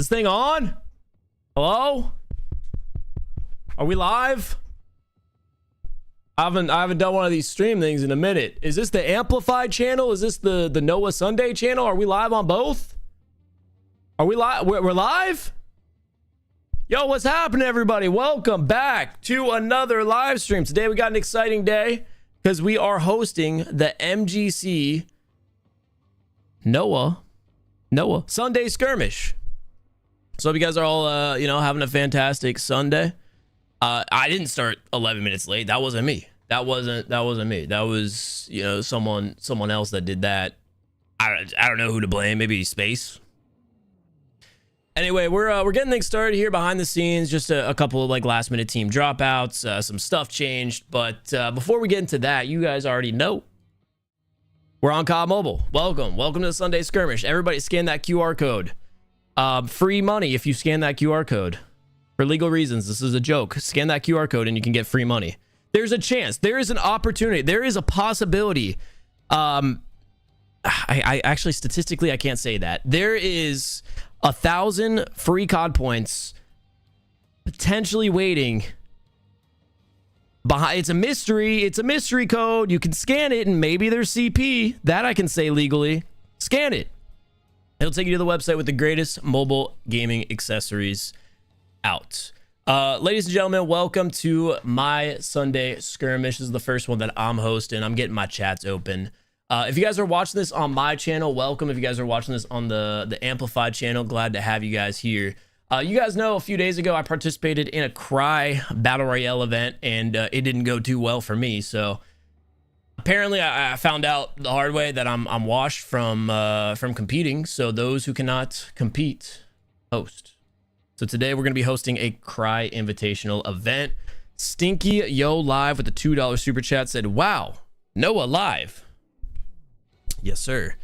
this thing on? Hello? Are we live? I haven't done one of these stream things in a minute. Is this the Amplified channel? Is this the Noah Sunday channel? Are we live on both? Are we live? We're live? Yo, what's happening, everybody? Welcome back to another live stream. Today we got an exciting day because we are hosting the MGC Noah Sunday Skirmish. So hope you guys are all having a fantastic Sunday. I didn't start 11 minutes late. That wasn't me. That wasn't me. That was, someone else that did that. I don't know who to blame. Maybe Space. Anyway, we're getting things started here behind the scenes. Just a couple of last minute team dropouts. Some stuff changed, but before we get into that, you guys already know we're on COD Mobile. Welcome to the Sunday Skirmish. Everybody scan that QR code. Free money if you scan that QR code. For legal reasons, this is a joke. Scan that QR code and you can get free money. There's a chance. There is an opportunity. There is a possibility. I actually, statistically, I can't say that. There is 1,000 free COD points potentially waiting behind. It's a mystery. It's a mystery code. You can scan it and maybe there's CP. That I can say legally. Scan it. It'll take you to the website with the greatest mobile gaming accessories out. Ladies and gentlemen, welcome to my Sunday Skirmish. This is the first one that I'm hosting. I'm getting my chats open. If you guys are watching this on my channel, welcome. If you guys are watching this on the Amplified channel, glad to have you guys here. You guys know a few days ago I participated in a Cry Battle Royale event, and it didn't go too well for me. So apparently I found out the hard way that I'm washed from competing. So those who cannot compete, host. So today we're going to be hosting a Cry Invitational event. Stinky Yo Live with the $2 super chat said, wow, Noah live. Yes, sir.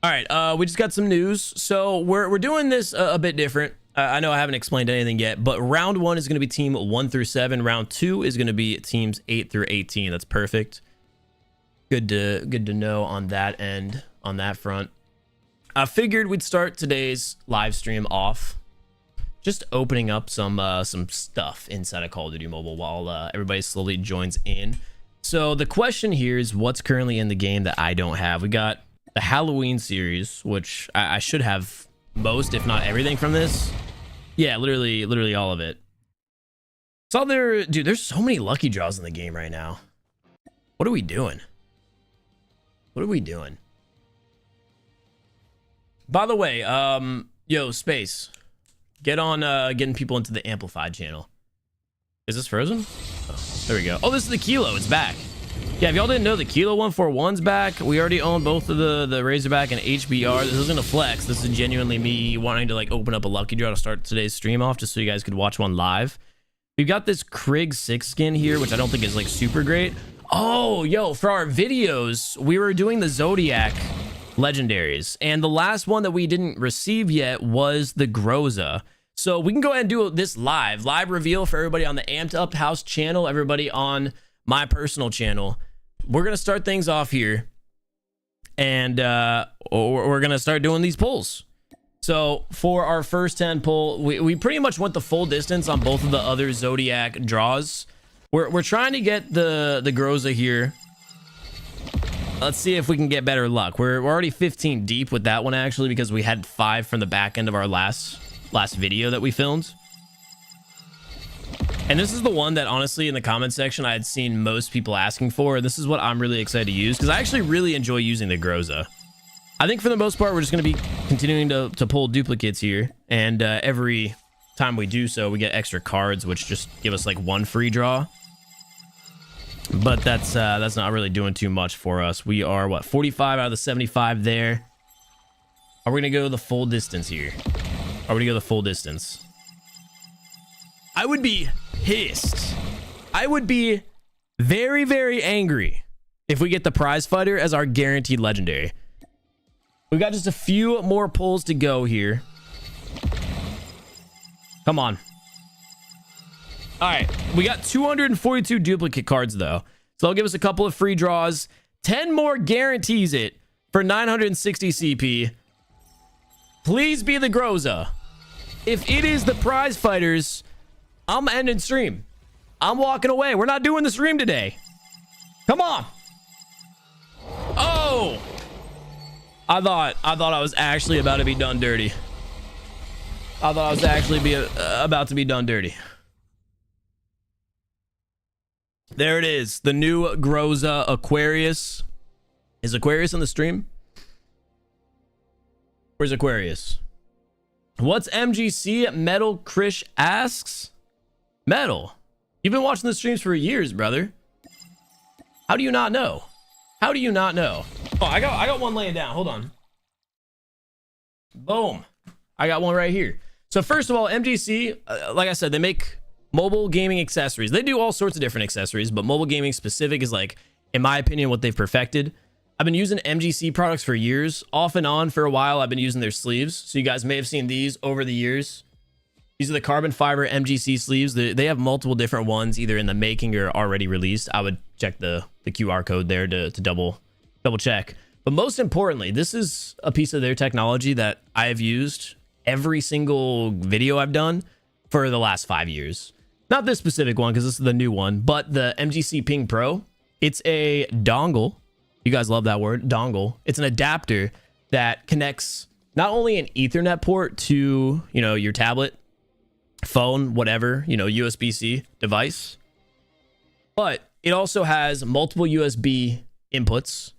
All right, we just got some news. So we're doing this a bit different. I know I haven't explained anything yet, but round 1 is going to be team 1 through 7. Round 2 is going to be teams 8 through 18. That's perfect. Good to know on that end, on that front. I figured we'd start today's live stream off just opening up some stuff inside of Call of Duty Mobile while everybody slowly joins in. So the question here is what's currently in the game that I don't have. We got the Halloween series, which I should have most, if not everything from this. Yeah, literally all of it. So dude, there's so many lucky draws in the game right now. What are we doing? What are we doing? By the way, yo, Space. Get on getting people into the Amplified channel. Is this frozen? Oh, there we go. Oh, this is the Kilo. It's back. Yeah, if y'all didn't know, the Kilo 141's back. We already own both of the Razorback and HBR. This isn't a flex. This is genuinely me wanting to open up a lucky draw to start today's stream off just so you guys could watch one live. We've got this Krieg 6 skin here, which I don't think is super great. Oh, yo, for our videos, we were doing the Zodiac legendaries, and the last one that we didn't receive yet was the Groza. So we can go ahead and do this live reveal for everybody on the Amped Up House channel, everybody on my personal channel. We're gonna start things off here, and we're gonna start doing these pulls. So for our first 10 pull, we pretty much went the full distance on both of the other Zodiac draws. We're trying to get the Groza here. Let's see if we can get better luck. We're already 15 deep with that one, actually, because we had 5 from the back end of our last video that we filmed. And this is the one that, honestly, in the comment section, I had seen most people asking for. This is what I'm really excited to use, because I actually really enjoy using the Groza. I think for the most part, we're just going to be continuing to pull duplicates here. And every time we do so, we get extra cards, which just give us 1 free draw. But that's not really doing too much for us. We are, what, 45 out of the 75 there. Are we going to go the full distance here? Are we going to go the full distance? I would be pissed. I would be very, very angry if we get the prize fighter as our guaranteed legendary. We've got just a few more pulls to go here. Come on. All right, we got 242 duplicate cards, though. So that'll give us a couple of free draws. 10 more guarantees it for 960 CP. Please be the Groza. If it is the prize fighters, I'm ending stream. I'm walking away. We're not doing the stream today. Come on. Oh, I thought I was actually about to be done dirty. I thought I was actually about to be done dirty. There it is. The new Groza Aquarius. Is Aquarius on the stream? Where's Aquarius? What's MGC? Metal Krish asks. Metal, you've been watching the streams for years, brother. How do you not know? How do you not know? Oh, I got one laying down. Hold on. Boom. I got one right here. So first of all, MGC, like I said, they make mobile gaming accessories. They do all sorts of different accessories, but mobile gaming specific is, like, in my opinion, what they've perfected. I've been using MGC products for years. Off and on for a while, I've been using their sleeves. So you guys may have seen these over the years. These are the carbon fiber MGC sleeves. They have multiple different ones, either in the making or already released. I would check the QR code there to double check. But most importantly, this is a piece of their technology that I have used every single video I've done for the last 5 years. Not this specific one, because this is the new one, but the MGC Ping Pro. It's a dongle. You guys love that word, dongle. It's an adapter that connects not only an Ethernet port to, you know, your tablet, phone, whatever, you know, USB-C device, but it also has multiple USB inputs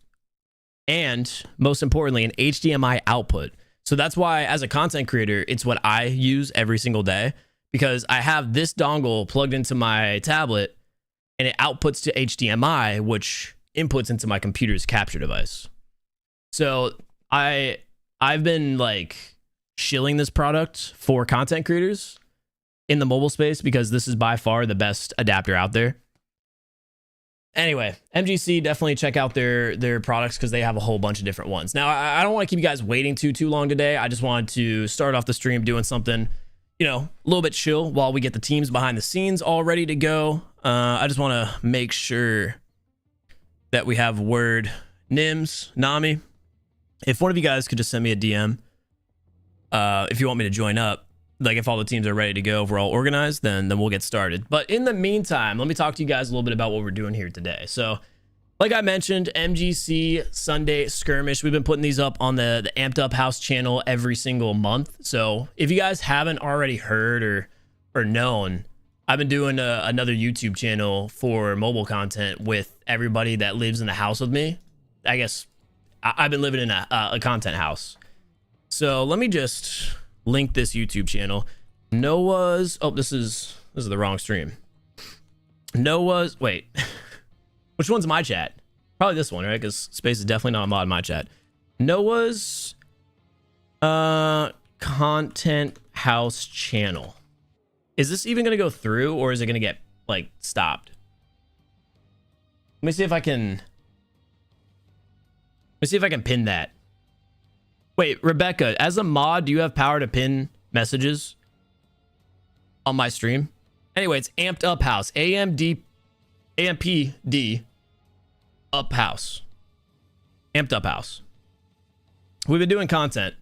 and, most importantly, an HDMI output. So that's why, as a content creator, it's what I use every single day, because I have this dongle plugged into my tablet and it outputs to HDMI, which inputs into my computer's capture device. So I've been, like, shilling this product for content creators in the mobile space because this is by far the best adapter out there. Anyway, MGC, definitely check out their products because they have a whole bunch of different ones. Now, I don't want to keep you guys waiting too long today. I just wanted to start off the stream doing something, you know, a little bit chill while we get the teams behind the scenes all ready to go. I just want to make sure that we have word. Nims, Nami, if one of you guys could just send me a DM if you want me to join up. Like, if all the teams are ready to go, if we're all organized, then we'll get started. But in the meantime, let me talk to you guys a little bit about what we're doing here today. So, like I mentioned, MGC Sunday Skirmish. We've been putting these up on the Amped Up House channel every single month. So, if you guys haven't already heard or known, I've been doing another YouTube channel for mobile content with everybody that lives in the house with me. I guess I've been living in a content house. So, let me just link this YouTube channel. Noah's, oh, this is the wrong stream. Noah's, wait, which one's my chat? Probably this one, right? Because Space is definitely not a mod in my chat. Noah's content house channel. Is this even gonna go through, or is it gonna get, like, stopped? Let me see if I can pin that. Wait, Rebecca, as a mod, do you have power to pin messages on my stream? Anyway, it's Amped Up House. AMPD Up House. Amped Up House. We've been doing content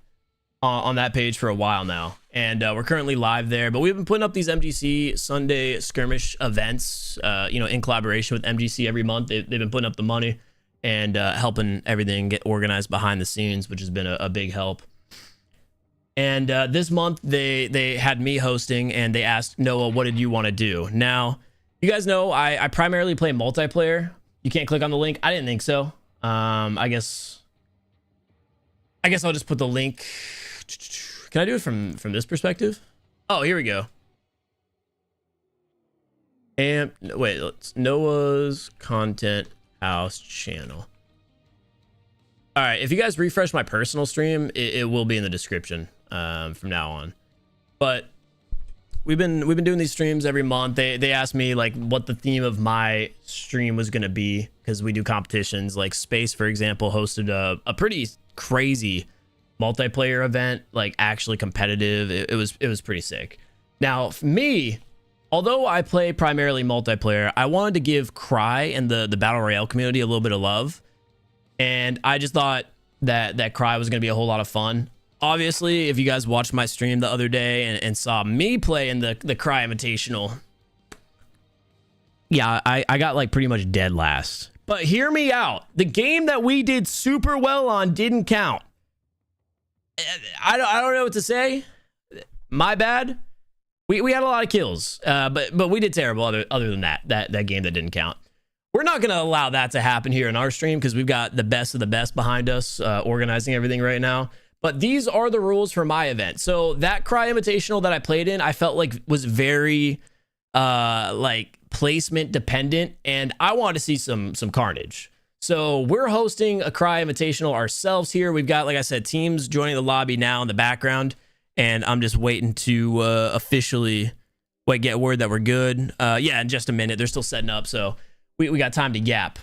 on that page for a while now, and we're currently live there, but we've been putting up these MGC Sunday Skirmish events, you know, in collaboration with MGC every month. They've been putting up the money and helping everything get organized behind the scenes, which has been a big help. And this month, they had me hosting, and they asked, Noah, what did you want to do? Now, you guys know I primarily play multiplayer. You can't click on the link. I didn't think so. I guess I'll just put the link. Can I do it from this perspective? Oh, here we go. And wait, let's Noah's content house channel. All right, if you guys refresh my personal stream, it will be in the description from now on. But we've been doing these streams every month. They asked me, like, what the theme of my stream was gonna be, because we do competitions. Like Space, for example, hosted a pretty crazy multiplayer event, like actually competitive. It was pretty sick. Now, for me, although I play primarily multiplayer, I wanted to give Cry and the Battle Royale community a little bit of love. And I just thought that Cry was going to be a whole lot of fun. obviously, if you guys watched my stream the other day and saw me play in the Cry Invitational, yeah, I got like pretty much dead last. But hear me out. The game that we did super well on didn't count. I don't know what to say. My bad. We had a lot of kills, but we did terrible other than that game that didn't count. We're not going to allow that to happen here in our stream because we've got the best of the best behind us organizing everything right now. But these are the rules for my event. So that Cry Invitational that I played in, I felt like was very like placement dependent, and I wanted to see some carnage. So we're hosting a Cry Invitational ourselves here. We've got, like I said, teams joining the lobby now in the background, and I'm just waiting to officially get word that we're good. Yeah, in just a minute. They're still setting up, so we got time to yap.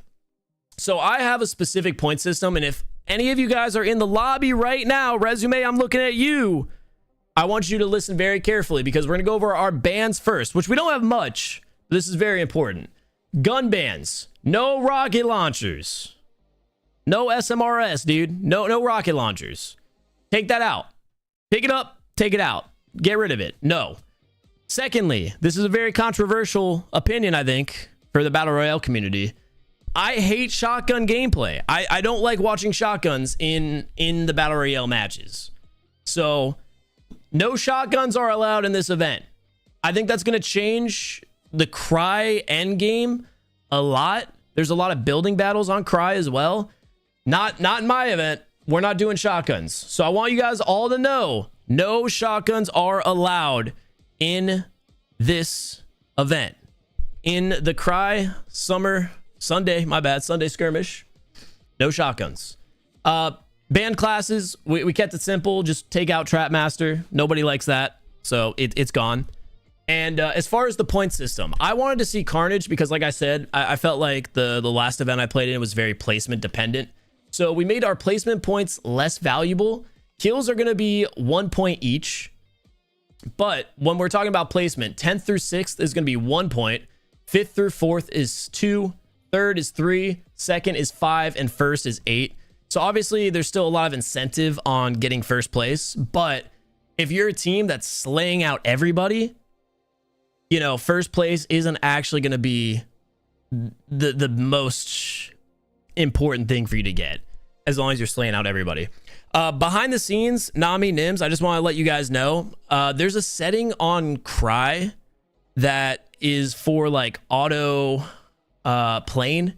So I have a specific point system, and if any of you guys are in the lobby right now, Resume, I'm looking at you. I want you to listen very carefully because we're going to go over our bans first, which we don't have much. This is very important. Gun bans. No rocket launchers. No SMRS, dude. No rocket launchers. Take that out. Pick it up. Take it out. Get rid of it. No. Secondly, this is a very controversial opinion, I think, for the Battle Royale community. I hate shotgun gameplay. I don't like watching shotguns in the Battle Royale matches. So, no shotguns are allowed in this event. I think that's going to change the Cry endgame a lot. There's a lot of building battles on Cry as well. Not in my event. We're not doing shotguns. So I want you guys all to know, no shotguns are allowed in this event. In the Cry Sunday skirmish, no shotguns. Band classes, we kept it simple. Just take out Trapmaster. Nobody likes that, so it's gone. And as far as the point system, I wanted to see carnage because, like I said, I felt like the last event I played in was very placement dependent. So we made our placement points less valuable. Kills are going to be 1 point each. But when we're talking about placement, 10th through 6th is going to be 1 point. 5th through 4th is 2. 3rd is 3. 2nd is 5. And 1st is 8. So obviously, there's still a lot of incentive on getting first place. But if you're a team that's slaying out everybody, you know, first place isn't actually going to be the most important thing for you to get, as long as you're slaying out everybody. Behind the scenes, Nami, Nims, I just want to let you guys know, there's a setting on Cry that is for like auto plane.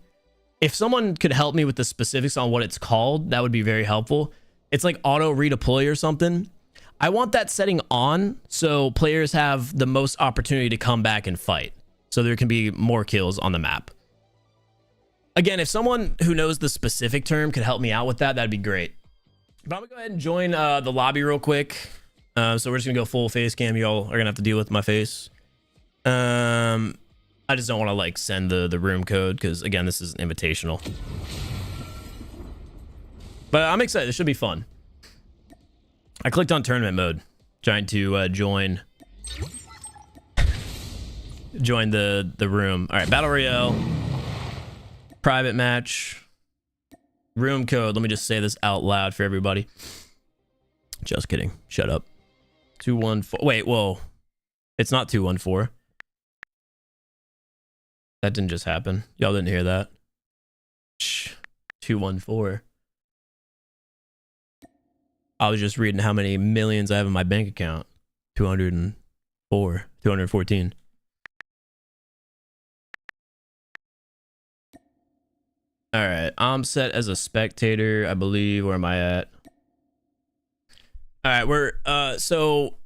If someone could help me with the specifics on what it's called, that would be very helpful. It's like auto redeploy or something. I want that setting on so players have the most opportunity to come back and fight, so there can be more kills on the map. Again, if someone who knows the specific term could help me out with that, that'd be great. But I'm gonna go ahead and join the lobby real quick. So we're just gonna go full face cam. Y'all are gonna have to deal with my face. I just don't want to like send the room code because, again, this is an invitational. But I'm excited. This should be fun. I clicked on tournament mode, trying to join the room. All right, Battle Royale, private match, room code. Let me just say this out loud for everybody. Just kidding. Shut up. 214. Wait, whoa. It's not 214. That didn't just happen. Y'all didn't hear that. 214. I was just reading how many millions I have in my bank account. 204. 214. All right. I'm set as a spectator, I believe. Where am I at? All right. We're, so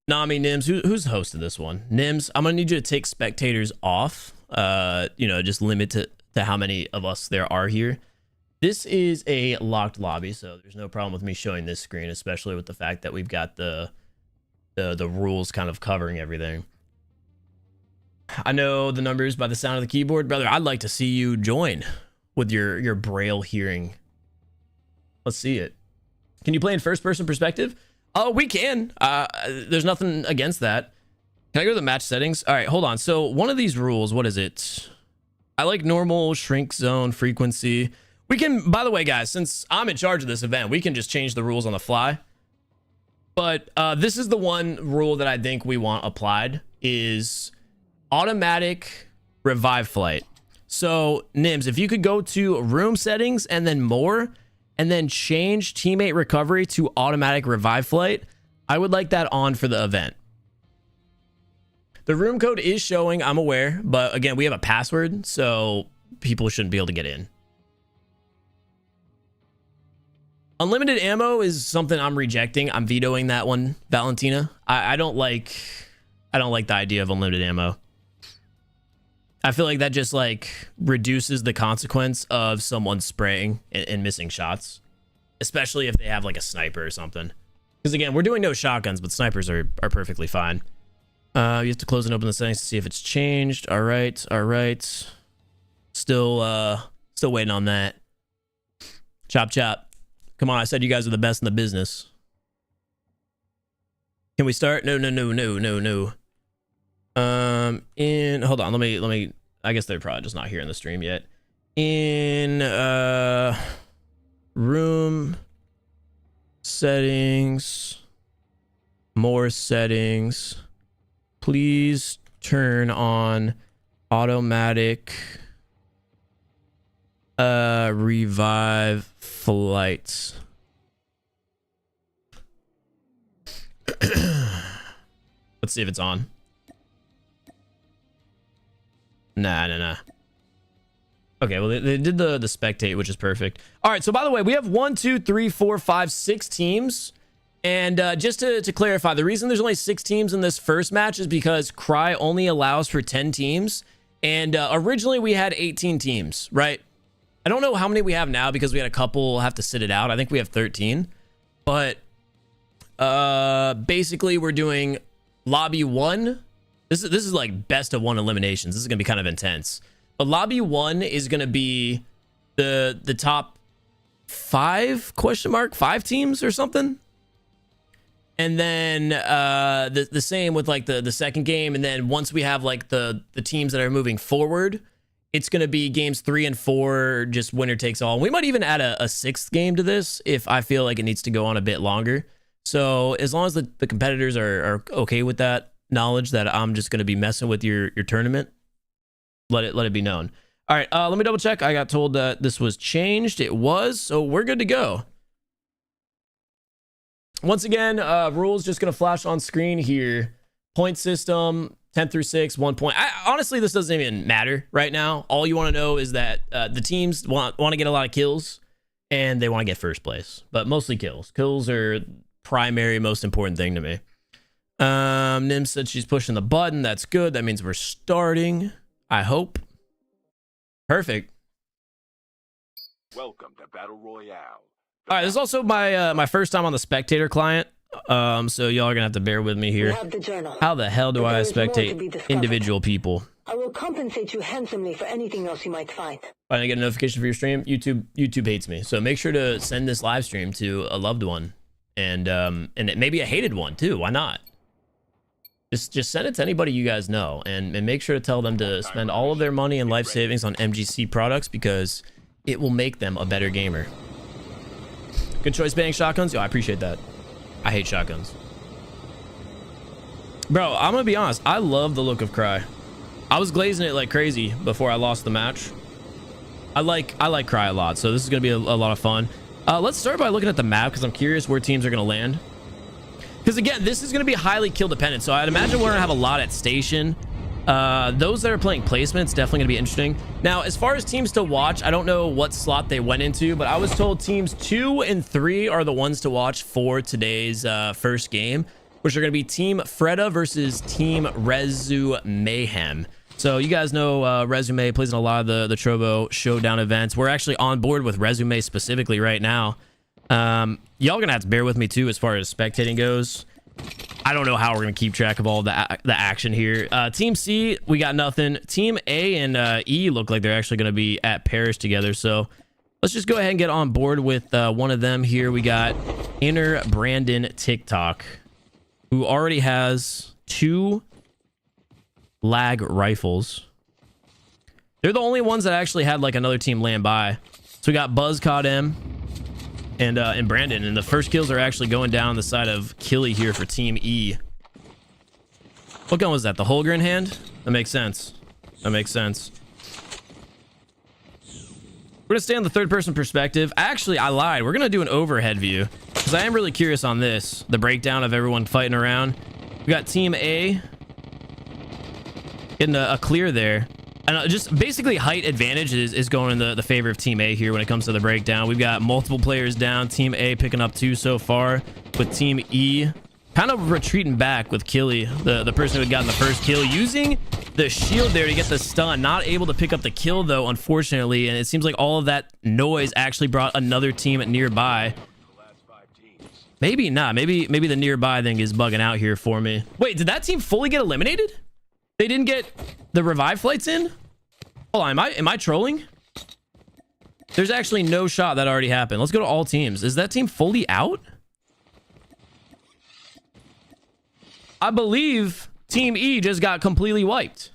Nami, Nims, who's the host of this one? Nims, I'm going to need you to take spectators off. You know, just limit to how many of us there are here. This is a locked lobby, so there's no problem with me showing this screen, especially with the fact that we've got the rules kind of covering everything. I know the numbers by the sound of the keyboard, brother. I'd like to see you join with your braille hearing. Let's see it. Can you play in first person perspective? Oh, we can. There's nothing against that. Can I go to the match settings? All right, hold on. So one of these rules, what is it? I like normal, shrink zone, frequency. We can, by the way, guys, since I'm in charge of this event, we can just change the rules on the fly. But this is the one rule that I think we want applied is automatic revive flight. So Nims, if you could go to room settings and then more, and then change teammate recovery to automatic revive flight, I would like that on for the event. The room code is showing, I'm aware, but again, we have a password, so people shouldn't be able to get in. Unlimited ammo is something I'm rejecting. I'm vetoing that one, Valentina. I don't like the idea of unlimited ammo. I feel like that just like reduces the consequence of someone spraying and missing shots, especially if they have like a sniper or something. Because again, we're doing no shotguns, but snipers are perfectly fine. You have to close and open the settings to see if it's changed. All right, all right. Still waiting on that. Chop chop. Come on, I said you guys are the best in the business. Can we start? No. Hold on, let me I guess they're probably just not here in the stream yet. In room settings, more settings, please turn on automatic revive flights. Let's see if it's on. Nah. Okay, well, they did the spectate, which is perfect. All right, so by the way, we have 1, 2, 3, 4, 5, 6 teams. And just to clarify, the reason there's only 6 teams in this first match is because Cry only allows for 10 teams. And originally we had 18 teams, right? I don't know how many we have now because we had a couple have to sit it out. I think we have 13. But basically we're doing lobby 1. This is like best of 1 eliminations. This is gonna be kind of intense. But lobby 1 is gonna be the top 5 5 teams or something. And then the same with like the second game. And then once we have like the teams that are moving forward, it's gonna be games 3 and 4, just winner takes all. We might even add a 6th game to this if I feel like it needs to go on a bit longer. So as long as the competitors are okay with that knowledge that I'm just going to be messing with your tournament, let it be known. All right, let me double check. I got told that this was changed. It was, so we're good to go. Once again, rules just going to flash on screen here. Point system 10 through 6, 1 point. Honestly, this doesn't even matter right now. All you want to know is that the teams want to get a lot of kills and they want to get first place, but mostly kills. Kills are primary, most important thing to me. Nim said she's pushing the button. That's good. That means we're starting, I hope. Perfect. Welcome to Battle Royale. All right, this is also my first time on the spectator client. So y'all are gonna have to bear with me here. How the hell do I spectate individual people? I will compensate you handsomely for anything else you might find. I get a notification for your stream. YouTube hates me, so make sure to send this live stream to a loved one, and maybe a hated one too. Why not? Just send it to anybody you guys know, and make sure to tell them to spend all of their money and life savings on MGC products because it will make them a better gamer. Good choice banning shotguns. Yo, I appreciate that. I hate shotguns. Bro, I'm gonna be honest. I love the look of Cry. I was glazing it like crazy before I lost the match. I like Cry a lot, so this is gonna be a lot of fun. Let's start by looking at the map because I'm curious where teams are gonna land. Because again, this is going to be highly kill dependent, so I'd imagine we're going to have a lot at station. Those that are playing placement, it's definitely going to be interesting. Now, as far as teams to watch, I don't know what slot they went into, but I was told teams 2 and 3 are the ones to watch for today's first game, which are going to be Team Freda versus Team Rezu Mayhem. So you guys know Resume plays in a lot of the Trovo Showdown events. We're actually on board with Resume specifically right now. Y'all gonna have to bear with me too as far as spectating goes. I don't know how we're gonna keep track of all the action here. Team C, we got nothing. Team A and E look like they're actually gonna be at Paris together, so let's just go ahead and get on board with one of them here. We got Inner Brandon TikTok, who already has 2 lag rifles. They're the only ones that actually had like another team land by. So we got Buzz caught M. and Brandon, and the first kills are actually going down the side of Killy here for Team E. What gun was that? The Holgren hand? That makes sense. That makes sense. We're gonna stay on the third person perspective. Actually, I lied. We're gonna do an overhead view because I am really curious on this, the breakdown of everyone fighting around. We got Team A getting a clear there, and just basically height advantage is going in the favor of Team A here when it comes to the breakdown. We've got multiple players down. Team A picking up 2 so far, with Team E kind of retreating back with Killy, the person who had gotten the first kill, using the shield there to get the stun. Not able to pick up the kill though, unfortunately, and it seems like all of that noise actually brought another team nearby. Maybe not. Maybe the nearby thing is bugging out here for me. Wait, did that team fully get eliminated? They didn't get the revive flights in? Hold on, am I trolling? There's actually no shot that already happened. Let's go to all teams. Is that team fully out? I believe Team E just got completely wiped.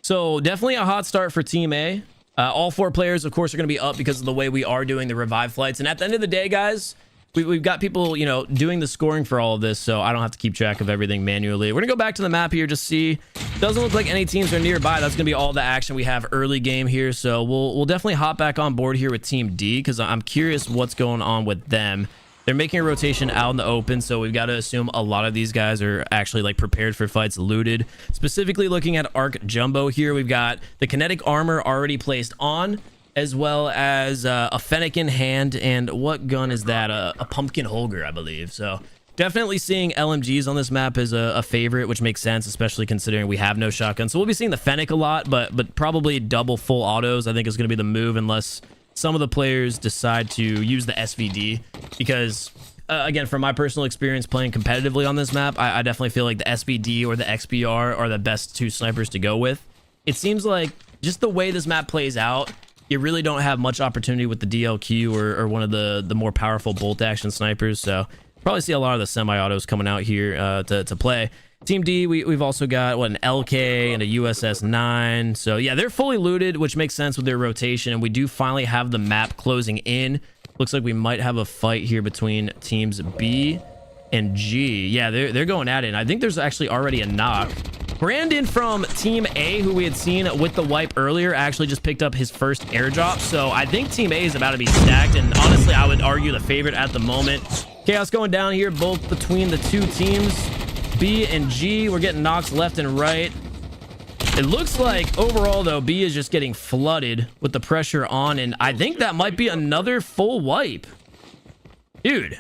So definitely a hot start for Team A. All 4 players, of course, are going to be up because of the way we are doing the revive flights. And at the end of the day, guys, we've got people, you know, doing the scoring for all of this, so I don't have to keep track of everything manually. We're gonna go back to the map here, just see. Doesn't look like any teams are nearby. That's gonna be all the action we have early game here, so we'll definitely hop back on board here with Team D because I'm curious what's going on with them. They're making a rotation out in the open, so we've got to assume a lot of these guys are actually like prepared for fights, looted. Specifically looking at Arc Jumbo here, we've got the kinetic armor already placed on, as well as a Fennec in hand, and what gun is that? A Pumpkin Holger, I believe. So definitely seeing LMGs on this map is a favorite, which makes sense, especially considering we have no shotgun. So we'll be seeing the Fennec a lot, but probably double full autos I think is going to be the move, unless some of the players decide to use the SVD, because again, from my personal experience playing competitively on this map, I definitely feel like the SVD or the XBR are the best 2 snipers to go with. It seems like just the way this map plays out, you really don't have much opportunity with the DLQ or one of the more powerful bolt action snipers. So probably see a lot of the semi-autos coming out here to play. Team D, we've also got an LK and a USS 9. So yeah, they're fully looted, which makes sense with their rotation. And we do finally have the map closing in. Looks like we might have a fight here between teams B and G. Yeah, they're going at it. And I think there's actually already a knock. Brandon from Team A, who we had seen with the wipe earlier, actually just picked up his first airdrop. So I think Team A is about to be stacked. And honestly, I would argue the favorite at the moment. Chaos going down here, both between the 2 teams. B and G, we're getting knocks left and right. It looks like overall though, B is just getting flooded with the pressure on, and I think that might be another full wipe. Dude,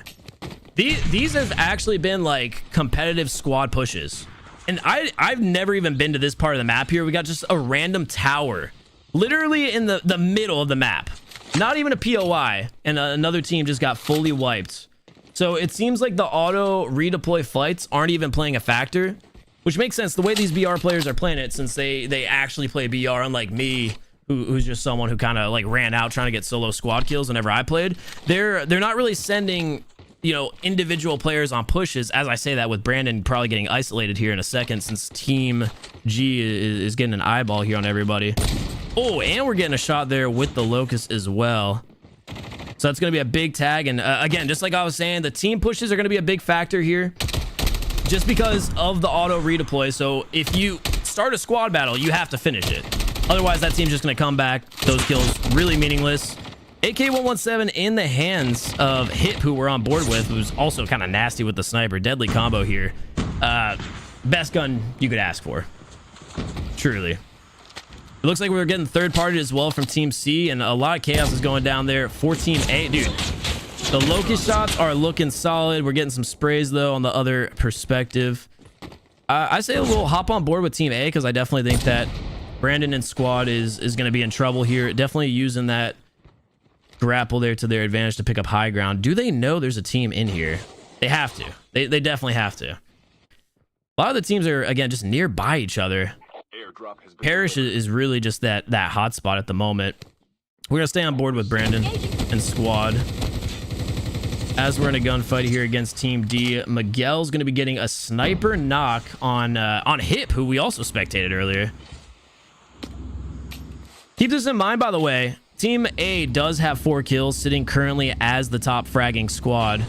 these have actually been like competitive squad pushes, and I've never even been to this part of the map here. We got just a random tower literally in the middle of the map, not even a POI, and another team just got fully wiped. So it seems like the auto redeploy flights aren't even playing a factor, which makes sense the way these BR players are playing it, since they actually play BR, unlike me, who's just someone who kind of like ran out trying to get solo squad kills whenever I played. They're not really sending, you know, individual players on pushes. As I say that, with Brandon probably getting isolated here in a second, since Team G is getting an eyeball here on everybody. Oh, and we're getting a shot there with the Locust as well. So that's going to be a big tag. And again, just like I was saying, the team pushes are going to be a big factor here just because of the auto redeploy. So if you start a squad battle, you have to finish it. Otherwise, that team's just going to come back. Those kills really meaningless. AK-117 in the hands of Hip, who we're on board with, who's also kind of nasty with the sniper. Deadly combo here. Best gun you could ask for. Truly. It looks like we were getting third party as well from Team C, and a lot of chaos is going down there for Team A. Dude, the Locust shots are looking solid. We're getting some sprays, though, on the other perspective. I say we'll hop on board with Team A, because I definitely think that Brandon and squad is going to be in trouble here. Definitely using that grapple there to their advantage to pick up high ground. Do they know there's a team in here? They have to. They definitely have to. A lot of the teams are, again, just nearby each other. Parish is really just that hot spot at the moment. We're gonna stay on board with Brandon and squad as we're in a gunfight here against Team D. Miguel's gonna be getting a sniper knock on Hip, who we also spectated earlier. Keep this in mind, by the way. Team A does have 4 kills, sitting currently as the top fragging squad.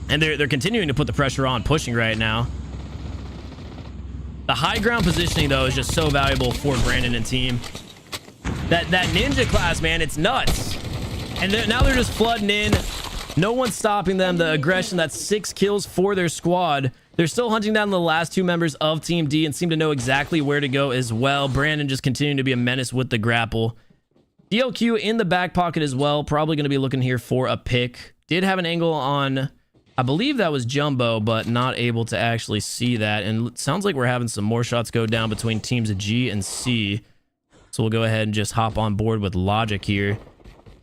And they're continuing to put the pressure on, pushing right now. The high ground positioning, though, is just so valuable for Brandon and team. That ninja class, man, it's nuts. And now they're just flooding in. No one's stopping them. The aggression, that's 6 kills for their squad. They're still hunting down the last 2 members of Team D and seem to know exactly where to go as well. Brandon just continuing to be a menace with the grapple. DLQ in the back pocket as well. Probably going to be looking here for a pick. Did have an angle on, I believe that was Jumbo, but not able to actually see that. And it sounds like we're having some more shots go down between teams G and C. So we'll go ahead and just hop on board with Logic here.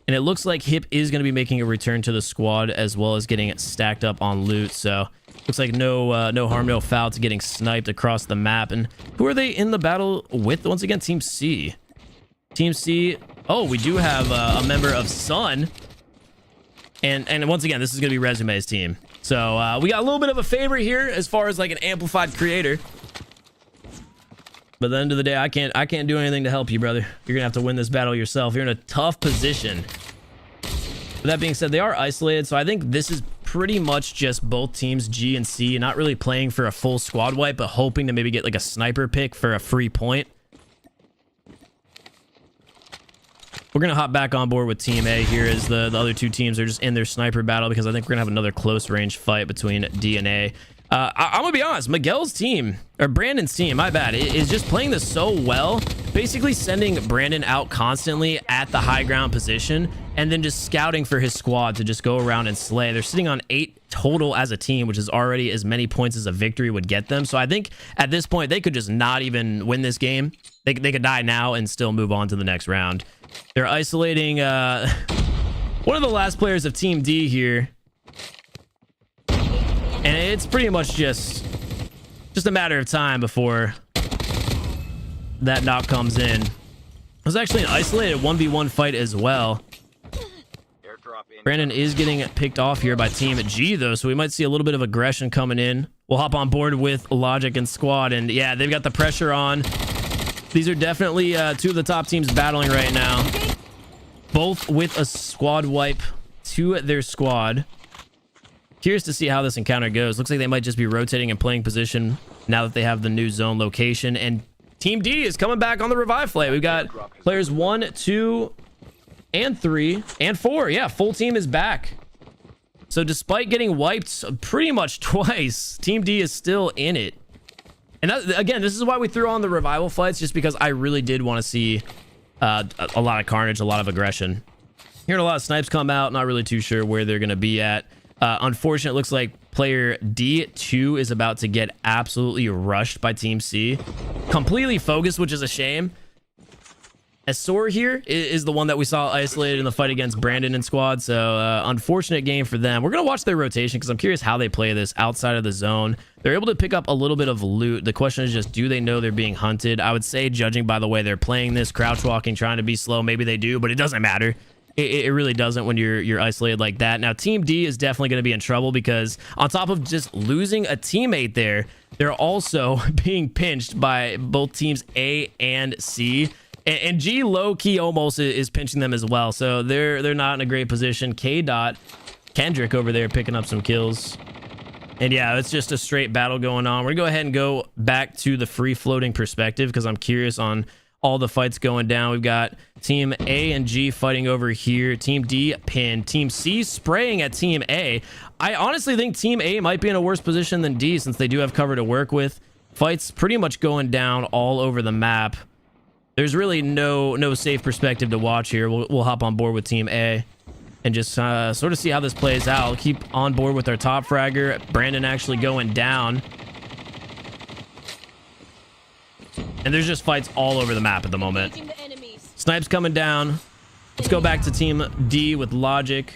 And it looks like Hip is going to be making a return to the squad as well as getting stacked up on loot. So looks like no harm, no foul to getting sniped across the map. And who are they in the battle with? Once again, Team C. Team C. Oh, we do have a member of Sun. And once again, this is going to be Resume's team. So we got a little bit of a favorite here as far as like an amplified creator. But at the end of the day, I can't do anything to help you, brother. You're gonna have to win this battle yourself. You're in a tough position. With that being said, they are isolated, so I think this is pretty much just both teams G and C not really playing for a full squad wipe, but hoping to maybe get like a sniper pick for a free point. We're gonna hop back on board with Team A here as the other 2 teams are just in their sniper battle, because I think we're gonna have another close range fight between D and A. I'm gonna be honest, Miguel's team, or Brandon's team, my bad, is just playing this so well, basically sending Brandon out constantly at the high ground position and then just scouting for his squad to just go around and slay. They're sitting on 8 total as a team, which is already as many points as a victory would get them. So I think at this point they could just not even win this game. They could die now and still move on to the next round. They're isolating one of the last players of Team D here. And it's pretty much just a matter of time before that knock comes in. It was actually an isolated 1v1 fight as well. Brandon is getting picked off here by Team G, though, so we might see a little bit of aggression coming in. We'll hop on board with Logic and Squad, and yeah, they've got the pressure on. These are definitely 2 of the top teams battling right now. Both with a squad wipe to their squad. Curious to see how this encounter goes. Looks like they might just be rotating and playing position now that they have the new zone location. And Team D is coming back on the revive flight. We've got players 1, 2, and 3, and 4. Yeah, full team is back. So despite getting wiped pretty much twice, Team D is still in it. And that, again, this is why we threw on the revival flights, just because I really did want to see a lot of carnage, a lot of aggression. Hearing a lot of snipes come out, not really too sure where they're going to be at. Unfortunately, it looks like player D2 is about to get absolutely rushed by Team C. Completely focused, which is a shame. Asor here is the one that we saw isolated in the fight against Brandon and squad. So unfortunate game for them. We're going to watch their rotation because I'm curious how they play this outside of the zone. They're able to pick up a little bit of loot. The question is just, do they know they're being hunted? I would say, judging by the way they're playing this, crouch walking, trying to be slow, maybe they do, but it doesn't matter. It really doesn't when you're isolated like that. Now, Team D is definitely going to be in trouble because on top of just losing a teammate there, they're also being pinched by both teams A and C. And G low-key almost is pinching them as well. So they're not in a great position. K-Dot, Kendrick over there picking up some kills. And yeah, it's just a straight battle going on. We're going to go ahead and go back to the free-floating perspective because I'm curious on all the fights going down. We've got Team A and G fighting over here. Team D pinned. Team C spraying at Team A. I honestly think Team A might be in a worse position than D since they do have cover to work with. Fights pretty much going down all over the map. There's really no safe perspective to watch here. We'll hop on board with Team A and just sort of see how this plays out. We'll keep on board with our top fragger. Brandon actually going down. And there's just fights all over the map at the moment. Snipes coming down. Let's go back to Team D with Logic.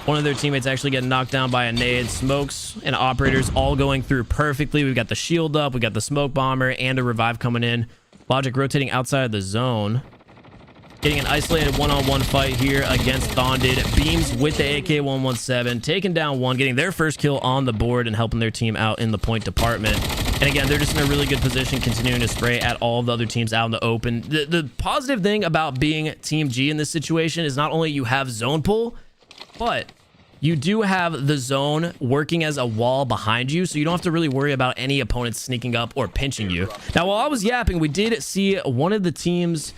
One of their teammates actually getting knocked down by a nade. Smokes and operators all going through perfectly. We've got the shield up. We got the smoke bomber and a revive coming in. Logic rotating outside of the zone. getting an isolated one-on-one fight here against Thonded. Beams with the AK-117, taking down one, getting their first kill on the board and helping their team out in the point department. And again, they're just in a really good position, continuing to spray at all of the other teams out in the open. The positive thing about being Team G in this situation is not only you have zone pull, but you do have the zone working as a wall behind you, so you don't have to really worry about any opponents sneaking up or pinching you. Now, while I was yapping, we did see one of the teams...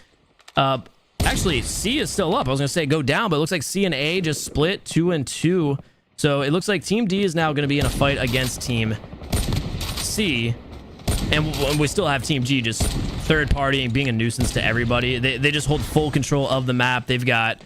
actually, C is still up. I was going to say go down, but it looks like C and A just split 2 and 2. So it looks like Team D is now going to be in a fight against Team C. And we still have Team G just third partying, being a nuisance to everybody. They just hold full control of the map. They've got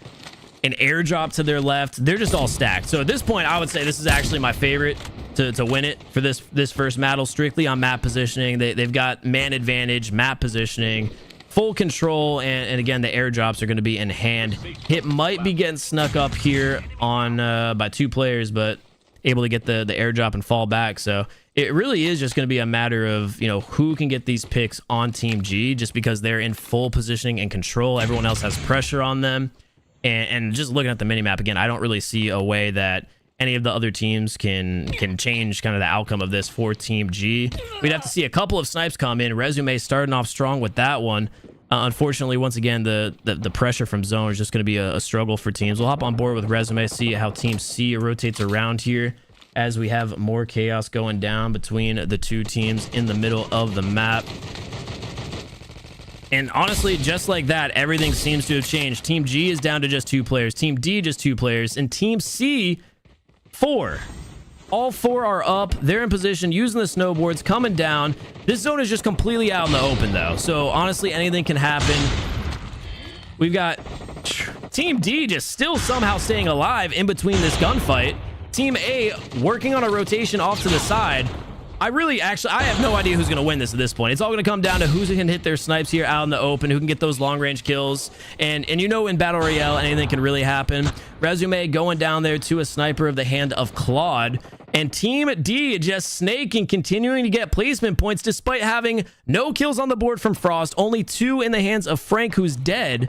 an airdrop to their left. They're just all stacked. So at this point, I would say this is actually my favorite to win it for this first battle, strictly on map positioning. They've got man advantage, map positioning, full control, and again, the airdrops are going to be in hand. It might be getting snuck up here on by 2 players, but able to get the airdrop and fall back. So it really is just going to be a matter of, you know, who can get these picks on Team G, just because they're in full positioning and control. Everyone else has pressure on them. And just looking at the minimap again, I don't really see a way that any of the other teams can change kind of the outcome of this for Team G. We'd have to see a couple of snipes come in. Resume starting off strong with that one. Unfortunately, once again, the pressure from zone is just going to be a struggle for teams. We'll hop on board with Resume, see how Team C rotates around here as we have more chaos going down between the 2 teams in the middle of the map. And honestly, just like that, everything seems to have changed. Team G is down to just 2 players. Team D, just 2 players. And Team C, 4. All 4 are up. They're in position, using the snowboards, coming down. This zone is just completely out in the open, though. So honestly, anything can happen. We've got Team D just still somehow staying alive in between this gunfight. Team A working on a rotation off to the side. I have no idea who's going to win this at this point. It's all going to come down to who's going to hit their snipes here out in the open, who can get those long-range kills. And you know, in Battle Royale, anything can really happen. Resume going down there to a sniper of the hand of Claude. And Team D just snaking, continuing to get placement points despite having no kills on the board from Frost. Only 2 in the hands of Frank, who's dead.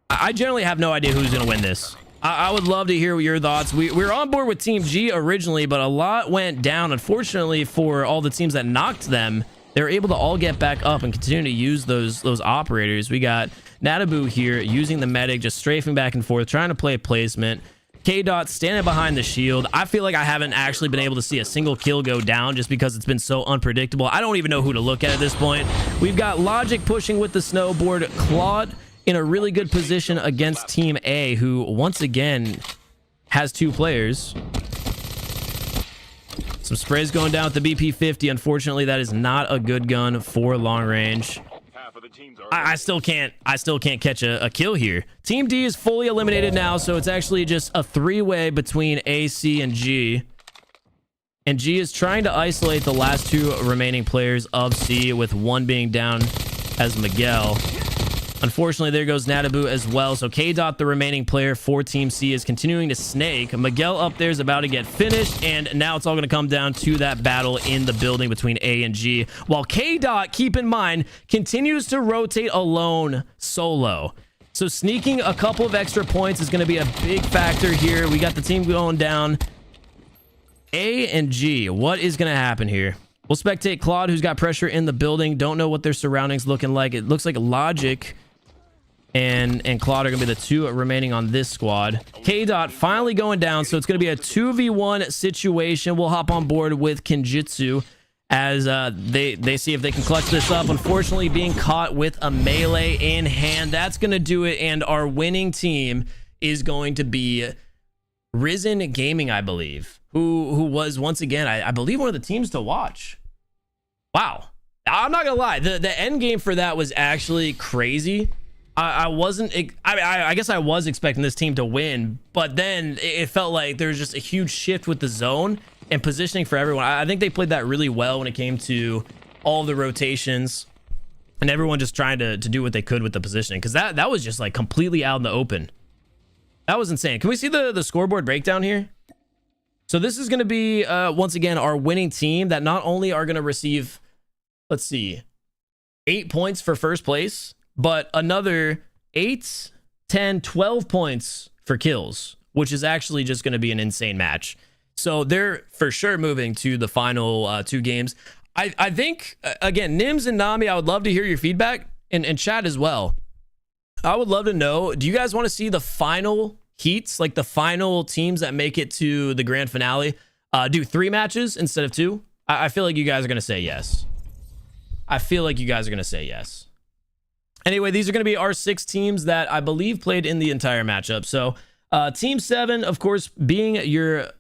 I generally have no idea who's going to win this. I would love to hear your thoughts. We were on board with Team G originally, but a lot went down. Unfortunately, for all the teams that knocked them, they were able to all get back up and continue to use those operators. We got Natabu here using the medic, just strafing back and forth, trying to play placement. K-Dot standing behind the shield. I feel like I haven't actually been able to see a single kill go down just because it's been so unpredictable. I don't even know who to look at this point. We've got Logic pushing with the snowboard. Claude in a really good position against Team A, who once again has 2 players. Some sprays going down with the BP-50. Unfortunately, that is not a good gun for long range. I still can't catch a kill here. Team D is fully eliminated now, so it's actually just a 3-way between A, C, and G. And G is trying to isolate the last 2 remaining players of C, with one being down as Miguel. Unfortunately, there goes Natabu as well. So K-Dot, the remaining player for Team C, is continuing to snake. Miguel up there is about to get finished, and now it's all going to come down to that battle in the building between A and G. While K-Dot, keep in mind, continues to rotate alone solo. So sneaking a couple of extra points is going to be a big factor here. We got the team going down. A and G, what is going to happen here? We'll spectate Claude, who's got pressure in the building. Don't know what their surroundings looking like. It looks like Logic and Claude are gonna be the 2 remaining on this squad. K-Dot finally going down, so it's gonna be a 2v1 situation. We'll hop on board with Kinjitsu as they see if they can clutch this up. Unfortunately, being caught with a melee in hand. That's gonna do it, and our winning team is going to be Risen Gaming, I believe, who was once again, I believe, one of the teams to watch. Wow, I'm not gonna lie, the end game for that was actually crazy. I guess I was expecting this team to win, but then it felt like there was just a huge shift with the zone and positioning for everyone. I think they played that really well when it came to all the rotations and everyone just trying to do what they could with the positioning, because that was just like completely out in the open. That was insane. Can we see the scoreboard breakdown here? So this is going to be once again our winning team that not only are going to receive, let's see, 8 points for first place, but another 8, 10, 12 points for kills, which is actually just going to be an insane match. So they're for sure moving to the final 2 games. I think, again, Nims and Nami, I would love to hear your feedback, and chat as well. I would love to know, do you guys want to see the final heats, like the final teams that make it to the grand finale, do 3 matches instead of 2? I feel like you guys are going to say yes. I feel like you guys are going to say yes. Anyway, these are going to be our 6 teams that I believe played in the entire matchup. So Team 7, of course, being your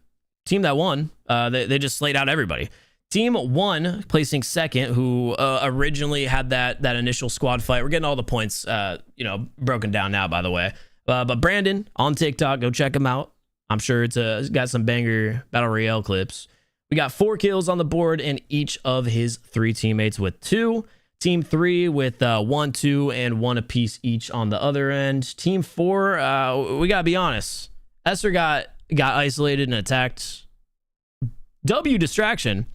team that won, they just slayed out everybody. Team 1 placing second, who originally had that initial squad fight. We're getting all the points, broken down now, by the way. But Brandon on TikTok, go check him out. I'm sure it's got some banger Battle Royale clips. We got 4 kills on the board, and each of his 3 teammates with 2. Team 3 with 1, 2, and 1 apiece each on the other end. Team 4, we gotta be honest. Esther got isolated and attacked. W distraction.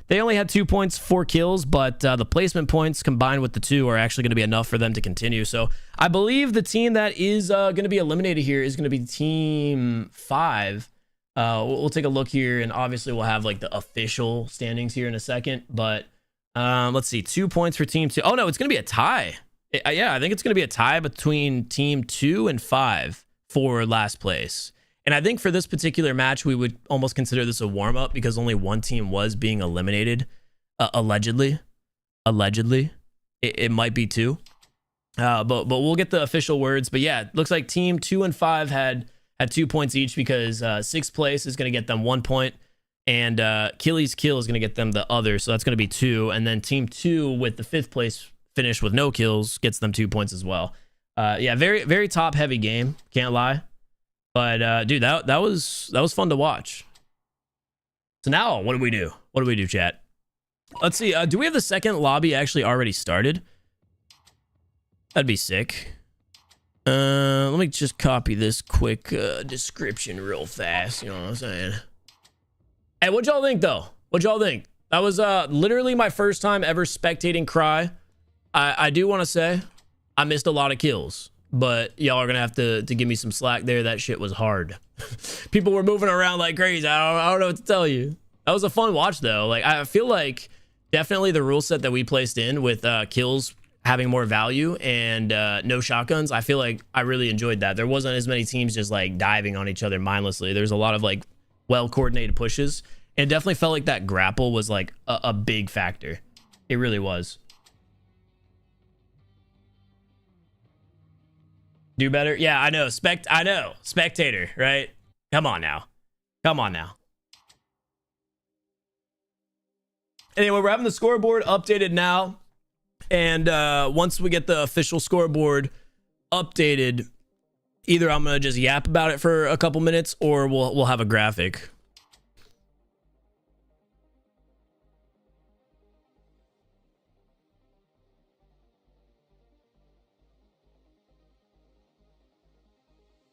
They only had 2 points, 4 kills, but the placement points combined with the 2 are actually going to be enough for them to continue. So I believe the team that is going to be eliminated here is going to be Team 5. We'll take a look here, and obviously we'll have like the official standings here in a second. But let's see, 2 points for Team 2. Oh no, it's going to be a tie. Yeah, I think it's going to be a tie between Team 2 and 5 for last place. And I think for this particular match, we would almost consider this a warm-up because only one team was being eliminated, allegedly. It might be 2, but we'll get the official words. But yeah, it looks like Team 2 and 5 had 2 points each because 6th place is going to get them 1 point, and Killy's kill is going to get them the other, so that's going to be 2. And then Team 2 with the 5th place finish with no kills gets them 2 points as well. Yeah, very very top-heavy game, can't lie. But dude, that was fun to watch. So now, what do we do? What do we do, chat? Let's see. Do we have the second lobby actually already started? That'd be sick. Let me just copy this quick description real fast. You know what I'm saying? Hey, what y'all think though? What y'all think? That was literally my first time ever spectating Cry. I do want to say I missed a lot of kills. But y'all are going to have to give me some slack there. That shit was hard. People were moving around like crazy. I don't know what to tell you. That was a fun watch, though. Like, I feel like definitely the rule set that we placed in with kills having more value and no shotguns, I feel like I really enjoyed that. There wasn't as many teams just, like, diving on each other mindlessly. There's a lot of, like, well-coordinated pushes. And it definitely felt like that grapple was, like, a big factor. It really was. Do better? Yeah, I know. Spectator, right? Come on now. Anyway, we're having the scoreboard updated now. And once we get the official scoreboard updated, either I'm going to just yap about it for a couple minutes or we'll have a graphic.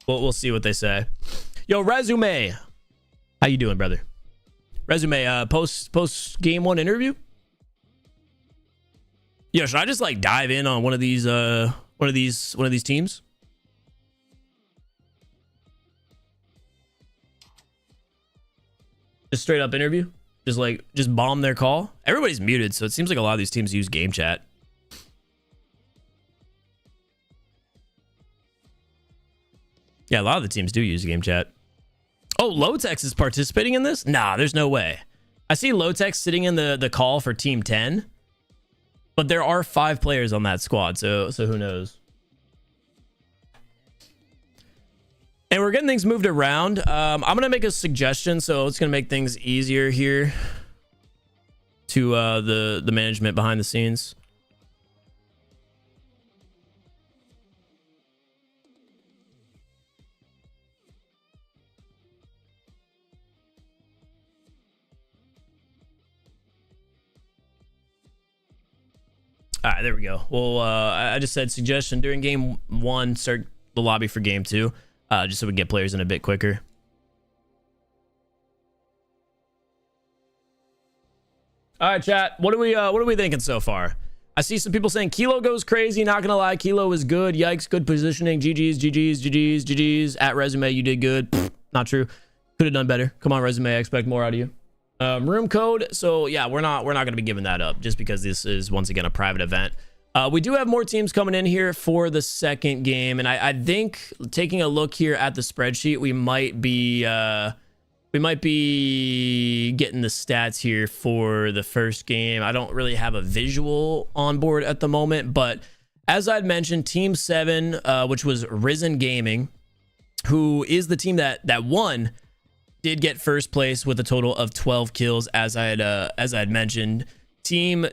We'll see what they say. Yo, Resume. How you doing, brother? Resume, post game 1 interview? Yo, should I just like dive in on one of these teams? Just straight up interview? Just bomb their call? Everybody's muted, so it seems like a lot of these teams use game chat. Yeah, a lot of the teams do use game chat. Oh, Lotex is participating in this? Nah, there's no way. I see Lotex sitting in the call for Team 10. But there are 5 players on that squad, so who knows? And we're getting things moved around. I'm going to make a suggestion, so it's going to make things easier here to the management behind the scenes. All right, there we go. Well, I just said suggestion during game 1, start the lobby for game 2, just so we can get players in a bit quicker. All right, chat. What are we thinking so far? I see some people saying Kilo goes crazy. Not gonna lie, Kilo is good. Yikes, good positioning. GG's. At Resume, you did good. Pfft, not true. Could have done better. Come on, Resume. I expect more out of you. Room code. So yeah, we're not gonna be giving that up just because this is once again a private event. We do have more teams coming in here for the second game, and I think taking a look here at the spreadsheet, we might be getting the stats here for the first game. I don't really have a visual on board at the moment, but as I'd mentioned, Team 7, which was Risen Gaming, who is the team that won, did get first place with a total of 12 kills, as I had mentioned. Team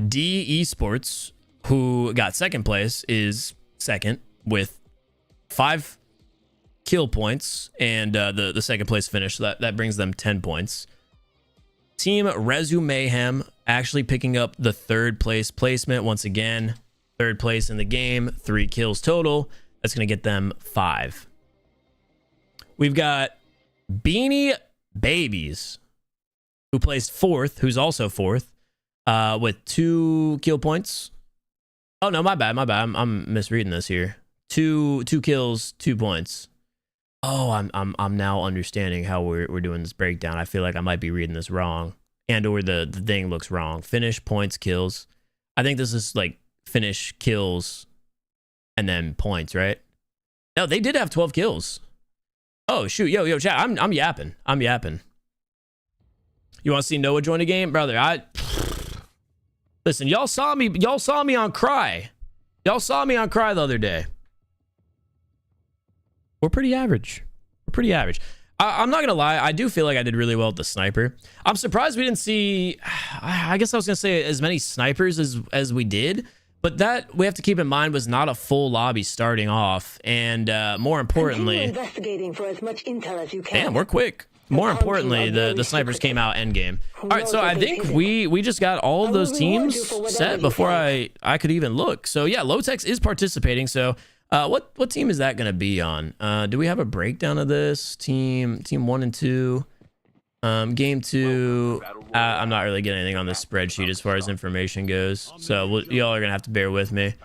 D Esports, who got second place, is second with 5 kill points, and the second place finish, so that brings them 10 points. Team Resu Mayhem actually picking up the third place placement once again. Third place in the game, 3 kills total. That's gonna get them 5. We've got Beanie Babies, who placed 4th, who's also 4th, with 2 kill points. Oh no, my bad. I'm misreading this here. 2 kills, 2 points. Oh, I'm now understanding how we're doing this breakdown. I feel like I might be reading this wrong, and or the thing looks wrong. Finish, points, kills. I think this is like finish, kills, and then points, right? No, they did have 12 kills. Oh shoot, yo, chat. I'm yapping. You want to see Noah join a game, brother? Listen, y'all saw me on Cry. Y'all saw me on Cry the other day. We're pretty average. I'm not gonna lie, I do feel like I did really well with the sniper. I'm surprised we didn't see, I guess I was gonna say as many snipers as we did, but that we have to keep in mind was not a full lobby starting off, and more importantly, investigating for as much intel as you can. Damn, we're quick. More importantly, the snipers came out endgame. All right, so I think we just got all of those teams set before I could even look. So yeah, Lotex is participating. So what team is that going to be on? Do we have a breakdown of this? Team 1 and 2. Game 2. I'm not really getting anything on this spreadsheet as far as information goes. So y'all are going to have to bear with me.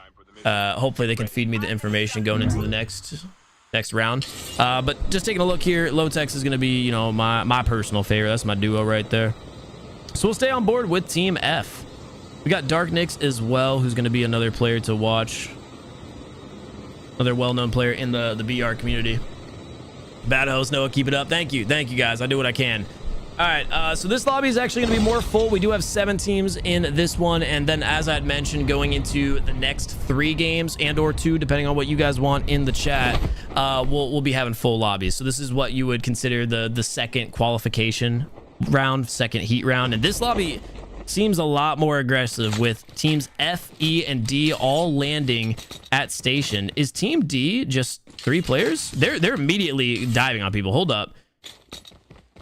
Hopefully they can feed me the information going into the next round. But just taking a look here, Lotex is going to be, you know, my personal favorite. That's my duo right there. So we'll stay on board with Team F. We got Dark Nix as well, who's going to be another player to watch. Another well-known player in the BR community. Bad host, Noah, keep it up. Thank you guys. I do what I can. All right, so this lobby is actually going to be more full. We do have 7 teams in this one, and then as I had mentioned, going into the next 3 games and or 2, depending on what you guys want in the chat, we'll be having full lobbies. So this is what you would consider the second qualification round, second heat round, and this lobby seems a lot more aggressive with teams F, E, and D all landing at station. Is Team D just 3 players? They're immediately diving on people. Hold up.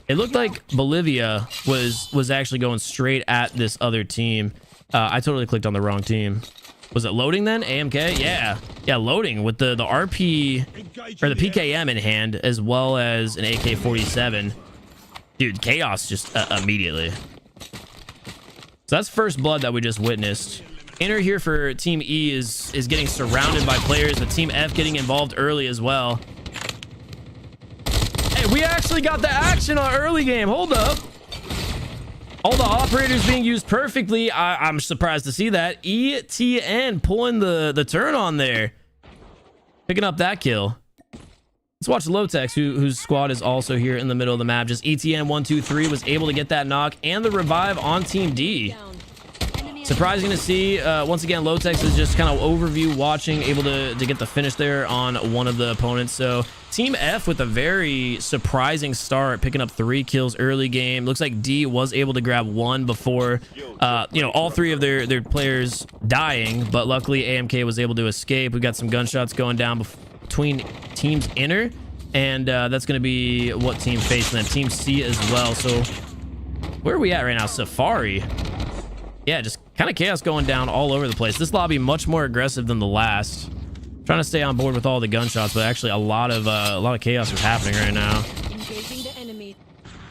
It looked like Bolivia was actually going straight at this other team. I totally clicked on the wrong team. Was it loading then? AMK? Yeah, loading with the RP or the PKM in hand, as well as an AK-47. Dude, chaos just immediately. So that's first blood that we just witnessed. Inner here for Team E is getting surrounded by players, with Team F getting involved early as well. Hey, we actually got the action on early game. Hold up. All the operators being used perfectly. I'm surprised to see that. ETN pulling the turn on there. Picking up that kill. Let's watch Lotex, whose squad is also here in the middle of the map. Just ETN 1, 2, 3 was able to get that knock and the revive on Team D. Surprising to see. Once again, Lotex is just kind of overview watching, able to get the finish there on one of the opponents. So Team F with a very surprising start, picking up 3 kills early game. Looks like D was able to grab 1 before, all 3 of their players dying, but luckily AMK was able to escape. We got some gunshots going down between teams Inner, and that's going to be what team facing them. Team C as well. So where are we at right now? Safari. Yeah, just kind of chaos going down all over the place. This lobby much more aggressive than the last. Trying to stay on board with all the gunshots, but actually a lot of chaos is happening right now. Engaging the enemy.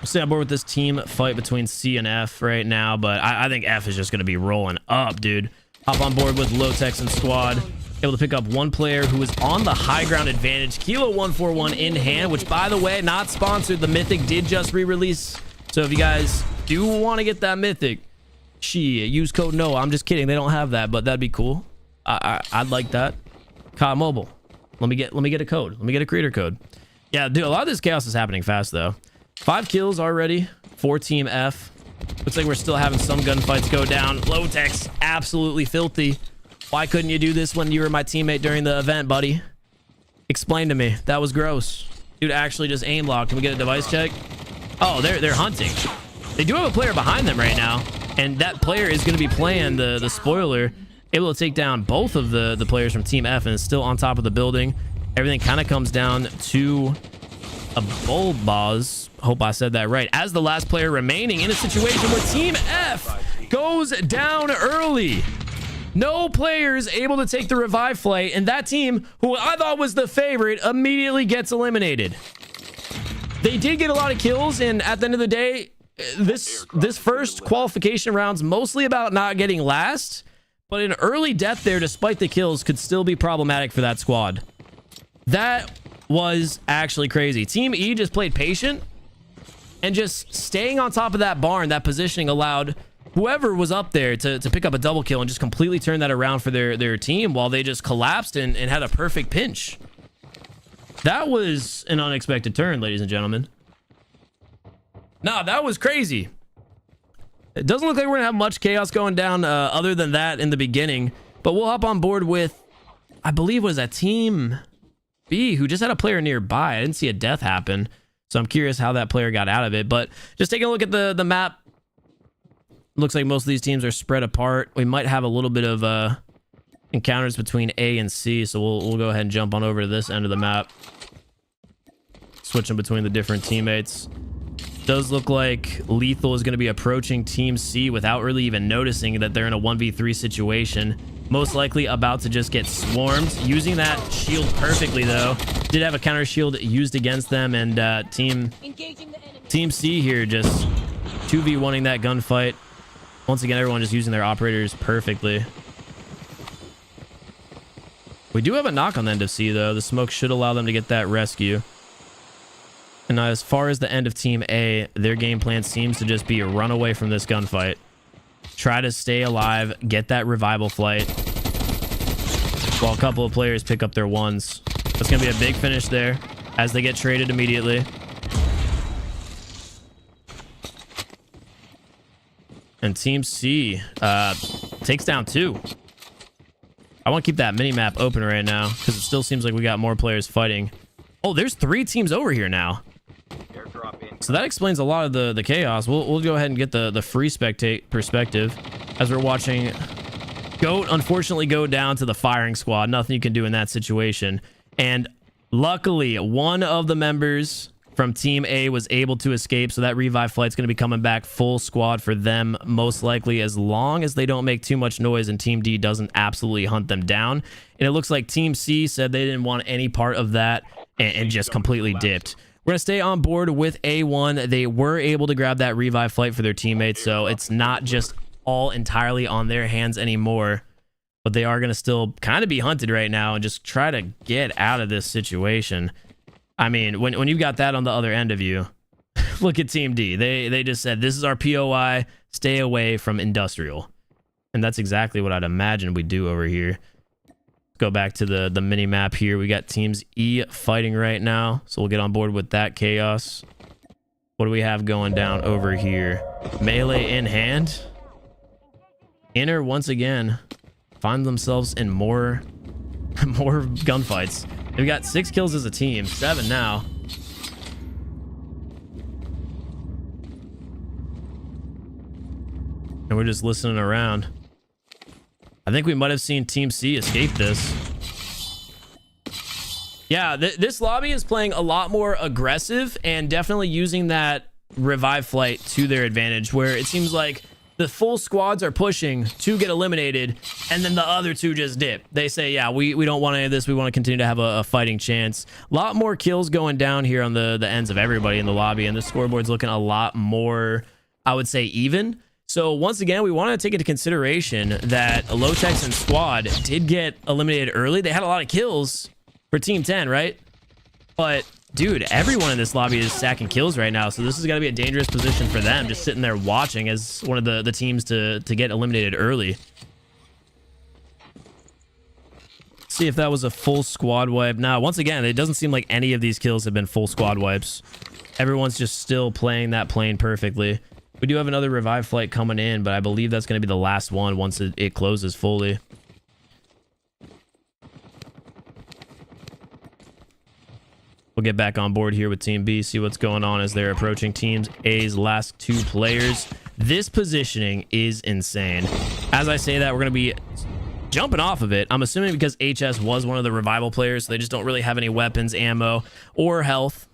Stay on board with this team fight between C and F right now, but I think F is just going to be rolling up, dude. Hop on board with Low-Tex and squad. Able to pick up one player who is on the high ground advantage. Kilo 141 in hand, which, by the way, not sponsored. The Mythic did just re-release. So if you guys do want to get that Mythic, use code NO. I'm just kidding. They don't have that, but that'd be cool. I'd like that. COD Mobile. Let me get a code. Let me get a creator code. Yeah, dude, a lot of this chaos is happening fast, though. 5 kills already for Team F. Looks like we're still having some gunfights go down. Low-Tex, absolutely filthy. Why couldn't you do this when you were my teammate during the event, buddy? Explain to me. That was gross. Dude actually just aim locked. Can we get a device check? Oh, they're hunting. They do have a player behind them right now, and that player is going to be playing the spoiler, able to take down both of the players from Team F, and is still on top of the building. Everything kind of comes down to a bulb boss. Hope I said that right. As the last player remaining in a situation where Team F goes down early. No players able to take the revive flight, and that team, who I thought was the favorite, immediately gets eliminated. They did get a lot of kills, and at the end of the day, this first qualification round's mostly about not getting last, but an early death there, despite the kills, could still be problematic for that squad. That was actually crazy. Team E just played patient, and just staying on top of that barn, that positioning allowed whoever was up there to pick up a double kill and just completely turn that around for their team, while they just collapsed and had a perfect pinch. That was an unexpected turn, ladies and gentlemen. Nah, that was crazy. It doesn't look like we're gonna have much chaos going down other than that in the beginning, but we'll hop on board with, I believe, was that Team B, who just had a player nearby. I didn't see a death happen, so I'm curious how that player got out of it. But just taking a look at the map, looks like most of these teams are spread apart. We might have a little bit of encounters between A and C, so we'll go ahead and jump on over to this end of the map, switching between the different teammates. Does look like Lethal is going to be approaching Team C without really even noticing that they're in a 1v3 situation. Most likely about to just get swarmed. Using that shield perfectly, though. Did have a counter shield used against them, and Team C here just 2v1ing that gunfight. Once again, everyone just using their operators perfectly. We do have a knock on the end of C, though. The smoke should allow them to get that rescue. And as far as the end of Team A, their game plan seems to just be a run away from this gunfight. Try to stay alive, get that revival flight, while a couple of players pick up their ones. That's going to be a big finish there as they get traded immediately. And Team C takes down 2. I want to keep that mini-map open right now because it still seems like we got more players fighting. Oh, there's 3 teams over here now. So that explains a lot of the chaos. We'll go ahead and get the free spectate perspective as we're watching Goat unfortunately go down to the firing squad. Nothing you can do in that situation. And luckily, one of the members from Team A was able to escape, so that revive flight's going to be coming back full squad for them, most likely, as long as they don't make too much noise and Team D doesn't absolutely hunt them down. And it looks like Team C said they didn't want any part of that and just completely dipped. We're going to stay on board with A1. They were able to grab that revive flight for their teammates, so it's not just all entirely on their hands anymore. But they are going to still kind of be hunted right now and just try to get out of this situation. I mean, when you've got that on the other end of you, look at Team D. They just said, this is our POI, stay away from industrial. And that's exactly what I'd imagine we do over here. Go back to the mini map here. We got Teams E fighting right now, so we'll get on board with that chaos. What do we have going down over here? Melee in hand. Inner once again find themselves in more gunfights. We got 6 kills as a team, 7 now. And we're just listening around. I think we might have seen Team C escape this. Yeah, this lobby is playing a lot more aggressive and definitely using that revive flight to their advantage, where it seems like the full squads are pushing to get eliminated, and then the other two just dip. They say, yeah, we don't want any of this. We want to continue to have a fighting chance. A lot more kills going down here on the ends of everybody in the lobby, and the scoreboard's looking a lot more, I would say, even. So once again, we want to take into consideration that Lotex and Squad did get eliminated early. They had a lot of kills for Team 10, right? But dude, everyone in this lobby is stacking kills right now, so this is going to be a dangerous position for them, just sitting there watching as one of the teams to get eliminated early. See if that was a full squad wipe. Now, once again, it doesn't seem like any of these kills have been full squad wipes. Everyone's just still playing that plane perfectly. We do have another revive flight coming in, but I believe that's going to be the last one once it closes fully. We'll get back on board here with Team B, see what's going on as they're approaching Team A's last two players. This positioning is insane. As I say that, we're going to be jumping off of it. I'm assuming because HS was one of the revival players, so they just don't really have any weapons, ammo, or health.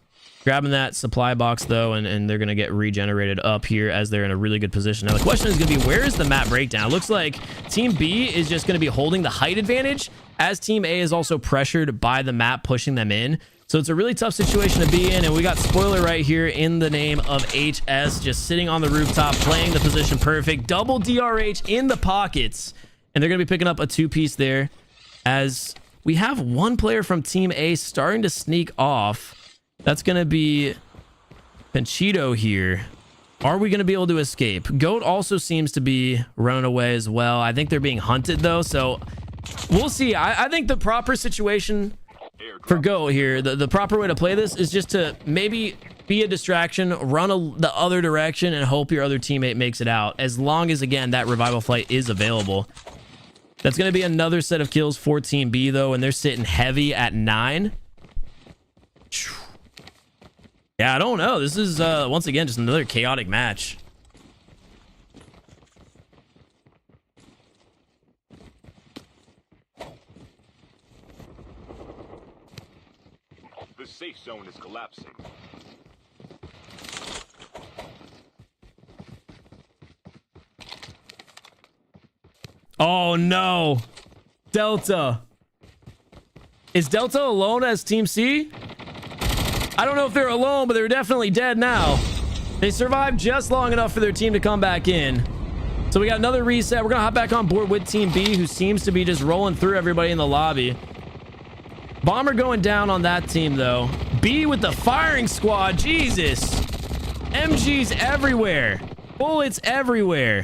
Grabbing that supply box, though, and they're going to get regenerated up here as they're in a really good position. Now, the question is going to be, where is the map breakdown? It looks like Team B is just going to be holding the height advantage, as Team A is also pressured by the map pushing them in. So it's a really tough situation to be in, and we got spoiler right here in the name of HS, just sitting on the rooftop, playing the position perfect. Double DRH in the pockets, and they're going to be picking up a two-piece there, as we have one player from Team A starting to sneak off. That's going to be Panchito here. Are we going to be able to escape? Goat also seems to be running away as well. I think they're being hunted, though, so we'll see. I think the proper situation for Goat here, the proper way to play this is just to maybe be a distraction, run the other direction, and hope your other teammate makes it out, as long as, again, that revival flight is available. That's going to be another set of kills for Team B, though, and they're sitting heavy at 9. Yeah, I don't know. This is, once again, just another chaotic match. The safe zone is collapsing. Oh, no. Delta. Is Delta alone as Team C? I don't know if they're alone, but they're definitely dead now. They survived just long enough for their team to come back in. So we got another reset. We're going to hop back on board with Team B, who seems to be just rolling through everybody in the lobby. Bomber going down on that team, though. B with the firing squad. Jesus. MGs everywhere. Bullets everywhere.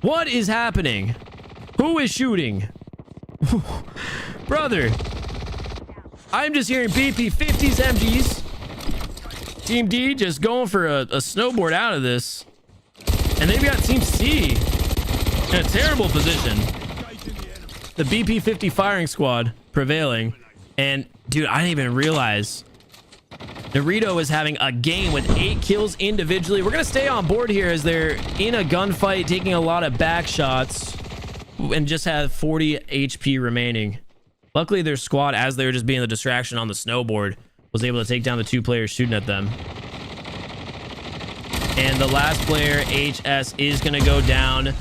What is happening? Who is shooting? Brother. I'm just hearing BP-50s, MGs. Team D just going for a snowboard out of this. And they've got Team C in a terrible position. The BP-50 firing squad prevailing. And, dude, I didn't even realize Dorito is having a game with 8 kills individually. We're going to stay on board here as they're in a gunfight, taking a lot of back shots, and just have 40 HP remaining. Luckily, their squad, as they were just being the distraction on the snowboard, was able to take down the 2 players shooting at them. And the last player, HS, is going to go down.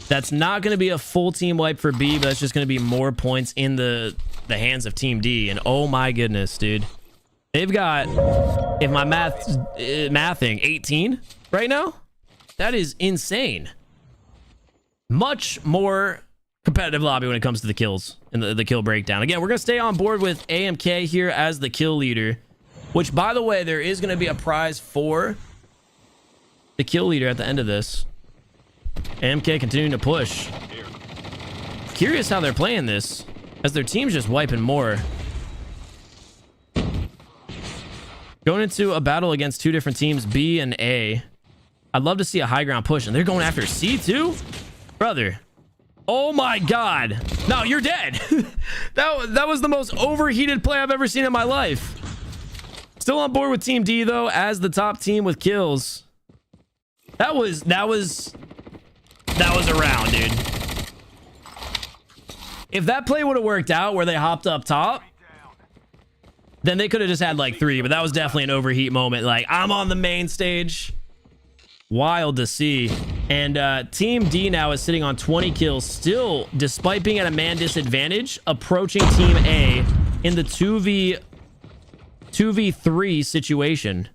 That's not going to be a full team wipe for B, but that's just going to be more points in the hands of Team D. And oh my goodness, dude. They've got, if my mathing, 18 right now? That is insane. Much more competitive lobby when it comes to the kills and the kill breakdown. Again, we're going to stay on board with AMK here as the kill leader, which, by the way, there is going to be a prize for the kill leader at the end of this. AMK continuing to push. Curious how they're playing this, as their team's just wiping more. Going into a battle against 2 different teams, B and A. I'd love to see a high ground push, and they're going after C too? Brother. Oh my god. No, you're dead. that was the most overheated play I've ever seen in my life. Still on board with Team D, though, as the top team with kills. That was a round, dude. If that play would have worked out where they hopped up top, then they could have just had like 3, but that was definitely an overheat moment. Like, I'm on the main stage. Wild to see. And Team D now is sitting on 20 kills, still, despite being at a man disadvantage, approaching Team A in the 2v3 situation.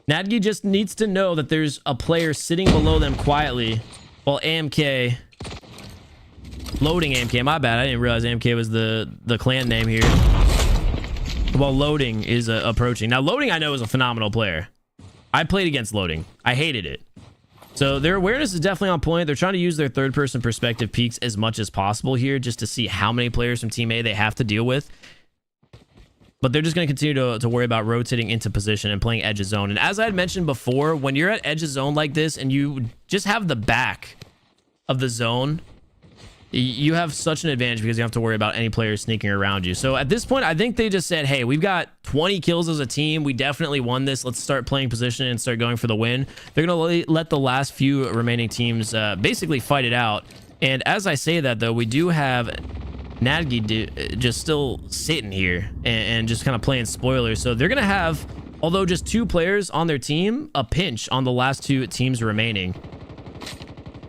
Nadgi just needs to know that there's a player sitting below them quietly while AMK... Loading AMK, my bad. I didn't realize AMK was the clan name here. While Loading is approaching. Now, Loading I know is a phenomenal player. I played against Loading. I hated it. So their awareness is definitely on point. They're trying to use their third-person perspective peaks as much as possible here just to see how many players from Team A they have to deal with. But they're just going to continue to worry about rotating into position and playing edge of zone. And as I had mentioned before, when you're at edge of zone like this and you just have the back of the zone, you have such an advantage because you don't have to worry about any players sneaking around you. So at this point, I think they just said, hey, we've got 20 kills as a team. We definitely won this. Let's start playing position and start going for the win. They're going to let the last few remaining teams basically fight it out. And as I say that, though, we do have Nadgi just still sitting here and just kind of playing spoilers. So they're going to have, although just 2 players on their team, a pinch on the last 2 teams remaining.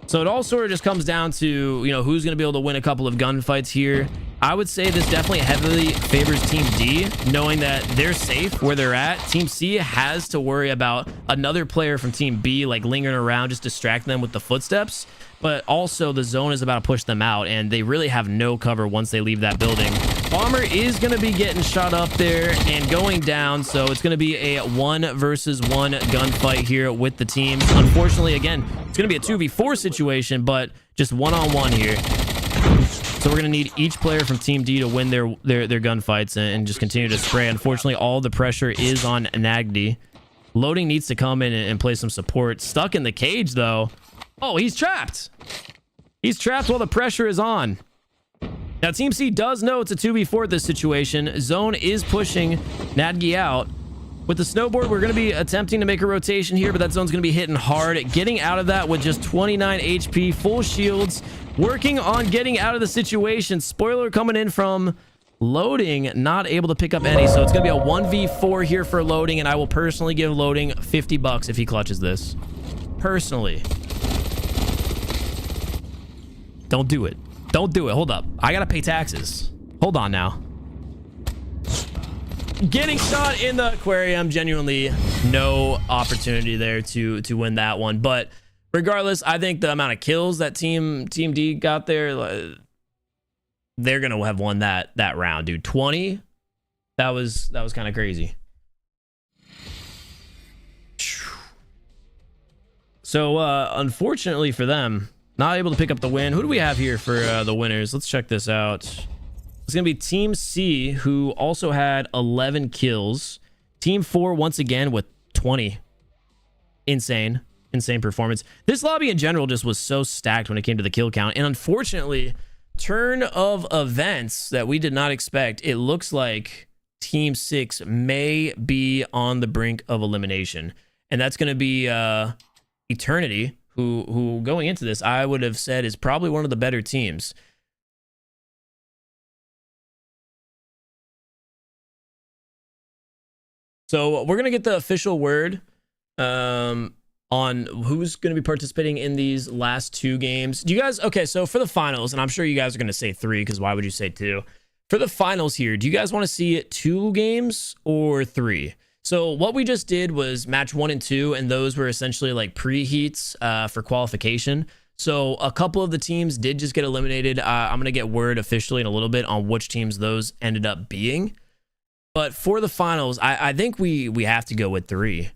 So it all sort of just comes down to, you know, who's going to be able to win a couple of gunfights here. I would say this definitely heavily favors Team D, knowing that they're safe where they're at. Team C has to worry about another player from Team B, like, lingering around, just distracting them with the footsteps. But also, the zone is about to push them out, and they really have no cover once they leave that building. Bomber is going to be getting shot up there and going down, so it's going to be a 1 versus 1 gunfight here with the teams. Unfortunately, again, it's going to be a 2v4 situation, but just one-on-one here. So we're going to need each player from Team D to win their gunfights and just continue to spray. Unfortunately, all the pressure is on Nagdi. Loading needs to come in and play some support. Stuck in the cage, though. Oh, he's trapped. He's trapped while the pressure is on. Now, Team C does know it's a 2v4 at this situation. Zone is pushing Nadgi out. With the snowboard, we're going to be attempting to make a rotation here, but that zone's going to be hitting hard. Getting out of that with just 29 HP, full shields. Working on getting out of the situation. Spoiler coming in from Loading, not able to pick up any. So it's going to be a 1v4 here for Loading, and I will personally give Loading $50 if he clutches this. Personally. Don't do it. Don't do it. Hold up. I gotta pay taxes. Hold on now. Getting shot in the aquarium. Genuinely no opportunity there to win that one. But regardless, I think the amount of kills that Team D got there, they're gonna have won that round, dude. 20. That was kind of crazy. So unfortunately for them, not able to pick up the win. Who do we have here for the winners? Let's check this out. It's going to be Team C, who also had 11 kills. Team 4, once again, with 20. Insane performance. This lobby in general just was so stacked when it came to the kill count. And unfortunately, turn of events that we did not expect. It looks like Team 6 may be on the brink of elimination. And that's going to be Eternity, who going into this, I would have said is probably one of the better teams. So we're going to get the official word on who's going to be participating in these last 2 games. Do you guys, okay, so for the finals, and I'm sure you guys are going to say 3, because why would you say 2? For the finals here, do you guys want to see 2 games or 3? So what we just did was match 1 and 2, and those were essentially like preheats for qualification. So a couple of the teams did just get eliminated. I'm going to get word officially in a little bit on which teams those ended up being. But for the finals, I think we have to go with 3.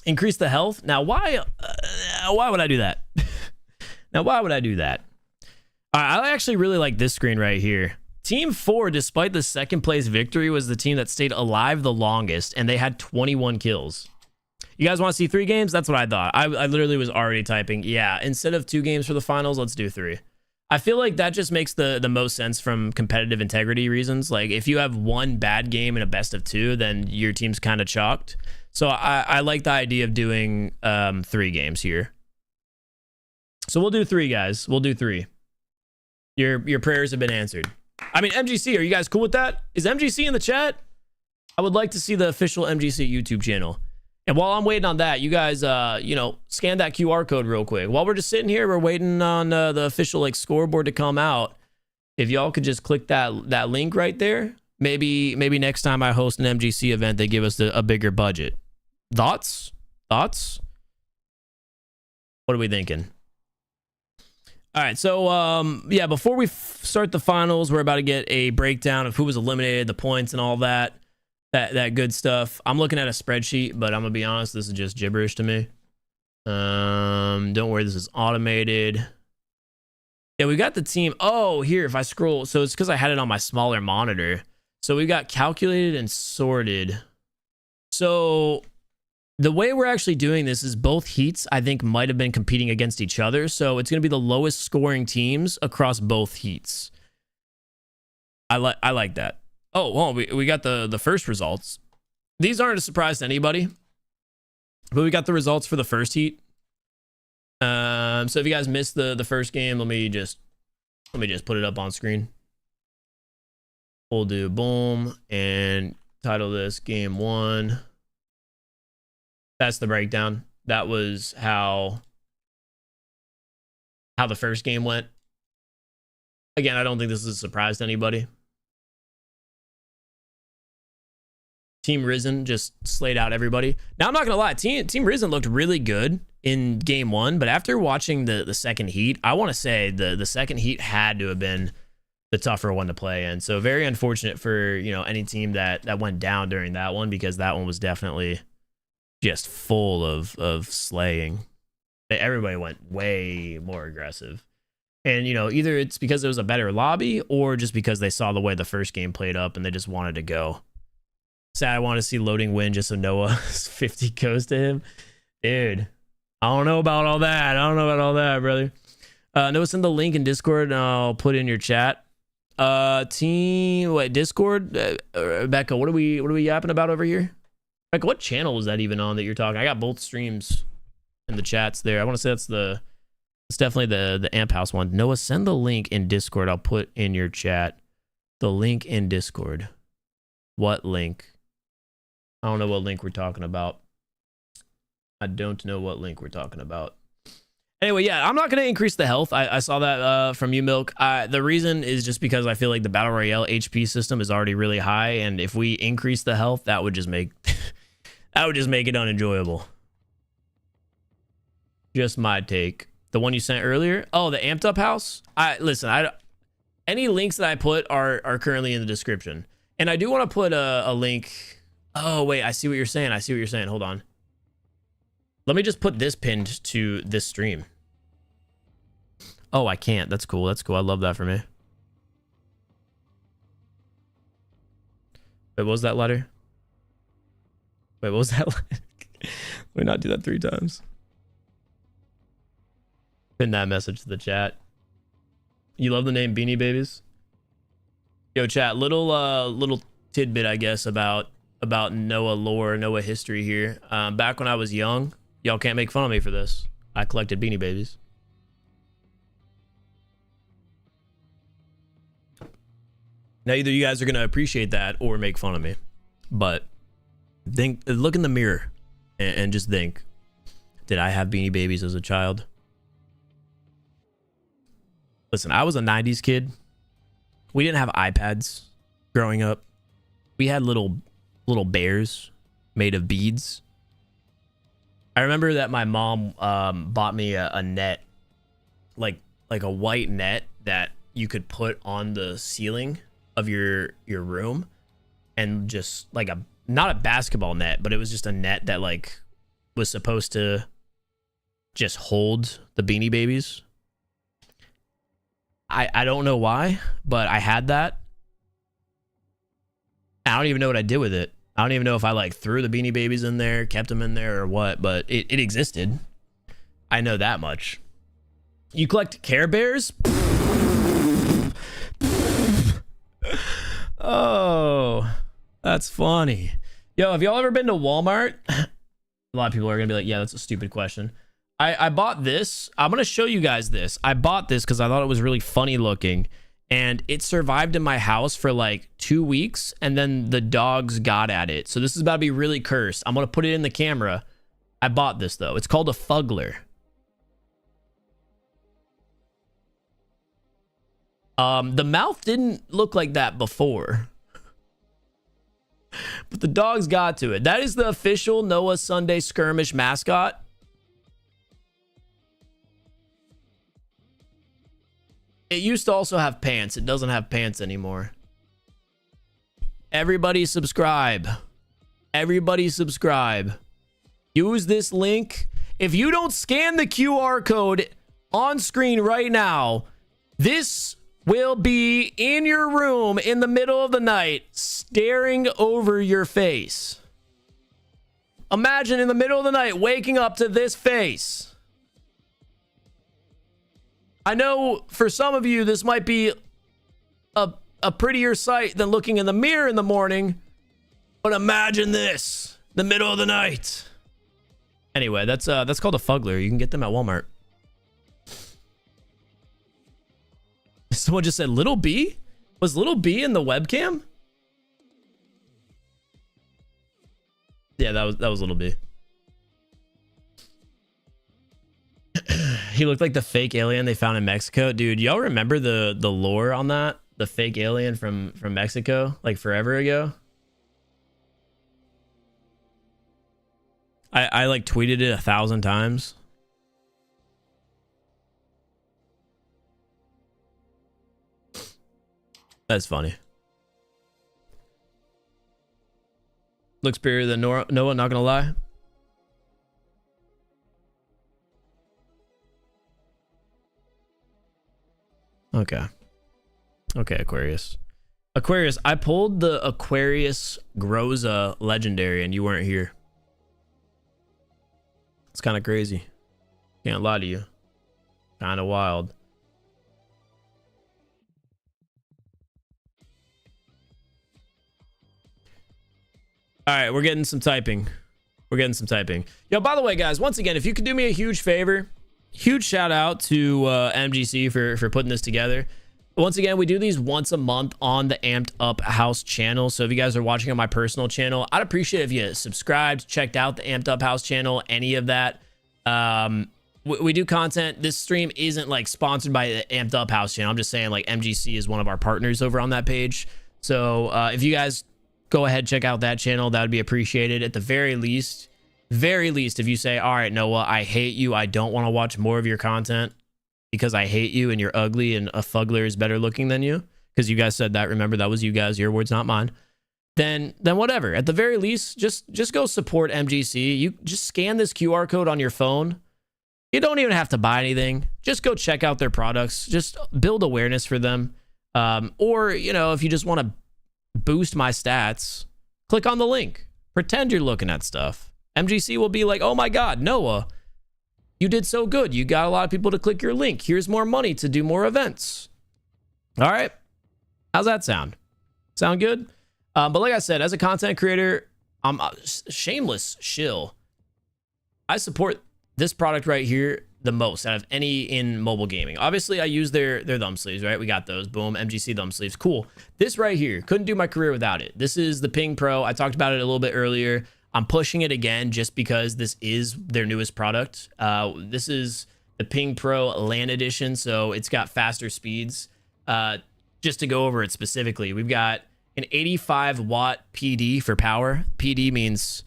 Increase the health. Now, why would I do that? Now, why would I do that? I actually really like this screen right here. Team 4, despite the 2nd place victory, was the team that stayed alive the longest, and they had 21 kills. You guys want to see 3 games? That's what I thought. I literally was already typing, yeah, instead of 2 games for the finals, let's do 3. I feel like that just makes the most sense from competitive integrity reasons. Like if you have one bad game in a best of 2, then your team's kind of chalked. So I like the idea of doing 3 games here. So we'll do 3, guys. We'll do 3. Your prayers have been answered. I mean, MGC, are you guys cool with that? Is MGC in the chat? I would like to see the official MGC YouTube channel. And while I'm waiting on that, you guys, you know, scan that QR code real quick. While we're just sitting here, we're waiting on the official like scoreboard to come out. If y'all could just click that link right there, maybe next time I host an MGC event, they give us a bigger budget. Thoughts? What are we thinking? All right, so yeah, before we start the finals, we're about to get a breakdown of who was eliminated, the points, and all that good stuff. I'm looking at a spreadsheet, but I'm gonna be honest, this is just gibberish to me. Don't worry, this is automated. Yeah, we got the team. Oh, here, if I scroll, so it's because I had it on my smaller monitor. So we got calculated and sorted. So the way we're actually doing this is both heats, I think, might have been competing against each other. So it's going to be the lowest scoring teams across both heats. I like that. Oh, well, we got the first results. These aren't a surprise to anybody, but we got the results for the first heat. So if you guys missed the first game, let me just put it up on screen. We'll do boom and title this game 1. That's the breakdown. That was how the first game went. Again, I don't think this is a surprise to anybody. Team Risen just slayed out everybody. Now, I'm not gonna lie, Team Risen looked really good in game 1, but after watching the second heat, I want to say the second heat had to have been the tougher one to play in. So very unfortunate for, you know, any team that went down during that one, because that one was definitely just full of slaying. Everybody went way more aggressive. And, you know, either it's because it was a better lobby or just because they saw the way the first game played up and they just wanted to go. Sad, I want to see loading win just so Noah's 50 goes to him. Dude, I don't know about all that. Brother. Noah, send the link in Discord and I'll put it in your chat. Discord? Becca, what are we yapping about over here? Becca, what channel was that even on that you're talking? I got both streams in the chats there. I want to say it's definitely the Amp House one. Noah, send the link in Discord. I'll put in your chat. The link in Discord. What link? I don't know what link we're talking about. Anyway, yeah, I'm not going to increase the health. I saw that from you, Milk. The reason is just because I feel like the Battle Royale HP system is already really high, and if we increase the health, that would just make it unenjoyable. Just my take. The one you sent earlier? Oh, the amped up house? Listen, any links that I put are currently in the description. And I do want to put a link. Oh, wait, I see what you're saying. Hold on. Let me just put this pinned to this stream. Oh, I can't. That's cool. I love that for me. Wait, what was that letter? Let me not do that 3 times. Pin that message to the chat. You love the name Beanie Babies? Yo, chat, little tidbit, I guess, about Noah lore, Noah history here. Back when I was young, y'all can't make fun of me for this. I collected Beanie Babies. Now, either you guys are going to appreciate that or make fun of me. But look in the mirror and just think, did I have Beanie Babies as a child? Listen, I was a 90s kid. We didn't have iPads growing up. We had little bears made of beads. I remember that my mom bought me a net, like a white net that you could put on the ceiling of your room, and just like not a basketball net, but it was just a net that like was supposed to just hold the Beanie Babies. I don't know why, but I had that. I don't even know what I did with it. I don't even know if I like threw the Beanie Babies in there, kept them in there, or what, but it existed. I know that much. You collect Care Bears? Oh, that's funny. Yo, have y'all ever been to Walmart? A lot of people are gonna be like, yeah, that's a stupid question. I bought this. I'm gonna show you guys this. I bought this because I thought it was really funny looking, and it survived in my house for like 2 weeks, and then the dogs got at it. So this is about to be really cursed. I'm gonna put it in the camera. I bought this though. It's called a Fuggler. The mouth didn't look like that before, but the dogs got to it. That is the official Noah Sunday Skirmish mascot. It used to also have pants. It doesn't have pants anymore. Everybody subscribe. Everybody subscribe. Use this link. If you don't scan the QR code on screen right now, this will be in your room in the middle of the night, staring over your face. Imagine in the middle of the night waking up to this face. I know for some of you this might be a prettier sight than looking in the mirror in the morning, but imagine this, the middle of the night. Anyway, that's called a Fuggler. You can get them at Walmart. Someone just said Little B? Was Little B in the webcam? Yeah, that was Little B. He looked like the fake alien they found in Mexico. Dude, y'all remember the lore on that? The fake alien from Mexico, like forever ago? I like tweeted it 1,000 times. That's funny. Looks bigger than Noah, not gonna lie. Okay. Okay, Aquarius. Aquarius, I pulled the Aquarius Groza legendary and you weren't here. It's kind of crazy. Can't lie to you. Kind of wild. All right, we're getting some typing. We're getting some typing. Yo, by the way, guys, once again, if you could do me a huge favor, huge shout out to MGC for putting this together. Once again, we do these once a month on the Amped Up House channel. So if you guys are watching on my personal channel, I'd appreciate if you subscribed, checked out the Amped Up House channel, any of that. We do content. This stream isn't like sponsored by the Amped Up House channel. I'm just saying like MGC is one of our partners over on that page. So if you guys go ahead, check out that channel, that would be appreciated. At the very least, if you say, all right, Noah, I hate you, I don't want to watch more of your content because I hate you and you're ugly and a Fuggler is better looking than you, because you guys said that, remember, that was you guys, your words, not mine, then whatever. At the very least, just go support MGC. You just scan this QR code on your phone. You don't even have to buy anything. Just go check out their products. Just build awareness for them. Or, you know, if you just want to boost my stats, click on the link. Pretend you're looking at stuff. MGC will be like, oh my God, Noah, you did so good. You got a lot of people to click your link. Here's more money to do more events. All right. How's that sound? Sound good? But like I said, as a content creator, I'm a shameless shill. I support this product right here the most out of any in mobile gaming. Obviously, I use their thumb sleeves, right? We got those. Boom, MGC thumb sleeves. Cool. This right here, couldn't do my career without it. This is the Ping Pro. I talked about it a little bit earlier. I'm pushing it again just because this is their newest product. This is the Ping Pro LAN edition, so it's got faster speeds. Just to go over it specifically, we've got an 85 watt PD for power. PD means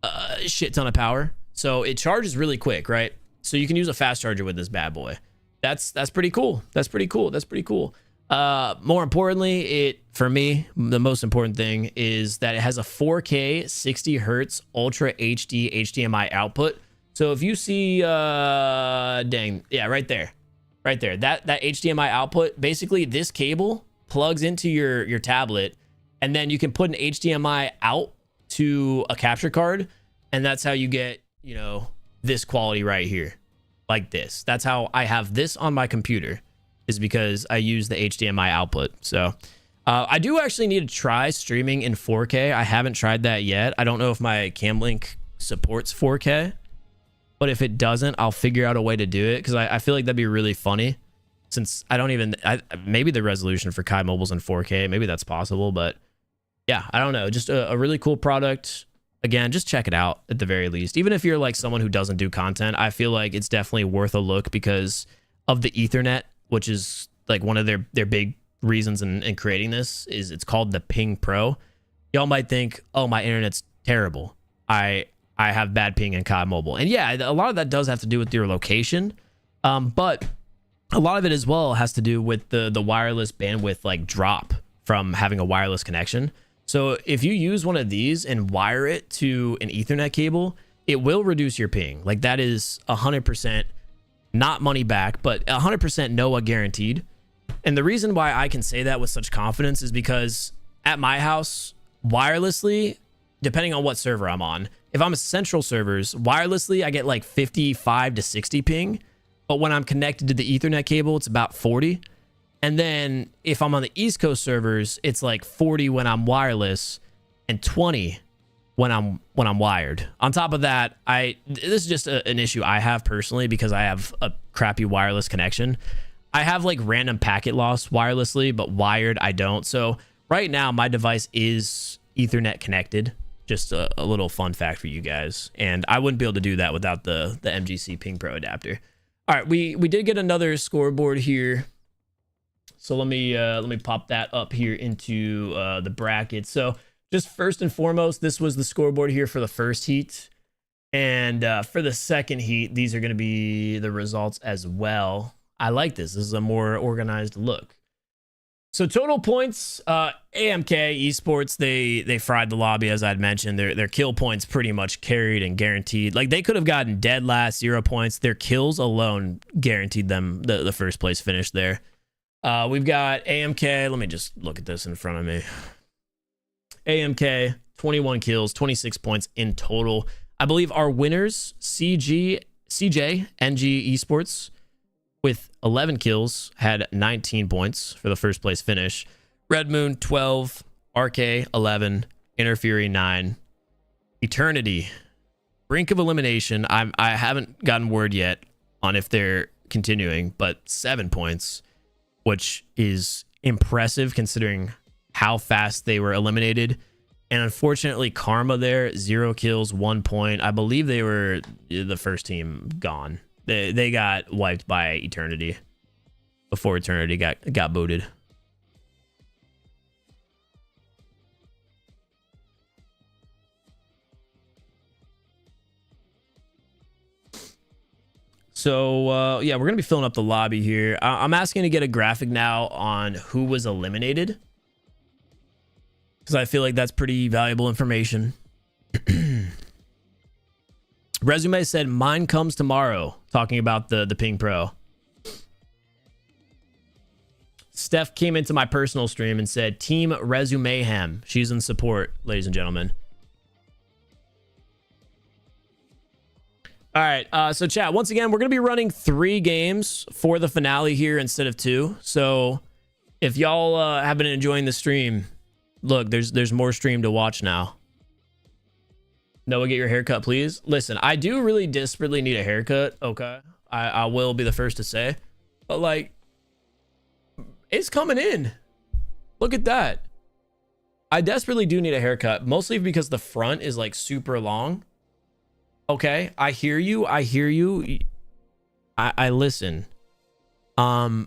a shit ton of power. So it charges really quick, right? So you can use a fast charger with this bad boy. That's pretty cool. That's pretty cool. That's pretty cool. More importantly, for me, the most important thing is that it has a 4K 60 hertz Ultra HD HDMI output. So if you see, dang, yeah, right there, that HDMI output, basically this cable plugs into your tablet, and then you can put an HDMI out to a capture card, and that's how you get, you know, this quality right here, like this. That's how I have this on my computer, is because I use the HDMI output. So I do actually need to try streaming in 4K. I haven't tried that yet. I don't know if my cam link supports 4K, but if it doesn't, I'll figure out a way to do it, because I feel like that'd be really funny, since maybe the resolution for Kai Mobile's in 4K. Maybe that's possible, but yeah, I don't know. Just a really cool product. Again, just check it out at the very least. Even if you're like someone who doesn't do content, I feel like it's definitely worth a look because of the Ethernet, which is like one of their big reasons in creating this. Is it's called the Ping Pro. Y'all might think, oh, my internet's terrible. I have bad ping in COD Mobile. And yeah, a lot of that does have to do with your location. But a lot of it as well has to do with the wireless bandwidth like drop from having a wireless connection. So if you use one of these and wire it to an Ethernet cable, it will reduce your ping. Like that is 100% not money back, but 100% NOAA guaranteed. And the reason why I can say that with such confidence is because at my house, wirelessly, depending on what server I'm on, if I'm a central servers, wirelessly, I get like 55 to 60 ping. But when I'm connected to the Ethernet cable, it's about 40. And then if I'm on the East Coast servers, it's like 40 when I'm wireless and 20 when I'm wired. On top of that, this is just an issue I have personally because I have a crappy wireless connection. I have like random packet loss wirelessly, but wired I don't. So right now my device is Ethernet connected. Just a little fun fact for you guys. And I wouldn't be able to do that without the MGC Ping Pro adapter. All right, we did get another scoreboard here. So let me pop that up here into the bracket. So just first and foremost, this was the scoreboard here for the first heat. And for the second heat, these are going to be the results as well. I like this. This is a more organized look. So total points, AMK Esports, they fried the lobby, as I'd mentioned. Their kill points pretty much carried and guaranteed. Like they could have gotten dead last, 0 points. Their kills alone guaranteed them the first place finish there. We've got AMK. Let me just look at this in front of me. AMK, 21 kills, 26 points in total. I believe our winners, CJ, NG Esports, with 11 kills, had 19 points for the first place finish. Red Moon, 12. RK, 11. Inner Fury, 9. Eternity, brink of elimination. I haven't gotten word yet on if they're continuing, but 7 points, which is impressive considering how fast they were eliminated. And unfortunately, Karma there, 0 kills, 1 point. I believe they were the first team gone. They got wiped by Eternity before Eternity got booted. So yeah, we're gonna be filling up the lobby here. I'm asking to get a graphic now on who was eliminated, because I feel like that's pretty valuable information. Resume said mine comes tomorrow, talking about the Ping Pro. Steph came into my personal stream and said Team Resumayhem. She's in support, ladies and gentlemen. All right, so chat, once again, we're going to be running 3 games for the finale here instead of 2. So if y'all have been enjoying the stream, look, there's more stream to watch now. Noah, get your haircut, please. Listen, I do really desperately need a haircut, okay? I will be the first to say. But, like, it's coming in. Look at that. I desperately do need a haircut, mostly because the front is, like, super long. Okay, I hear you. I hear you. I listen. When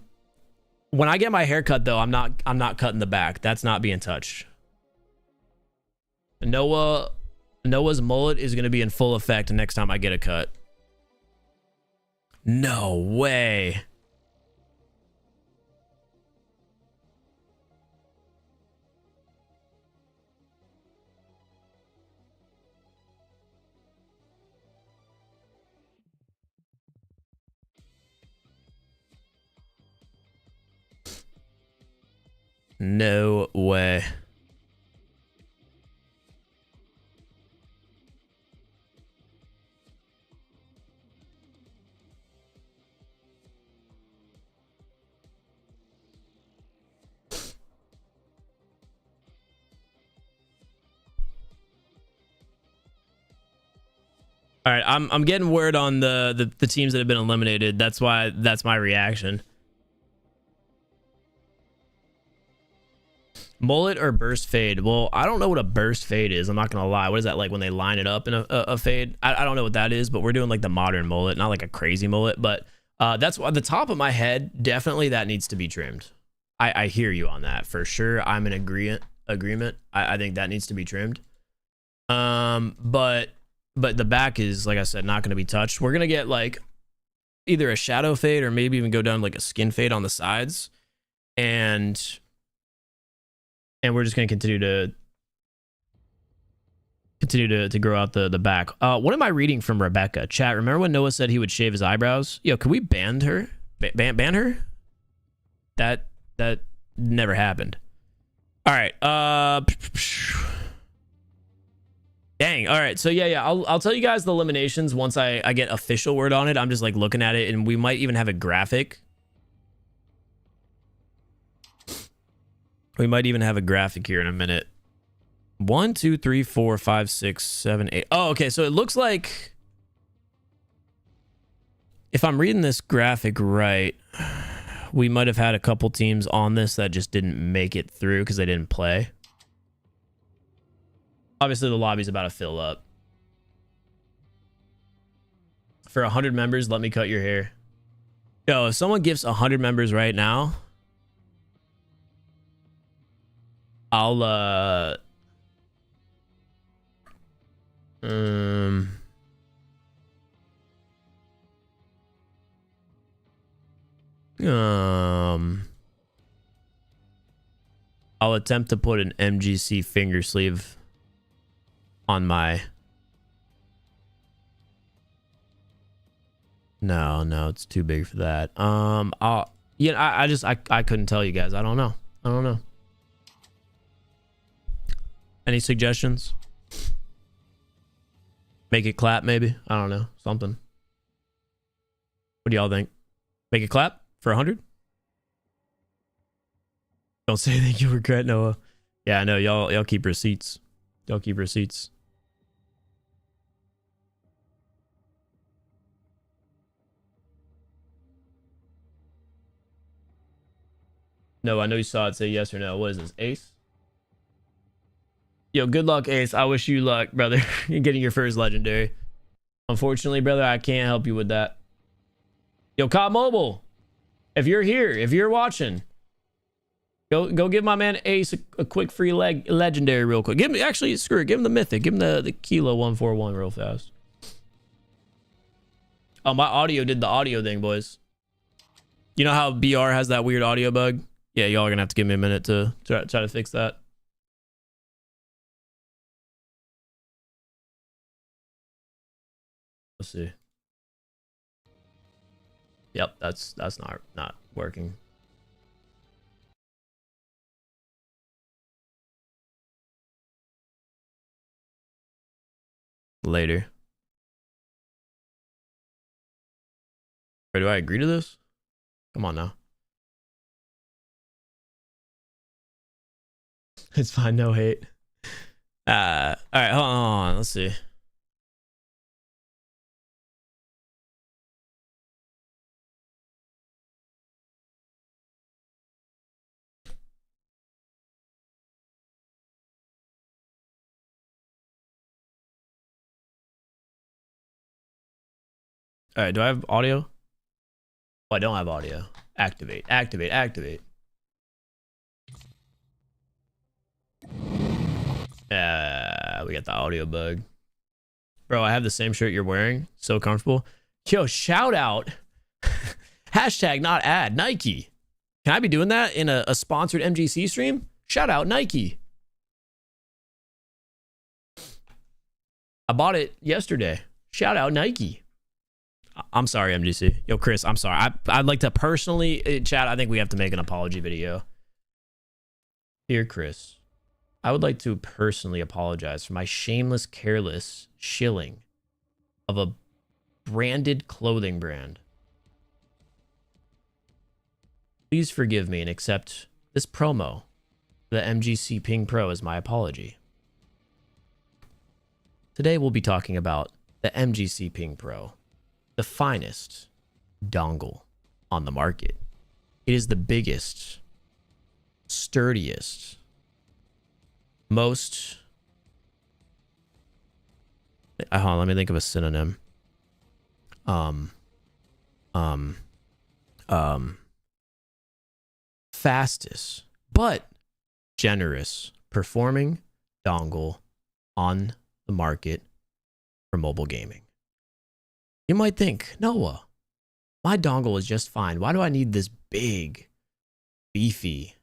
I get my haircut, though, I'm not cutting the back. That's not being touched. Noah's mullet is going to be in full effect next time I get a cut. No way. No way. All right, I'm getting word on the teams that have been eliminated. That's my reaction. Mullet or burst fade? Well, I don't know what a burst fade is. I'm not gonna lie. What is that like when they line it up in a fade? I don't know what that is, but we're doing like the modern mullet, not like a crazy mullet. But that's why the top of my head, definitely that needs to be trimmed. I hear you on that for sure. I'm in agreement. I think that needs to be trimmed. But the back is, like I said, not going to be touched. We're going to get like either a shadow fade or maybe even go down like a skin fade on the sides. And we're just going to continue to grow out the back. What am I reading from Rebecca? Chat, remember when Noah said he would shave his eyebrows? Yo, can we ban her? Ban her? That never happened. All right. Dang. All right. So yeah. I'll tell you guys the eliminations once I get official word on it. I'm just like looking at it, and we might even have a graphic. We might even have a graphic here in a minute. 1, 2, 3, 4, 5, 6, 7, 8. Oh, okay. So it looks like, if I'm reading this graphic right, we might have had a couple teams on this that just didn't make it through because they didn't play. Obviously, the lobby's about to fill up. For 100 members, let me cut your hair. Yo, if someone gives 100 members right now, I'll I'll attempt to put an MGC finger sleeve on my... No, it's too big for that. I couldn't tell you guys. I don't know. Any suggestions? Make it clap, maybe? I don't know. Something. What do y'all think? Make it clap for 100? Don't say anything you regret, Noah. Yeah, I know. Y'all keep receipts. Y'all keep receipts. No, I know you saw it. Say yes or no. What is this? Ace? Yo, good luck, Ace. I wish you luck, brother. You're getting your first legendary. Unfortunately, brother, I can't help you with that. Yo, COD Mobile, if you're here, if you're watching, go give my man Ace a quick free legendary real quick. Actually, screw it. Give him the mythic. Give him the Kilo 141 real fast. Oh, my audio did the audio thing, boys. You know how BR has that weird audio bug? Yeah, y'all are gonna have to give me a minute to try to fix that. Let's see. Yep, that's not working. Later. Or do I agree to this? Come on now. It's fine, no hate. All right, hold on. Let's see. All right, do I have audio? Oh, I don't have audio. Activate. We got the audio bug. Bro, I have the same shirt you're wearing. So comfortable. Yo, shout out. Hashtag not ad. Nike. Can I be doing that in a sponsored MGC stream? Shout out Nike. I bought it yesterday. Shout out Nike. I'm sorry, MGC. Yo, Chris, I'm sorry. I'd like to personally, chat, I think we have to make an apology video. Dear Chris, I would like to personally apologize for my shameless, careless shilling of a branded clothing brand. Please forgive me and accept this promo, the MGC Ping Pro, as my apology. Today we'll be talking about the MGC Ping Pro, the finest dongle on the market. It is the biggest, sturdiest, most... Hold on, let me think of a synonym. Fastest, but generous performing dongle on the market for mobile gaming. You might think, Noah, my dongle is just fine. Why do I need this big, beefy?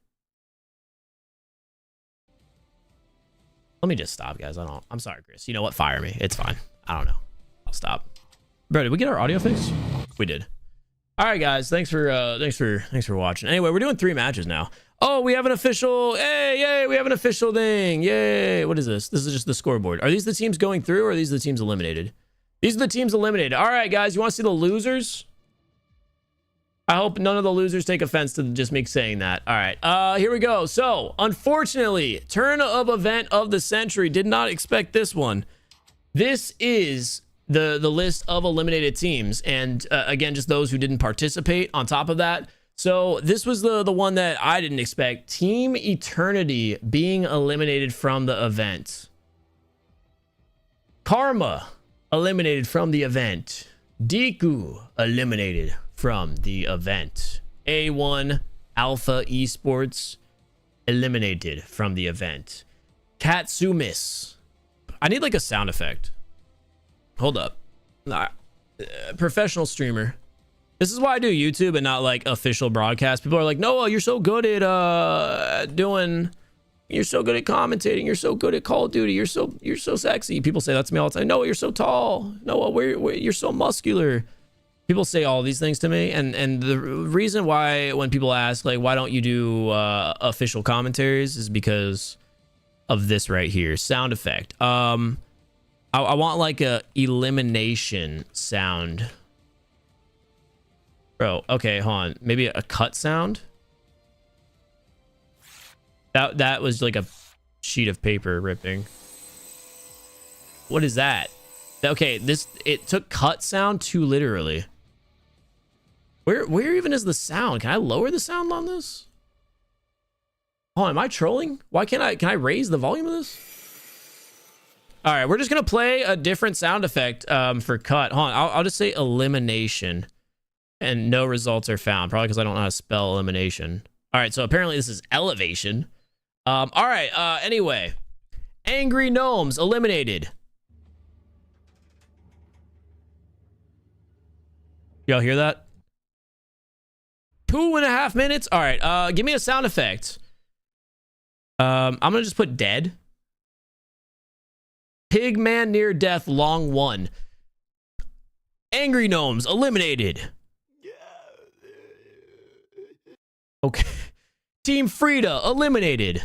Let me just stop, guys. I'm sorry, Chris. You know what? Fire me. It's fine. I don't know. I'll stop. Bro, did we get our audio fixed? We did. All right, guys. Thanks for watching. Anyway, we're doing 3 matches now. Oh, we have an official. Hey, yay! We have an official thing. Yay! What is this? This is just the scoreboard. Are these the teams going through, or are these the teams eliminated? These are the teams eliminated. All right, guys. You want to see the losers? I hope none of the losers take offense to just me saying that. All right, here we go. So, unfortunately, turn of event of the century. Did not expect this one. This is the list of eliminated teams, and again, just those who didn't participate on top of that. So this was the one that I didn't expect. Team Eternity being eliminated from the event. Karma eliminated from the event. Deku eliminated from the event. A1 Alpha Esports eliminated from the event. Katsumis. I need like a sound effect. Hold up. Professional streamer. This is why I do YouTube and not like official broadcast. People are like, Noah, you're so good at you're so good at commentating. You're so good at Call of Duty. You're so sexy. People say that to me all the time. Noah, you're so tall. Noah, you're so muscular. People say all these things to me, and the reason why when people ask like, why don't you do official commentaries, is because of this right here, sound effect. I want like a elimination sound. Bro, okay, hold on. Maybe a cut sound. That was like a sheet of paper ripping. What is that? Okay, it took cut sound too literally. Where even is the sound? Can I lower the sound on this? Oh, am I trolling? Why can't I? Can I raise the volume of this? All right, we're just gonna play a different sound effect for cut. Hold on, I'll just say elimination, and no results are found. Probably because I don't know how to spell elimination. All right, so apparently this is elevation. All right. Anyway, Angry Gnomes eliminated. Y'all hear that? 2.5 minutes. All right. Give me a sound effect. I'm gonna just put dead. Pigman near death long 1. Angry Gnomes eliminated. Okay. Team Frida eliminated.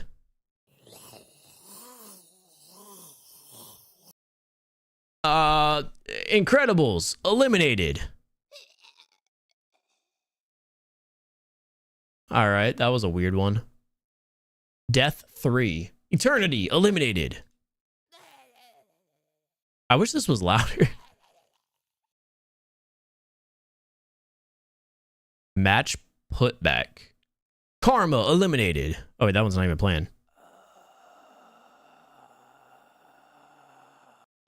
Incredibles eliminated. All right, that was a weird one. Death 3. Eternity eliminated. I wish this was louder. Match putback. Karma eliminated. Oh wait, that one's not even playing.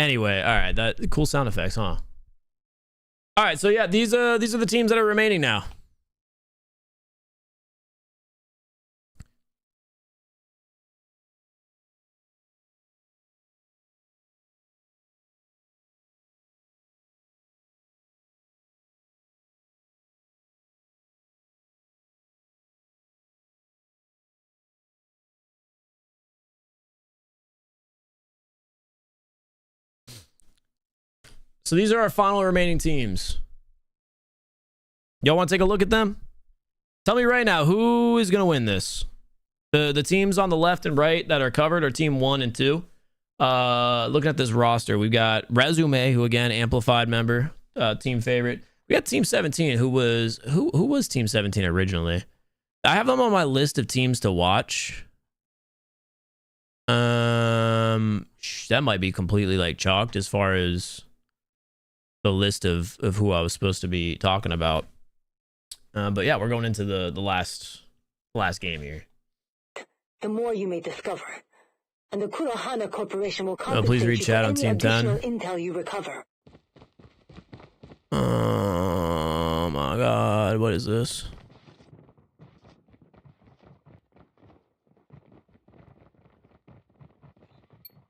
Anyway, all right, that cool sound effects, huh? All right, so yeah, these are the teams that are remaining now. So these are our final remaining teams. Y'all want to take a look at them? Tell me right now, who is going to win this? The teams on the left and right that are covered are team 1 and 2. Looking at this roster, we've got Resume, who again, amplified member, team favorite. We got team 17, who was team 17 originally. I have them on my list of teams to watch. That might be completely like chalked as far as the list of who I was supposed to be talking about. But yeah, we're going into the last game here. The more you may discover, and the Kurahana Corporation will compensate please read you chat for on any Team 10. additional intel you recover. Oh my god, what is this?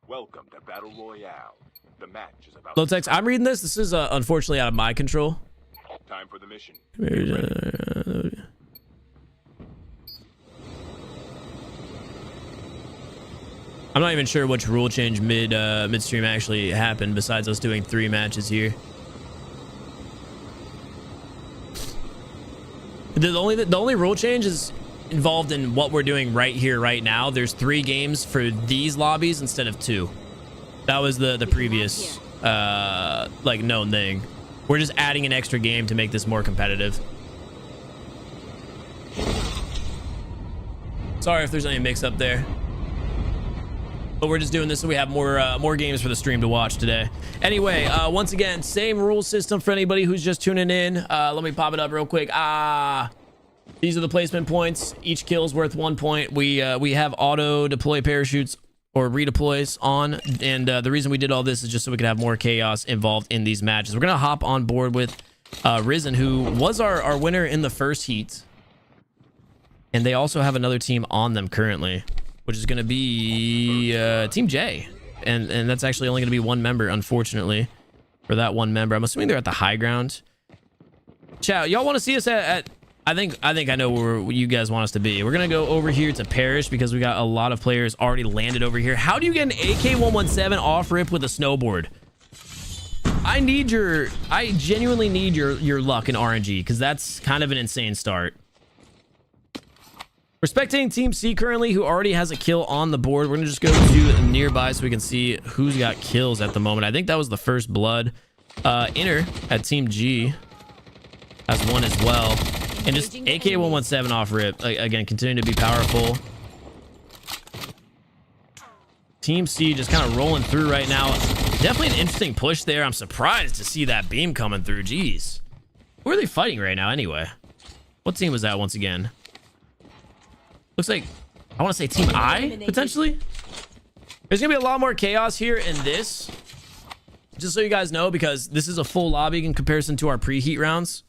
Welcome to Battle Royale. The match is about Lotex, I'm reading this. This is unfortunately out of my control. time for the mission. I'm not even sure which rule change midstream actually happened besides us doing 3 matches here. The only rule change is involved in what we're doing right here, right now. There's 3 games for these lobbies instead of 2. That was the previous like known thing. We're just adding an extra game to make this more competitive. Sorry if there's any mix up there, but we're just doing this so we have more games for the stream to watch today. Anyway, once again, same rule system for anybody who's just tuning in. Let me pop it up real quick. These are the placement points. Each kill is worth 1 point. We have auto deploy parachutes or redeploys on, and the reason we did all this is just so we could have more chaos involved in these matches. We're gonna hop on board with Risen, who was our winner in the first heat, and they also have another team on them currently, which is gonna be Team J, and that's actually only gonna be 1 member, unfortunately, for that 1 member. I'm assuming they're at the high ground. Chat, y'all want to see us at I think I know where you guys want us to be. We're gonna go over here to Parish because we got a lot of players already landed over here. How do you get an AK-117 off rip with a snowboard? I genuinely need your luck in RNG, because that's kind of an insane start. We're spectating Team C currently, who already has a kill on the board. We're gonna just go to nearby so we can see who's got kills at the moment. I think that was the first blood. Inner at Team G has 1 as well. And just AK-117 off rip. Again, continuing to be powerful. Team C just kind of rolling through right now. Definitely an interesting push there. I'm surprised to see that beam coming through. Jeez. Who are they fighting right now anyway? What team was that once again? Looks like, I want to say Team I, potentially. There's going to be a lot more chaos here in this. Just so you guys know, because this is a full lobby in comparison to our preheat rounds.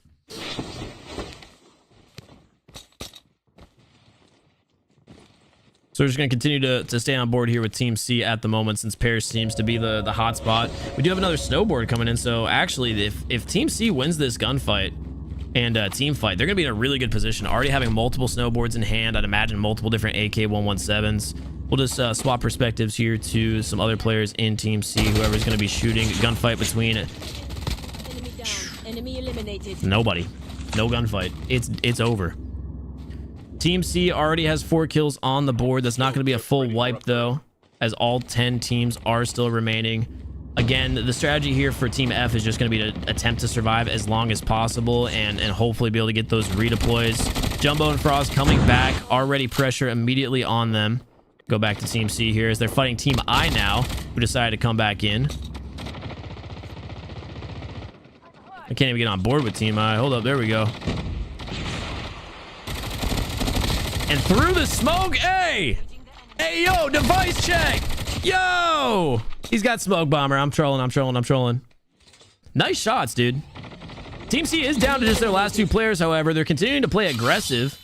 So we're just going to continue to stay on board here with Team C at the moment, since Paris seems to be the hot spot. We do have another snowboard coming in, so actually if Team C wins this gunfight and team fight, they're going to be in a really good position, already having multiple snowboards in hand. I'd imagine multiple different AK-117s. We'll just swap perspectives here to some other players in Team C, whoever's going to be shooting. Gunfight between Enemy eliminated. nobody. No gunfight. It's over. Team C already has 4 kills on the board. That's not going to be a full wipe, though, as all 10 teams are still remaining. Again, the strategy here for Team F is just going to be to attempt to survive as long as possible and hopefully be able to get those redeploys. Jumbo and Frost coming back. Already pressure immediately on them. Go back to Team C here as they're fighting Team I now, who decided to come back in. I can't even get on board with Team I. Hold up. There we go. And through the smoke, hey, yo, device check, yo, he's got smoke bomber. I'm trolling. Nice shots, dude. Team C is down to just their last 2 players. However, they're continuing to play aggressive.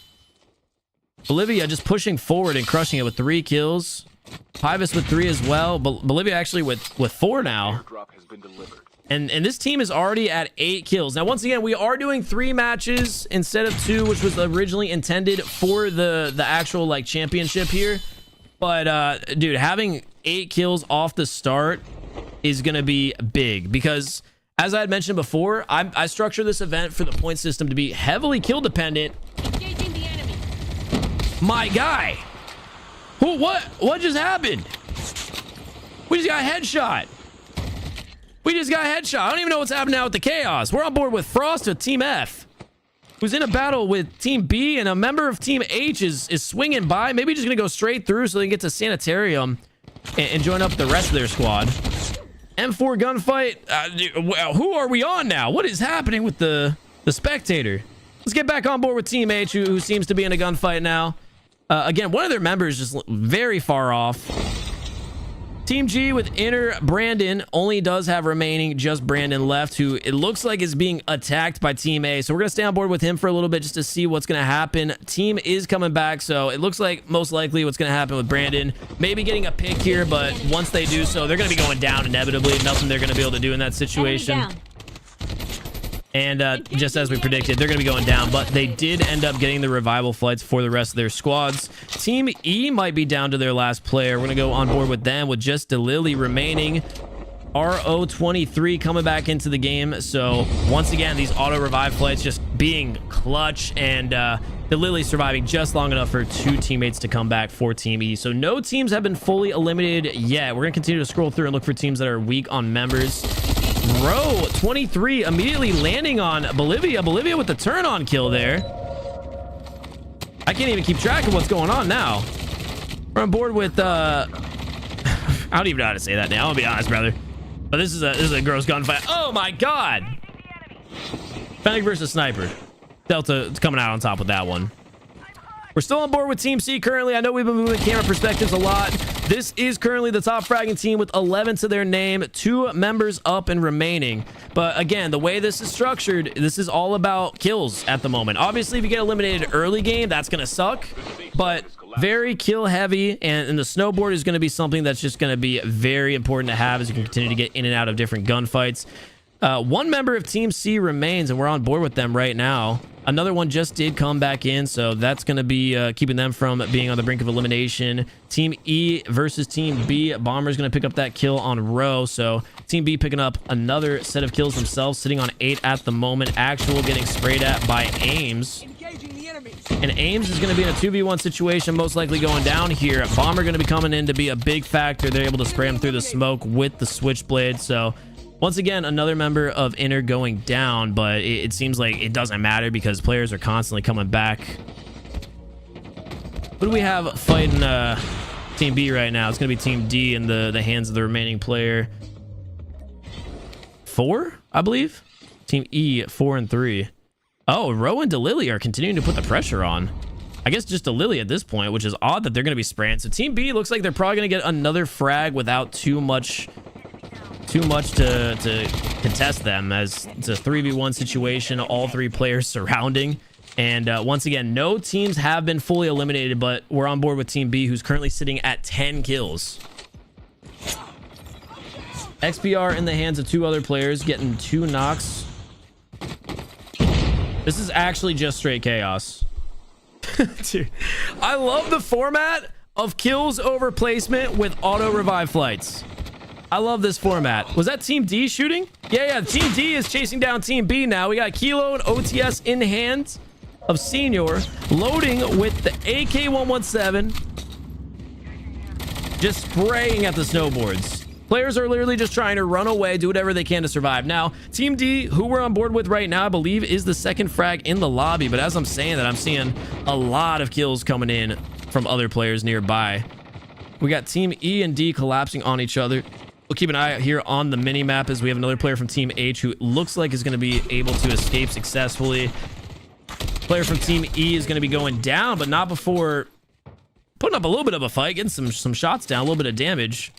Bolivia just pushing forward and crushing it with 3 kills. Pivus with 3 as well. Bolivia actually with 4 now. Airdrop has been delivered. And this team is already at 8 kills. Now, once again, we are doing 3 matches instead of 2, which was originally intended for the actual, like, championship here. But, dude, having 8 kills off the start is going to be big. Because, as I had mentioned before, I structure this event for the point system to be heavily kill-dependent. Engaging the enemy. My guy! What just happened? We just got headshot. I don't even know what's happening now with the chaos. We're on board with Frost with Team F, who's in a battle with Team B, and a member of Team H is swinging by. Maybe just going to go straight through so they can get to Sanitarium and join up the rest of their squad. M4 gunfight. Well, who are we on now? What is happening with the spectator? Let's get back on board with Team H, who seems to be in a gunfight now. Again, one of their members just very far off. Team G with Inner Brandon only does have remaining just Brandon left, who it looks like is being attacked by Team A. So we're going to stay on board with him for a little bit just to see what's going to happen. Team is coming back, so it looks like most likely what's going to happen with Brandon. Maybe getting a pick here, but once they do so, they're going to be going down inevitably. Nothing they're going to be able to do in that situation. And just as we predicted, they're going to be going down, but they did end up getting the revival flights for the rest of their squads. Team E might be down to their last player. We're going to go on board with them with just Delily remaining. RO23 coming back into the game. So once again, these auto revive flights just being clutch, and Delily surviving just long enough for 2 teammates to come back for Team E. So no teams have been fully eliminated yet. We're going to continue to scroll through and look for teams that are weak on members. Row 23 immediately landing on Bolivia. Bolivia with the turn on kill there. I can't even keep track of what's going on now. We're on board with I don't even know how to say that now, I'll be honest, brother. But this is a gross gunfight. Oh my god. Fennec versus Sniper. Delta is coming out on top with that one. We're still on board with Team C currently. I know we've been moving camera perspectives a lot. This is currently the top fragging team with 11 to their name, 2 members up and remaining. But again, the way this is structured, this is all about kills at the moment. Obviously, if you get eliminated early game, that's going to suck. But very kill heavy, and the snowboard is going to be something that's just going to be very important to have as you can continue to get in and out of different gunfights. 1 member of Team C remains, and we're on board with them right now. Another one just did come back in, so that's going to be keeping them from being on the brink of elimination. Team E versus Team B. Bomber's going to pick up that kill on Row, so Team B picking up another set of kills themselves, sitting on 8 at the moment. Actual getting sprayed at by Ames. And Ames is going to be in a 2v1 situation, most likely going down here. Bomber going to be coming in to be a big factor. They're able to spray him through the smoke with the switchblade, so once again, another member of Inner going down, but it seems like it doesn't matter because players are constantly coming back. Who do we have fighting Team B right now? It's going to be Team D in the hands of the remaining player. 4, I believe. Team E, 4 and 3. Oh, Row and Delily are continuing to put the pressure on. I guess just Delily at this point, which is odd that they're going to be spraying. So Team B looks like they're probably going to get another frag without too much to contest them, as it's a 3v1 situation, all 3 players surrounding. And once again, no teams have been fully eliminated, but we're on board with Team B, who's currently sitting at 10 kills. XPR in the hands of 2 other players, getting 2 knocks. This is actually just straight chaos. Dude, I love the format of kills over placement with auto revive flights. I love this format. Was that Team D shooting? Yeah, Team D is chasing down Team B now. We got Kilo and OTS in hand of Senior, loading with the AK-117, just spraying at the snowboards. Players are literally just trying to run away, do whatever they can to survive. Now, Team D, who we're on board with right now, I believe is the second frag in the lobby. But as I'm saying that, I'm seeing a lot of kills coming in from other players nearby. We got Team E and D collapsing on each other. We'll keep an eye out here on the mini map as we have another player from Team H who looks like is going to be able to escape successfully. Player from Team E is going to be going down, but not before putting up a little bit of a fight, getting some shots down, a little bit of damage.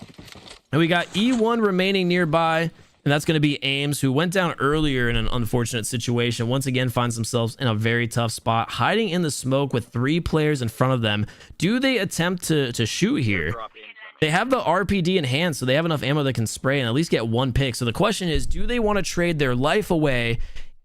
And we got E1 remaining nearby, and that's going to be Ames, who went down earlier in an unfortunate situation. Once again, finds themselves in a very tough spot, hiding in the smoke with 3 players in front of them. Do they attempt to shoot here? They have the RPD in hand, so they have enough ammo that can spray and at least get 1 pick. So the question is, do they want to trade their life away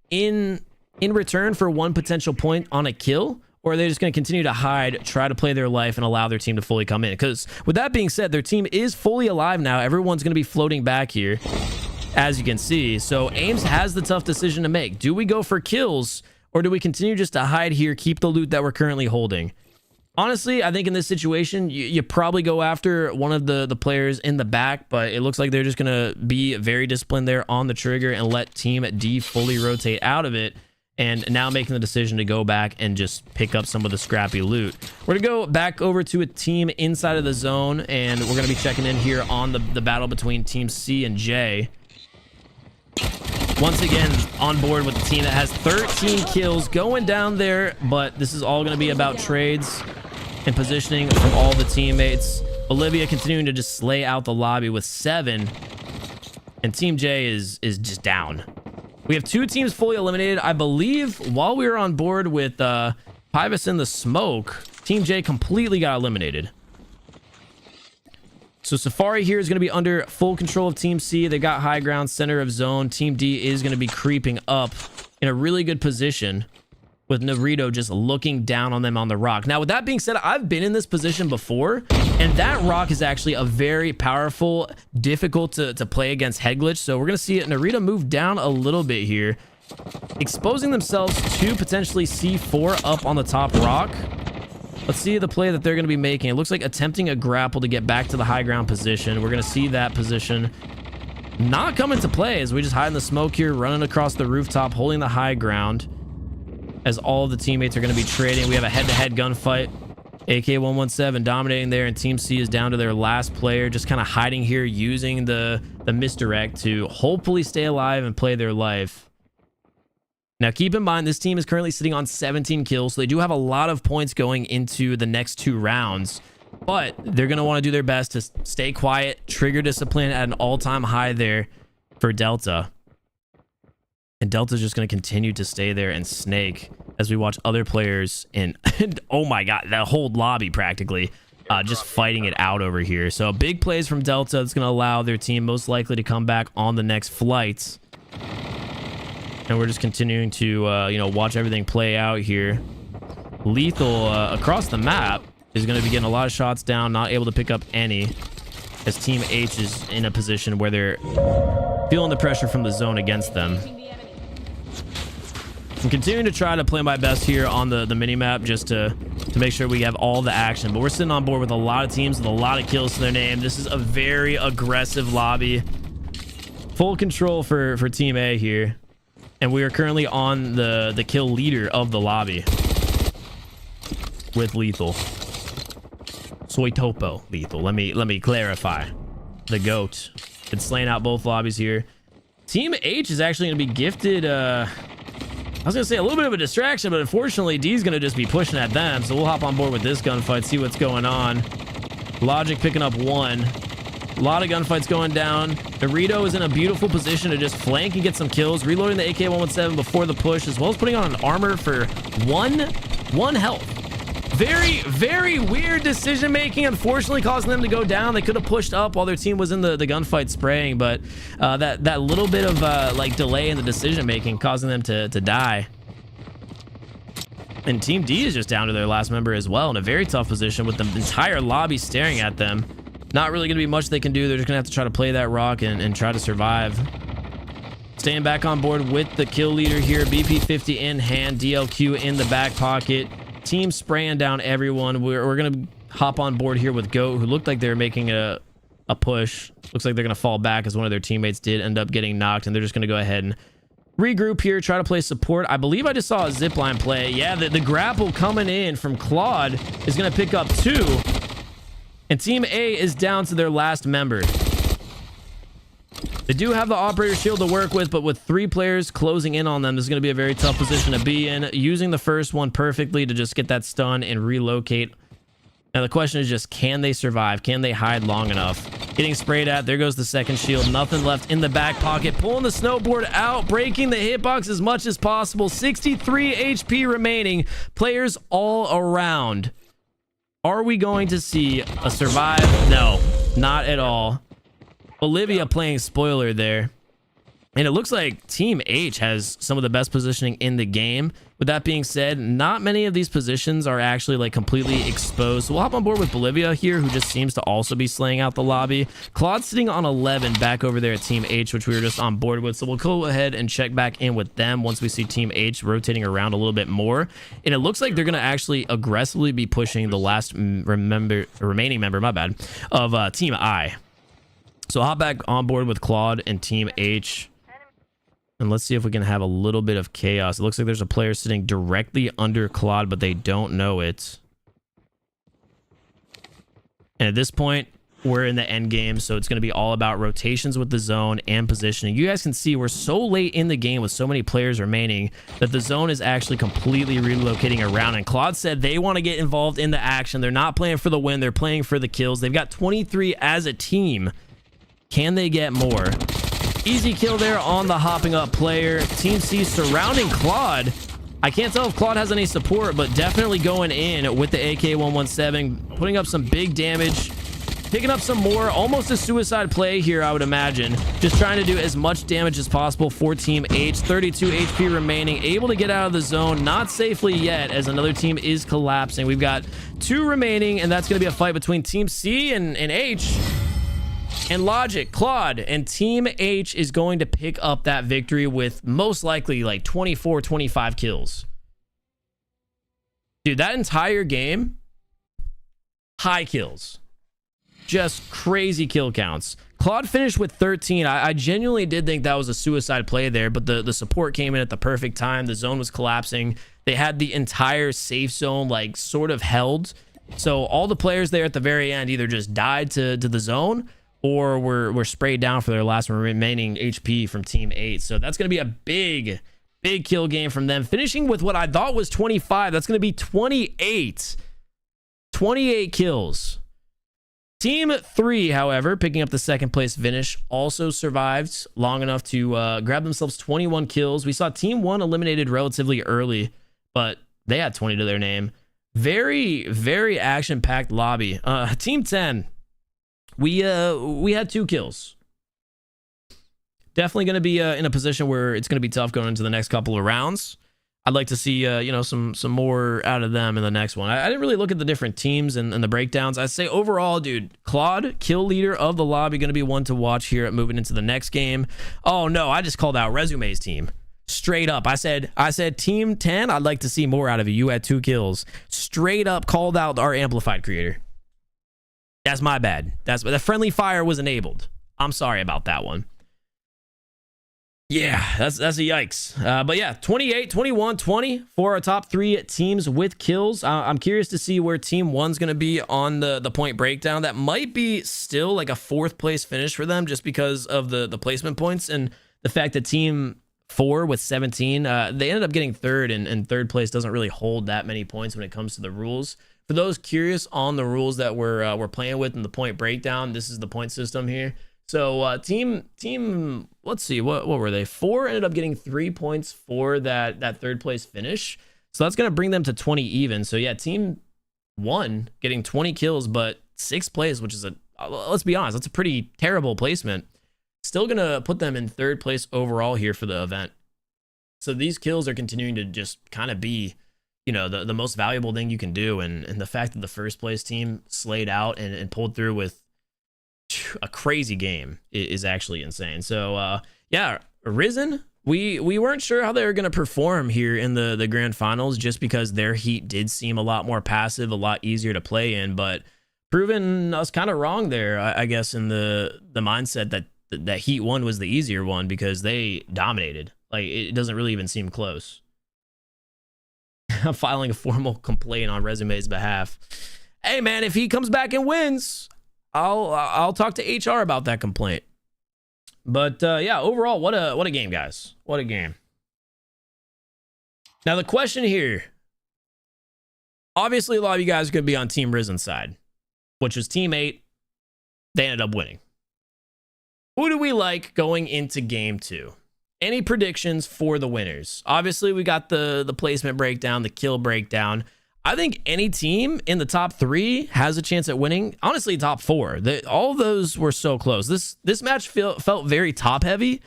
in return for 1 potential point on a kill? Or are they just going to continue to hide, try to play their life, and allow their team to fully come in? Because with that being said, their team is fully alive now. Everyone's going to be floating back here, as you can see. So Ames has the tough decision to make. Do we go for kills, or do we continue just to hide here, keep the loot that we're currently holding? Honestly, I think in this situation, you probably go after one of the players in the back, but it looks like they're just going to be very disciplined there on the trigger and let Team D fully rotate out of it. and now making the decision to go back and just pick up some of the scrappy loot. We're gonna go back over to a team inside of the zone, and we're gonna be checking in here on the battle between Team C and J. Once again, on board with the team that has 13 kills going down there, but this is all gonna be about trades and positioning from all the teammates. Olivia continuing to just slay out the lobby with 7, and Team J is just down. We have 2 teams fully eliminated. I believe while we were on board with Pivus in the smoke, Team J completely got eliminated. So Safari here is going to be under full control of Team C. They got high ground, center of zone. Team D is going to be creeping up in a really good position, with Naruto just looking down on them on the rock. Now, with that being said, I've been in this position before, and that rock is actually a very powerful, difficult to play against head glitch. So we're going to see it. Naruto move down a little bit here, exposing themselves to potentially C4 up on the top rock. Let's see the play that they're going to be making. It looks like attempting a grapple to get back to the high ground position. We're going to see that position not come into play as we just hide in the smoke here, running across the rooftop, holding the high ground, as all of the teammates are going to be trading. We have a head-to-head gunfight. AK-117 dominating there, and Team C is down to their last player, just kind of hiding here, using the misdirect to hopefully stay alive and play their life. Now, keep in mind, this team is currently sitting on 17 kills, so they do have a lot of points going into the next 2 rounds, but they're going to want to do their best to stay quiet, trigger discipline at an all-time high there for Delta. And Delta's just going to continue to stay there and snake as we watch other players and oh my god, that whole lobby practically just fighting it out over here. So big plays from Delta that's going to allow their team most likely to come back on the next flight. And we're just continuing to you know, watch everything play out here. Lethal across the map is going to be getting a lot of shots down, not able to pick up any, as Team H is in a position where they're feeling the pressure from the zone against them. I'm continuing to try to play my best here on the mini-map just to make sure we have all the action. But we're sitting on board with a lot of teams with a lot of kills to their name. This is a very aggressive lobby. Full control for Team A here. And we are currently on the kill leader of the lobby with Lethal. Soy Topo Lethal. Let me clarify. The GOAT. It's slaying out both lobbies here. Team H is actually going to be gifted... I was going to say a little bit of a distraction, but unfortunately, D's going to just be pushing at them. So we'll hop on board with this gunfight, see what's going on. Logic picking up 1. A lot of gunfights going down. Dorito is in a beautiful position to just flank and get some kills, reloading the AK-117 before the push, as well as putting on an armor for one health. Very, very weird decision making, unfortunately causing them to go down. They could have pushed up while their team was in the gunfight spraying, but that little bit of like delay in the decision making causing them to die. And Team D is just down to their last member as well, in a very tough position with the entire lobby staring at them. Not really going to be much they can do. They're just going to have to try to play that rock and try to survive. Staying back on board with the kill leader here. BP-50 in hand, DLQ in the back pocket. Team spraying down everyone. We're going to hop on board here with Goat, who looked like they were making a push. Looks like they're going to fall back as one of their teammates did end up getting knocked, and they're just going to go ahead and regroup here, try to play support. I believe I just saw a zipline play. Yeah, the grapple coming in from Claude is going to pick up 2. And Team A is down to their last member. They do have the operator shield to work with, but with 3 players closing in on them, this is going to be a very tough position to be in. Using the first one perfectly to just get that stun and relocate. Now the question is just, can they survive? Can they hide long enough? Getting sprayed at. There goes the second shield. Nothing left in the back pocket. Pulling the snowboard out, breaking the hitbox as much as possible. 63 HP remaining. Players all around. Are we going to see a survive? No, not at all. Olivia playing spoiler there. And it looks like Team H has some of the best positioning in the game. With that being said, not many of these positions are actually like completely exposed. So we'll hop on board with Bolivia here, who just seems to also be slaying out the lobby. Claude sitting on 11 back over there at Team H, which we were just on board with. So we'll go ahead and check back in with them once we see Team H rotating around a little bit more. And it looks like they're going to actually aggressively be pushing the last remaining member, my bad, of Team I. So hop back on board with Claude and Team H. And let's see if we can have a little bit of chaos. It looks like there's a player sitting directly under Claude, but they don't know it. And at this point, we're in the end game, so it's going to be all about rotations with the zone and positioning. You guys can see we're so late in the game with so many players remaining that the zone is actually completely relocating around. And Claude said they want to get involved in the action. They're not playing for the win. They're playing for the kills. They've got 23 as a team. Can they get more? Easy kill there on the hopping up player. Team C surrounding Claude. I can't tell if Claude has any support, but definitely going in with the AK-117, putting up some big damage, picking up some more, almost a suicide play here, I would imagine. Just trying to do as much damage as possible for Team H. 32 HP remaining, able to get out of the zone, not safely yet, as another team is collapsing. We've got 2 remaining, and that's going to be a fight between Team C and H. And Logic, Claude, and Team H is going to pick up that victory with most likely like 24, 25 kills. Dude, that entire game, high kills. Just crazy kill counts. Claude finished with 13. I genuinely did think that was a suicide play there, but the support came in at the perfect time. The zone was collapsing. They had the entire safe zone like sort of held. So all the players there at the very end either just died to the zone or were sprayed down for their last remaining HP from Team 8. So that's going to be a big kill game from them. Finishing with what I thought was 25. That's going to be 28. 28 kills. Team 3, however, picking up the second place finish, also survived long enough to grab themselves 21 kills. We saw Team 1 eliminated relatively early, but they had 20 to their name. Very action-packed lobby. Team 10. We had 2 kills. Definitely going to be in a position where it's going to be tough going into the next couple of rounds. I'd like to see some more out of them in the next one. I didn't really look at the different teams and the breakdowns. I'd say overall, dude, Claude, kill leader of the lobby, going to be one to watch here moving into the next game. Oh no, I just called out Resume's team. Straight up. I said Team 10, I'd like to see more out of you. You had 2 kills. Straight up called out our amplified creator. That's my bad. The friendly fire was enabled. I'm sorry about that one. Yeah, that's a yikes. But yeah, 28, 21, 20 for our top 3 teams with kills. I'm curious to see where Team 1's going to be on the point breakdown. That might be still like a 4th place finish for them just because of the placement points and the fact that Team 4 with 17, they ended up getting 3rd, and 3rd place doesn't really hold that many points when it comes to the rules. For those curious on the rules that we're playing with in the point breakdown, this is the point system here. So team, let's see, what were they? 4 ended up getting 3 points for that 3rd place finish. So that's going to bring them to 20 even. So yeah, Team 1 getting 20 kills, but 6th place, which is let's be honest, that's a pretty terrible placement. Still going to put them in 3rd place overall here for the event. So these kills are continuing to just kind of be, the most valuable thing you can do. And the fact that the 1st place team slayed out and pulled through with a crazy game is actually insane. So yeah, Risen, we weren't sure how they were going to perform here in the grand finals just because their heat did seem a lot more passive, a lot easier to play in, but proving us kind of wrong there, I guess, in the mindset that heat 1 was the easier one because they dominated. Like, it doesn't really even seem close. I'm filing a formal complaint on Resume's behalf. Hey man, if he comes back and wins, I'll talk to HR about that complaint. But yeah, overall, what a game, guys. What a game. Now the question here, obviously a lot of you guys are going to be on Team Risen's side, which was Team 8. They ended up winning. Who do we like going into game 2? Any predictions for the winners? Obviously, we got the placement breakdown, the kill breakdown. I think any team in the top 3 has a chance at winning. Honestly, top 4. All of those were so close. This match felt very top heavy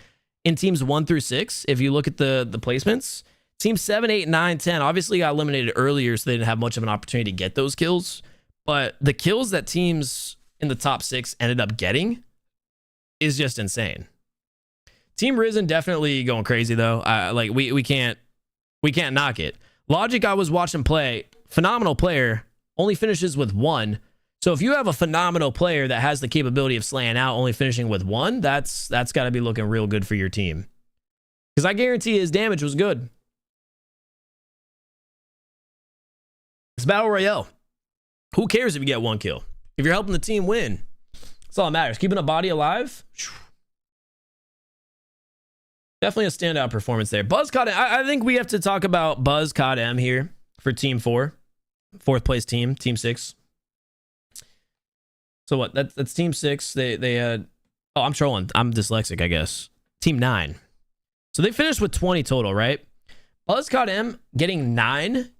in teams 1 through 6. If you look at the placements, teams 7, 8, 9, 10 obviously got eliminated earlier, so they didn't have much of an opportunity to get those kills. But the kills that teams in the top 6 ended up getting is just insane. Team Risen definitely going crazy though. We can't knock it. Logic, I was watching play, phenomenal player, only finishes with 1. So if you have a phenomenal player that has the capability of slaying out, only finishing with 1, that's got to be looking real good for your team. Because I guarantee his damage was good. It's Battle Royale. Who cares if you get 1 kill? If you're helping the team win, that's all that matters. Keeping a body alive. Definitely a standout performance there. Buzz caught M. I think we have to talk about Buzz caught M here for Team 4. 4th place team, Team 6. So what? That's Team 6. They had... Oh, I'm trolling. I'm dyslexic, I guess. Team 9. So they finished with 20 total, right? Buzz caught M getting 9.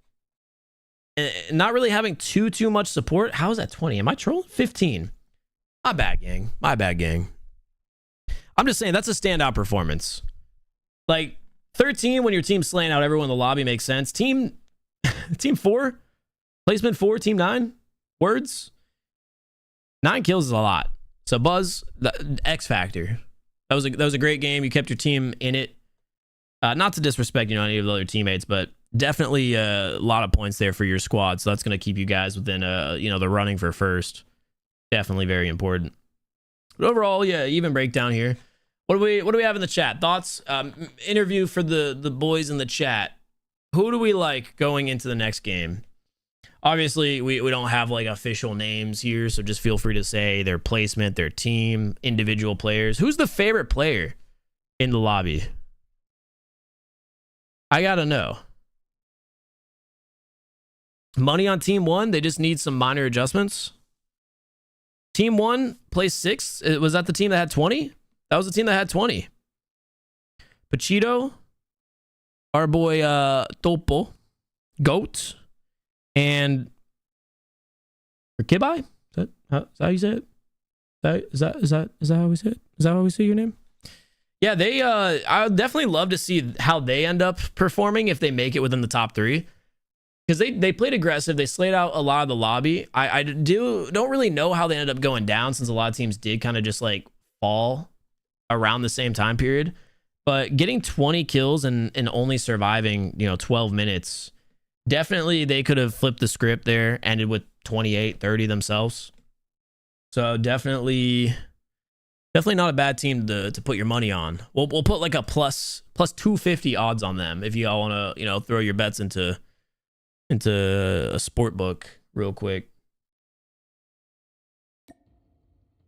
And not really having too much support. How is that 20? Am I trolling? 15. My bad, gang. My bad, gang. I'm just saying that's a standout performance. Like 13 when your team's slaying out everyone in the lobby makes sense. Team 4, placement 4, team 9. Words. 9 kills is a lot. So Buzz, the X factor. That was a great game. You kept your team in it. Not to disrespect any of the other teammates, but definitely a lot of points there for your squad. So that's going to keep you guys within the running for first. Definitely very important. But overall, yeah, even breakdown here. What do we have in the chat? Thoughts? Interview for the boys in the chat. Who do we like going into the next game? Obviously, we don't have like official names here, so just feel free to say their placement, their team, individual players. Who's the favorite player in the lobby? I gotta know. Money on Team 1. They just need some minor adjustments. Team 1 placed 6. Was that the team that had 20? That was the team that had 20. Pachito, our boy Topo, Goat, and Kibai. Is that how you say it? Is that how we say it? Is that how we say your name? Yeah, they. I would definitely love to see how they end up performing if they make it within the top 3. Because they played aggressive. They slayed out a lot of the lobby. I don't really know how they ended up going down, since a lot of teams did kind of just like fall around the same time period. But getting 20 kills and only surviving 12 minutes, definitely they could have flipped the script there, ended with 28, 30 themselves. So definitely not a bad team to put your money on. We'll put like a plus 250 odds on them if you all want to throw your bets into a sport book real quick.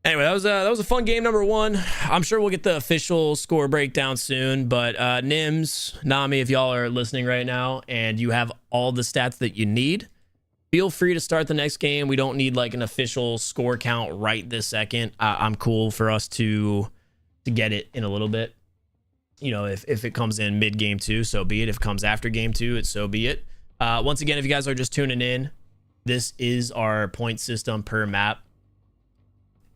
Anyway, that was a fun game number 1. I'm sure we'll get the official score breakdown soon, but Nims, Nami, if y'all are listening right now and you have all the stats that you need, feel free to start the next game. We don't need like an official score count right this second. I'm cool for us to get it in a little bit. If it comes in mid game 2, so be it. If it comes after game 2, so be it. Once again, if you guys are just tuning in, this is our point system per map.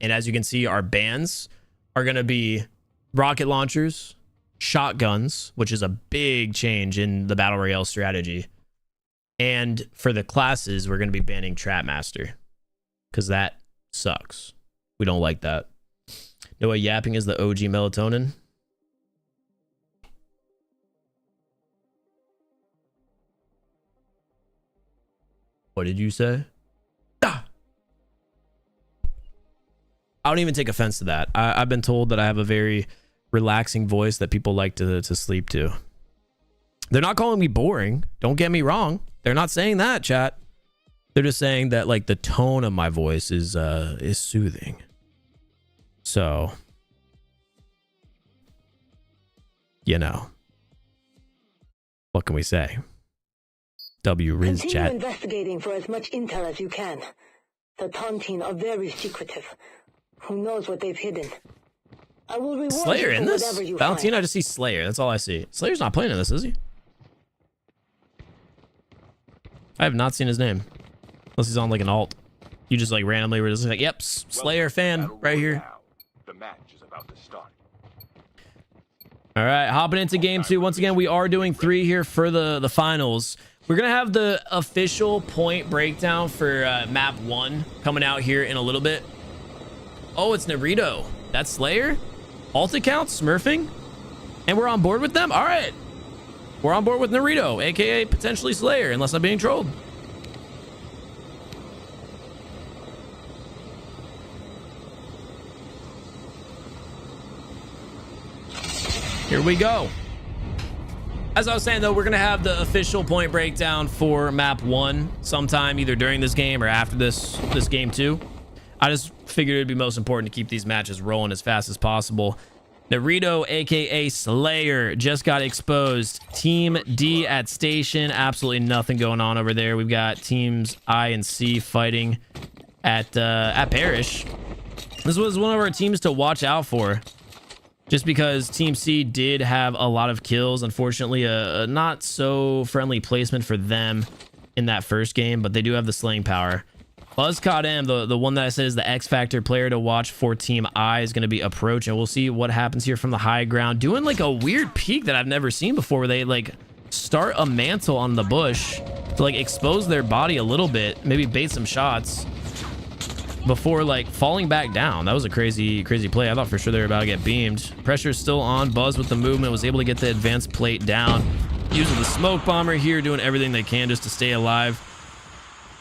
And as you can see, our bans are going to be rocket launchers, shotguns, which is a big change in the Battle Royale strategy. And for the classes, we're going to be banning Trapmaster, because that sucks. We don't like that. Know what yapping is? The OG melatonin. What did you say? Ah! I don't even take offense to that. I've been told that I have a very relaxing voice that people like to sleep to. They're not calling me boring. Don't get me wrong. They're not saying that, chat. They're just saying that like the tone of my voice is soothing. So, what can we say? W Riz Continue chat. investigating for as much intel as you can. The Tontine are very secretive. Who knows what they've hidden? I will reward Slayer you in for this? whatever you Valentina, I find. just see Slayer. That's all I see. Slayer's not playing in this, is he? I have not seen his name. Unless he's on like an alt. You just like randomly were just like, yep, Slayer fan right here. The match is about to start. All right, hopping into game 2. Once again, we are doing 3 here for the finals. We're going to have the official point breakdown for map 1 coming out here in a little bit. Oh, it's Naruto. That's Slayer? Alt account, smurfing? And we're on board with them? All right. We're on board with Naruto, a.k.a. potentially Slayer, unless I'm being trolled. Here we go. As I was saying, though, we're going to have the official point breakdown for map 1 sometime either during this game or after this game 2. I just figured it'd be most important to keep these matches rolling as fast as possible. Naruto, aka Slayer, just got exposed. Team D at station. Absolutely nothing going on over there. We've got teams I and C fighting at Parish. This was one of our teams to watch out for, just because Team C did have a lot of kills. Unfortunately, a not so friendly placement for them in that first game, but they do have the slaying power. Buzzcott M, the one that I said is the X Factor player to watch for Team I, is going to be approaching. We'll see what happens here from the high ground. Doing like a weird peek that I've never seen before, where they like start a mantle on the bush to like expose their body a little bit, maybe bait some shots before like falling back down. That was a crazy play. I thought for sure they were about to get beamed. Pressure's still on. Buzz with the movement was able to get the advanced plate down, using the smoke bomber here, doing everything they can just to stay alive.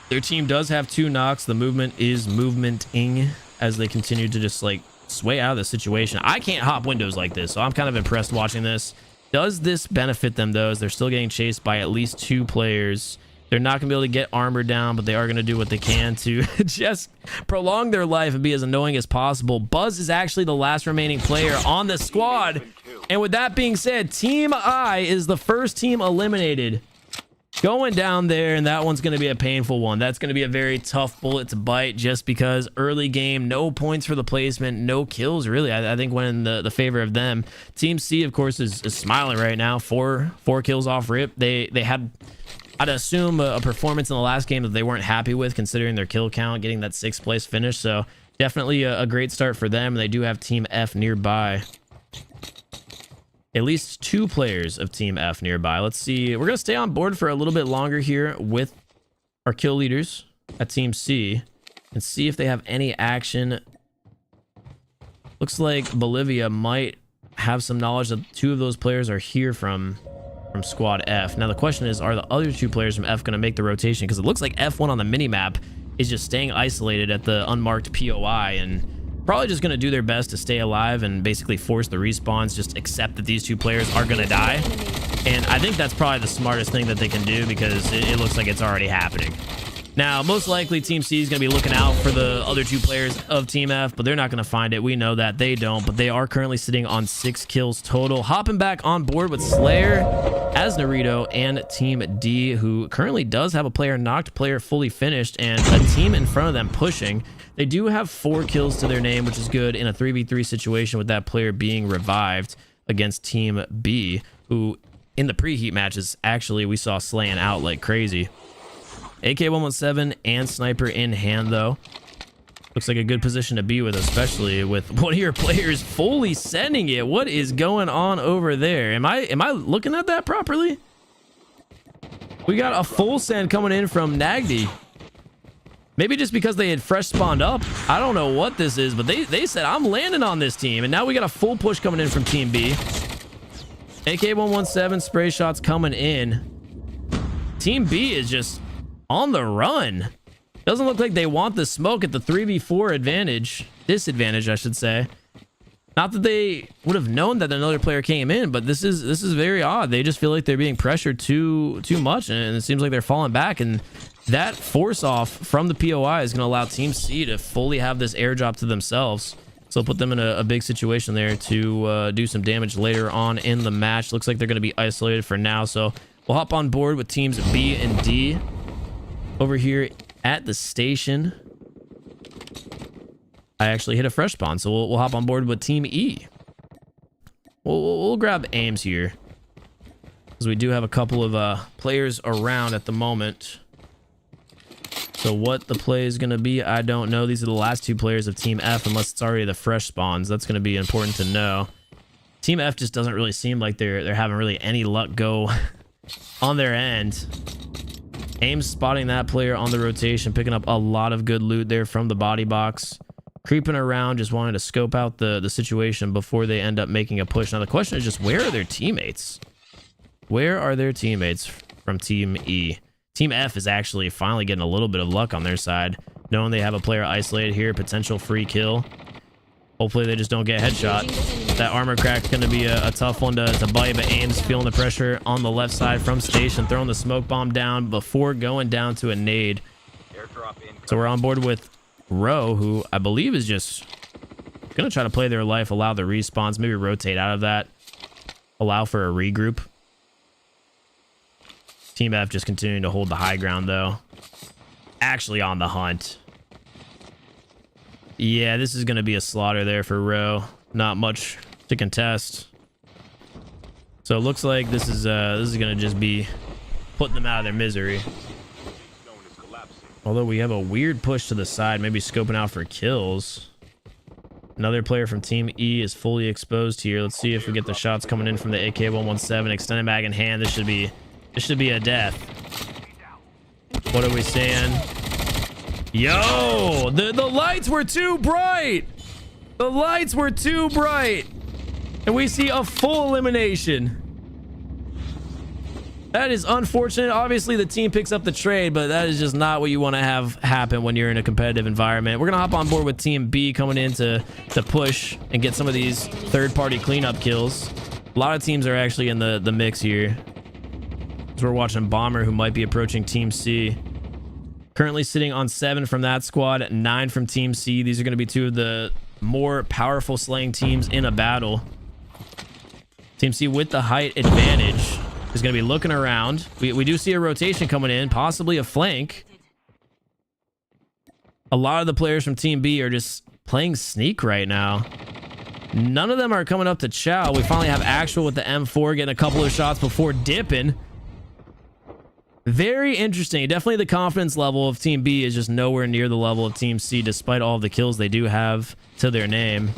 Their team does have 2 knocks. The movement is movementing as they continue to just like sway out of the situation. I can't hop windows like this, so I'm kind of impressed watching this. Does this benefit them though, as they're still getting chased by at least 2 players? They're not gonna be able to get armor down, but they are gonna do what they can to just prolong their life and be as annoying as possible. Buzz is actually the last remaining player on the squad, and with that being said, Team I is the first team eliminated. Going down there, and that one's going to be a painful one. That's going to be a very tough bullet to bite, just because early game, no points for the placement, no kills, really. I think went in the favor of them. Team C, of course, is smiling right now. Four kills off rip. They had, I'd assume, a performance in the last game that they weren't happy with, considering their kill count, getting that 6th place finish. So definitely a great start for them. They do have Team F nearby. At least 2 players of Team F nearby. Let's see. We're going to stay on board for a little bit longer here with our kill leaders at Team C and see if they have any action. Looks like Bolivia might have some knowledge that 2 of those players are here from Squad F. Now, the question is, are the other 2 players from F going to make the rotation? Because it looks like F1 on the minimap is just staying isolated at the unmarked POI and probably just going to do their best to stay alive and basically force the respawns, just accept that these 2 players are going to die. And I think that's probably the smartest thing that they can do, because it looks like it's already happening. Now, most likely Team C is going to be looking out for the other 2 players of Team F, but they're not going to find it. We know that they don't, but they are currently sitting on 6 kills total. Hopping back on board with Slayer as Naruto and Team D, who currently does have a player knocked, player fully finished, and a team in front of them pushing. They do have 4 kills to their name, which is good in a 3v3 situation with that player being revived against Team B, who in the preheat matches, actually, we saw slaying out like crazy. AK-117 and sniper in hand, though. Looks like a good position to be with, especially with one of your players fully sending it. What is going on over there? Am I looking at that properly? We got a full send coming in from Nagdi. Maybe just because they had fresh spawned up. I don't know what this is, but they said, I'm landing on this team. And now we got a full push coming in from Team B. AK-117 spray shots coming in. Team B is just on the run. Doesn't look like they want the smoke at the 3v4 advantage. Disadvantage, I should say. Not that they would have known that another player came in, but this is very odd. They just feel like they're being pressured too much, and it seems like they're falling back. And that force off from the POI is going to allow Team C to fully have this airdrop to themselves. So put them in a big situation there to do some damage later on in the match. Looks like they're going to be isolated for now. So we'll hop on board with teams B and D over here at the station. I actually hit a fresh spawn, so we'll hop on board with Team E. We'll grab aims here, because we do have a couple of players around at the moment. So what the play is going to be, I don't know. These are the last 2 players of Team F, unless it's already the fresh spawns. That's going to be important to know. Team F just doesn't really seem like they're having really any luck go on their end. Aim spotting that player on the rotation, picking up a lot of good loot there from the body box. Creeping around, just wanting to scope out the situation before they end up making a push. Now the question is just, where are their teammates? Where are their teammates from Team E? Team F is actually finally getting a little bit of luck on their side, knowing they have a player isolated here, potential free kill. Hopefully they just don't get headshot. That armor crack's going to be a tough one to bite, but Ames feeling the pressure on the left side from station, throwing the smoke bomb down before going down to a nade. So we're on board with Rowe, who I believe is just going to try to play their life, allow the respawns, maybe rotate out of that, allow for a regroup. Team F just continuing to hold the high ground, though. Actually on the hunt. Yeah, this is going to be a slaughter there for Rowe. Not much to contest. So it looks like this is going to just be putting them out of their misery. Although we have a weird push to the side, maybe scoping out for kills. Another player from Team E is fully exposed here. Let's see if we get the shots coming in from the AK-117. Extended mag in hand. This should be a death. What are we saying? Yo, the lights were too bright. The lights were too bright. And we see a full elimination. That is unfortunate. Obviously, the team picks up the trade, but that is just not what you want to have happen when you're in a competitive environment. We're going to hop on board with Team B coming in to push and get some of these third-party cleanup kills. A lot of teams are actually in the mix here. So we're watching Bomber, who might be approaching Team C. Currently sitting on 7 from that squad, 9 from Team C. These are going to be two of the more powerful slaying teams in a battle. Team C with the height advantage is going to be looking around. We do see a rotation coming in, possibly a flank. A lot of the players from Team B are just playing sneak right now. None of them are coming up to chow. We finally have Actual with the M4 getting a couple of shots before dipping. Very interesting. Definitely the confidence level of Team B is just nowhere near the level of Team C, despite all of the kills they do have to their name.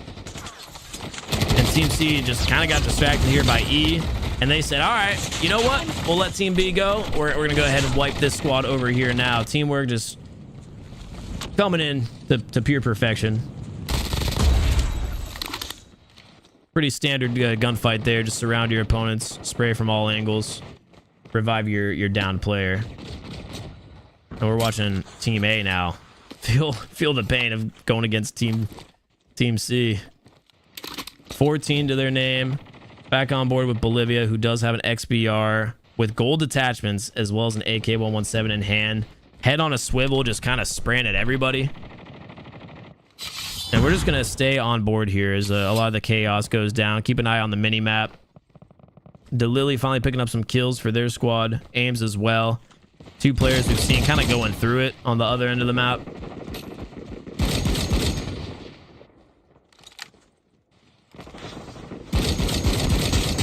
And Team C just kind of got distracted here by E, and they said, all right, you know what? We'll let Team B go. We're going to go ahead and wipe this squad over here now. Teamwork just coming in to pure perfection. Pretty standard gunfight there. Just surround your opponents, spray from all angles. Revive your down player. And we're watching Team A now. Feel the pain of going against Team C. 14 to their name. Back on board with Bolivia, who does have an XBR with gold attachments as well as an AK-117 in hand. Head on a swivel, just kind of spraying at everybody. And we're just going to stay on board here as a lot of the chaos goes down. Keep an eye on the mini-map. DeLilly finally picking up some kills for their squad. Ames as well. Two players we've seen kind of going through it on the other end of the map.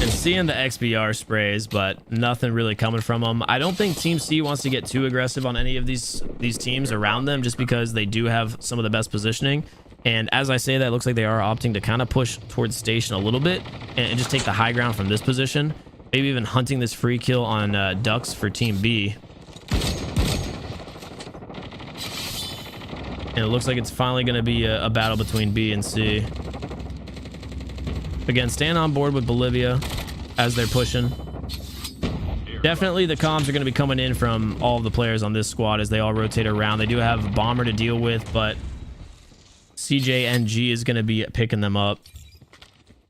And seeing the XBR sprays, but nothing really coming from them. I don't think Team C wants to get too aggressive on any of these teams around them, just because they do have some of the best positioning. And as I say that, it looks like they are opting to kind of push towards station a little bit and just take the high ground from this position. Maybe even hunting this free kill on ducks for Team B. And it looks like it's finally going to be a battle between B and C. Again, stand on board with Bolivia as they're pushing. Definitely the comms are going to be coming in from all of the players on this squad as they all rotate around. They do have Bomber to deal with, but CJNG is going to be picking them up.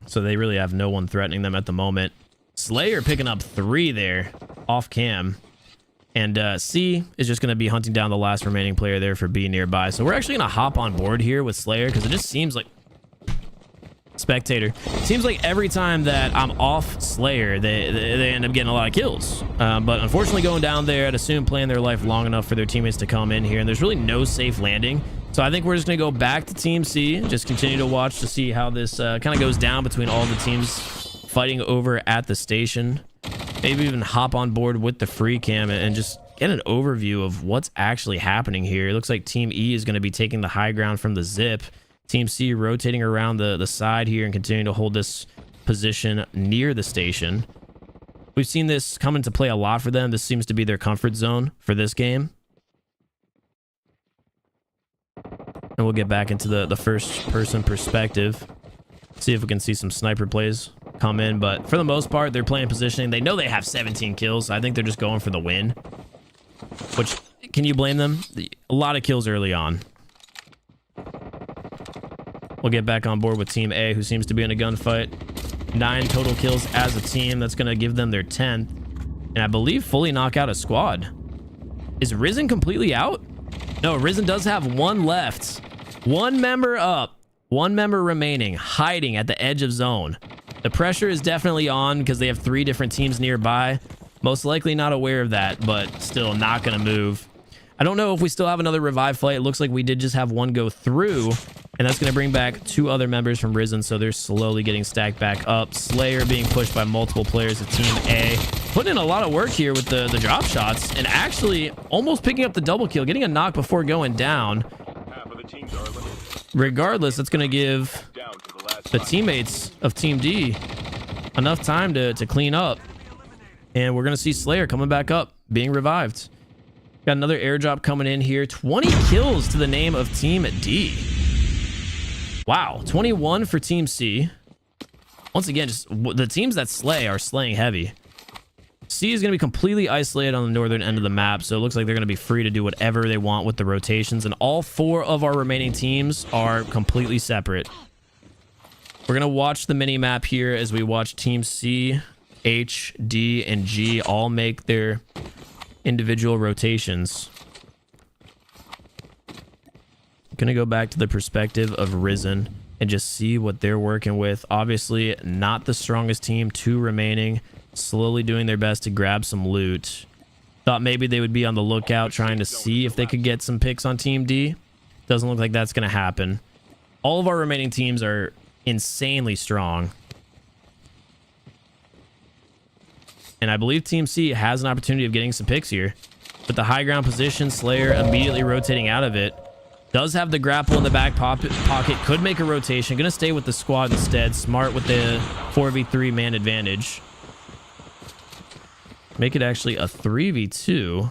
So they really have no one threatening them at the moment. Slayer picking up 3 there off cam. And C is just going to be hunting down the last remaining player there for B nearby. So we're actually going to hop on board here with Slayer because it just seems like... Spectator. Seems like every time that I'm off Slayer, they end up getting a lot of kills. But unfortunately going down there, I'd assume playing their life long enough for their teammates to come in here. And there's really no safe landing. So I think we're just going to go back to Team C. Just continue to watch to see how this kind of goes down between all the teams fighting over at the station. Maybe even hop on board with the free cam and just get an overview of what's actually happening here. It looks like Team E is going to be taking the high ground from the zip. Team C rotating around the side here and continuing to hold this position near the station. We've seen this come into play a lot for them. This seems to be their comfort zone for this game. And we'll get back into the first person perspective. See if we can see some sniper plays come in. But for the most part, they're playing positioning. They know they have 17 kills. I think they're just going for the win. Which, can you blame them? A lot of kills early on. We'll get back on board with Team A, who seems to be in a gunfight. 9 total kills as a team. That's going to give them their 10th. And I believe fully knock out a squad. Is Risen completely out? No, Risen does have 1 left. 1 member up. 1 member remaining, hiding at the edge of zone. The pressure is definitely on because they have 3 different teams nearby. Most likely not aware of that, but still not going to move. I don't know if we still have another revive flight. It looks like we did just have 1 go through, and that's going to bring back 2 other members from Risen, so they're slowly getting stacked back up. Slayer being pushed by multiple players of Team A. Putting in a lot of work here with the drop shots, and actually almost picking up the double kill, getting a knock before going down. Regardless, that's going to give the teammates of Team D enough time to clean up. And we're going to see Slayer coming back up, being revived. Got another airdrop coming in here. 20 kills to the name of Team D. Wow. 21 for Team C. Once again, just the teams that slay are slaying heavy. C is going to be completely isolated on the northern end of the map, so it looks like they're going to be free to do whatever they want with the rotations, and all 4 of our remaining teams are completely separate. We're going to watch the mini map here as we watch Team C, H, D, and G all make their individual rotations. Gonna go back to the perspective of Risen and just see what they're working with. Obviously not the strongest team, 2 remaining, slowly doing their best to grab some loot. Thought maybe they would be on the lookout trying to see if they could get some picks on Team D. Doesn't look like that's gonna happen. All of our remaining teams are insanely strong, and I believe Team C has an opportunity of getting some picks here. With the high ground position, Slayer immediately rotating out of it. Does have the grapple in the back pocket. Could make a rotation. Gonna stay with the squad instead. Smart with the 4v3 man advantage. Make it actually a 3v2.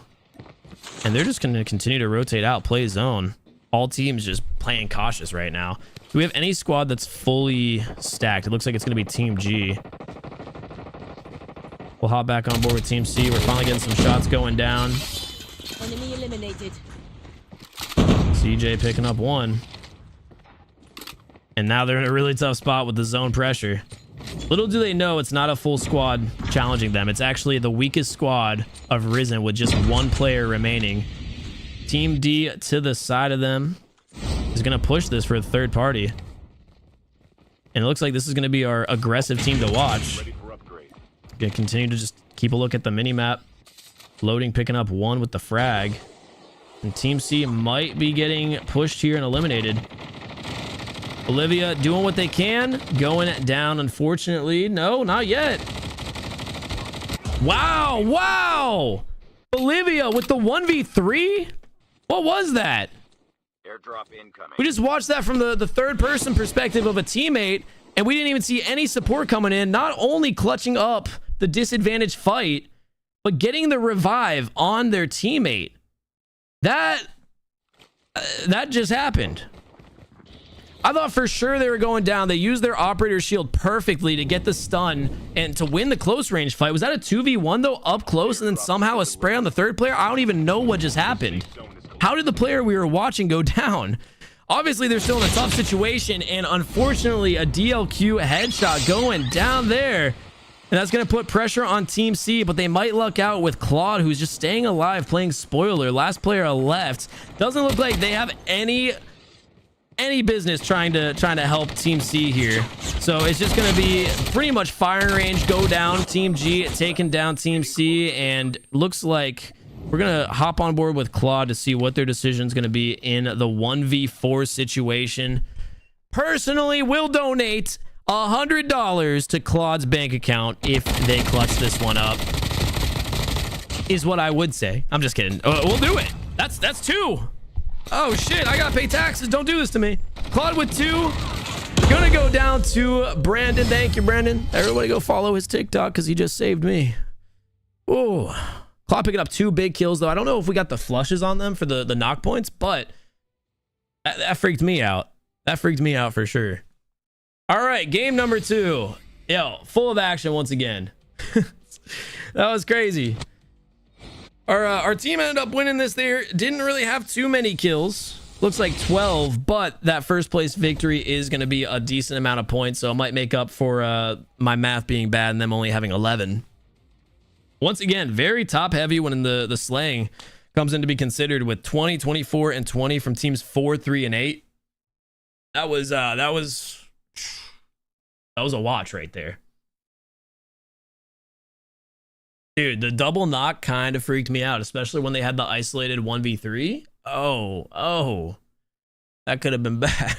And they're just gonna continue to rotate out, play zone. All teams just playing cautious right now. Do we have any squad that's fully stacked? It looks like it's gonna be Team G. We'll hop back on board with Team C. We're finally getting some shots going down. Enemy eliminated. CJ picking up 1. And now they're in a really tough spot with the zone pressure. Little do they know it's not a full squad challenging them. It's actually the weakest squad of Risen with just 1 player remaining. Team D to the side of them is going to push this for a 3rd party. And it looks like this is going to be our aggressive team to watch. Gonna continue to just keep a look at the mini map. Loading, picking up 1 with the frag. And Team C might be getting pushed here and eliminated. Olivia doing what they can. Going down, unfortunately. No, not yet. Wow, wow! Olivia with the 1v3? What was that? Airdrop incoming. We just watched that from the 3rd person perspective of a teammate, and we didn't even see any support coming in. Not only clutching up the disadvantaged fight, but getting the revive on their teammate. That just happened. I thought for sure they were going down. They used their operator shield perfectly to get the stun and to win the close range fight. Was that a 2v1 though, up close, and then somehow a spray on the 3rd player? I don't even know what just happened. How did the player we were watching go down? Obviously they're still in a tough situation, and unfortunately a DLQ headshot going down there. And that's going to put pressure on Team C, but they might luck out with Claude, who's just staying alive, playing spoiler. Last player left. Doesn't look like they have any business trying to help Team C here. So it's just going to be pretty much firing range, go down. Team G taking down Team C, and looks like we're going to hop on board with Claude to see what their decision is going to be in the 1v4 situation. Personally, will donate $100 to Claude's bank account if they clutch this one up, is what I would say. I'm just kidding. We'll do it. That's 2. Oh shit, I gotta pay taxes. Don't do this to me. Claude with 2. Gonna go down to Brandon. Thank you, Brandon. Everybody go follow his TikTok because he just saved me. Oh, Claude picking up 2 big kills though. I don't know if we got the flushes on them for the knock points, but that freaked me out. That freaked me out for sure. All right, game number 2. Yo, full of action once again. That was crazy. Our team ended up winning this there. Didn't really have too many kills. Looks like 12, but that first place victory is going to be a decent amount of points, so it might make up for my math being bad and them only having 11. Once again, very top heavy when the slaying comes in to be considered, with 20, 24, and 20 from teams 4, 3, and 8. That was a watch right there. Dude, the double knock kind of freaked me out, especially when they had the isolated 1v3. Oh, that could have been bad.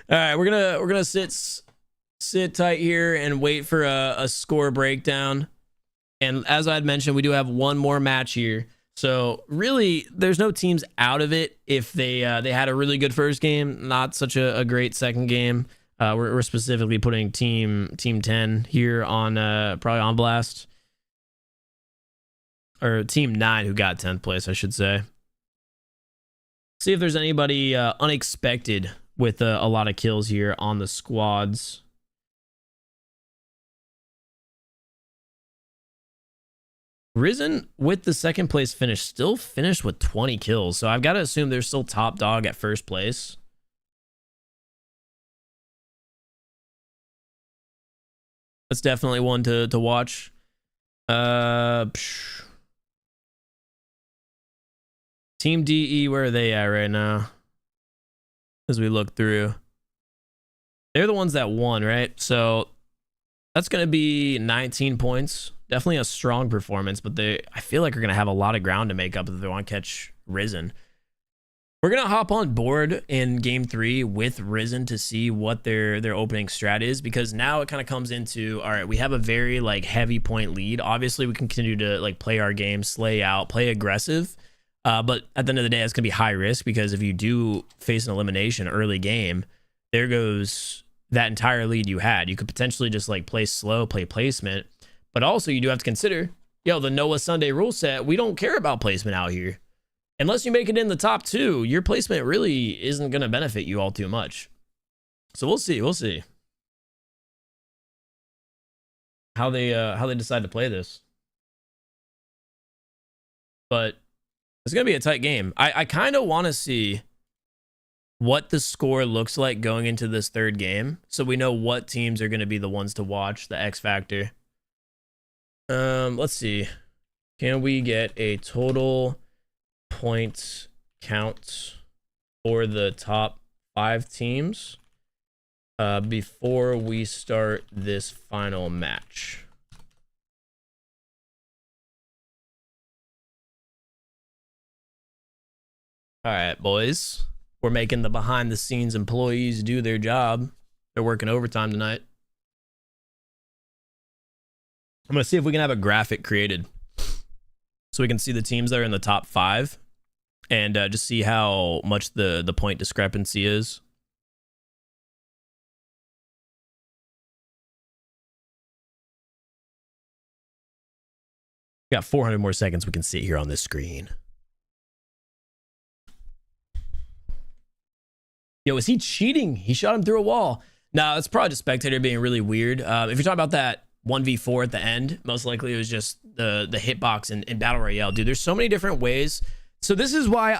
All right, we're gonna sit tight here and wait for a score breakdown. And as I had mentioned, we do have one more match here, so really there's no teams out of it if they had a really good first game, not such a great second game. We're specifically putting team 10 here on probably on blast, or team 9 who got 10th place, I should say. See if there's anybody unexpected with a lot of kills here on the squads. Risen with the second place finish still finished with 20 kills, so I've got to assume they're still top dog at first place. That's definitely one to watch. Team DE, where are they at right now? As we look through, they're the ones that won, right? So that's going to be 19 points. Definitely a strong performance, but I feel like are going to have a lot of ground to make up if they want to catch Risen. We're going to hop on board in game 3 with Risen to see what their opening strat is, because now it kind of comes into, all right, we have a very like heavy point lead. Obviously we continue to like play our game, slay out, play aggressive. But at the end of the day, it's going to be high risk, because if you do face an elimination early game, there goes that entire lead you had. You could potentially just like play slow, play placement. But also you do have to consider, the Noah Sunday rule set, we don't care about placement out here. Unless you make it in the top 2, your placement really isn't going to benefit you all too much. So we'll see how they decide to play this. But it's going to be a tight game. I kind of want to see what the score looks like going into this third game, so we know what teams are going to be the ones to watch, the X factor. Let's see. Can we get a total points count for the top 5 teams before we start this final match? All right, boys. We're making the behind the scenes employees do their job. They're working overtime tonight. I'm going to see if we can have a graphic created so we can see the teams that are in the top 5 and just see how much the point discrepancy is. We got 400 more seconds we can sit here on this screen. Yo, is he cheating? He shot him through a wall. No, it's probably just spectator being really weird. If you're talking about that 1v4 at the end, most likely it was just the hitbox in Battle Royale. Dude, there's so many different ways. So this is why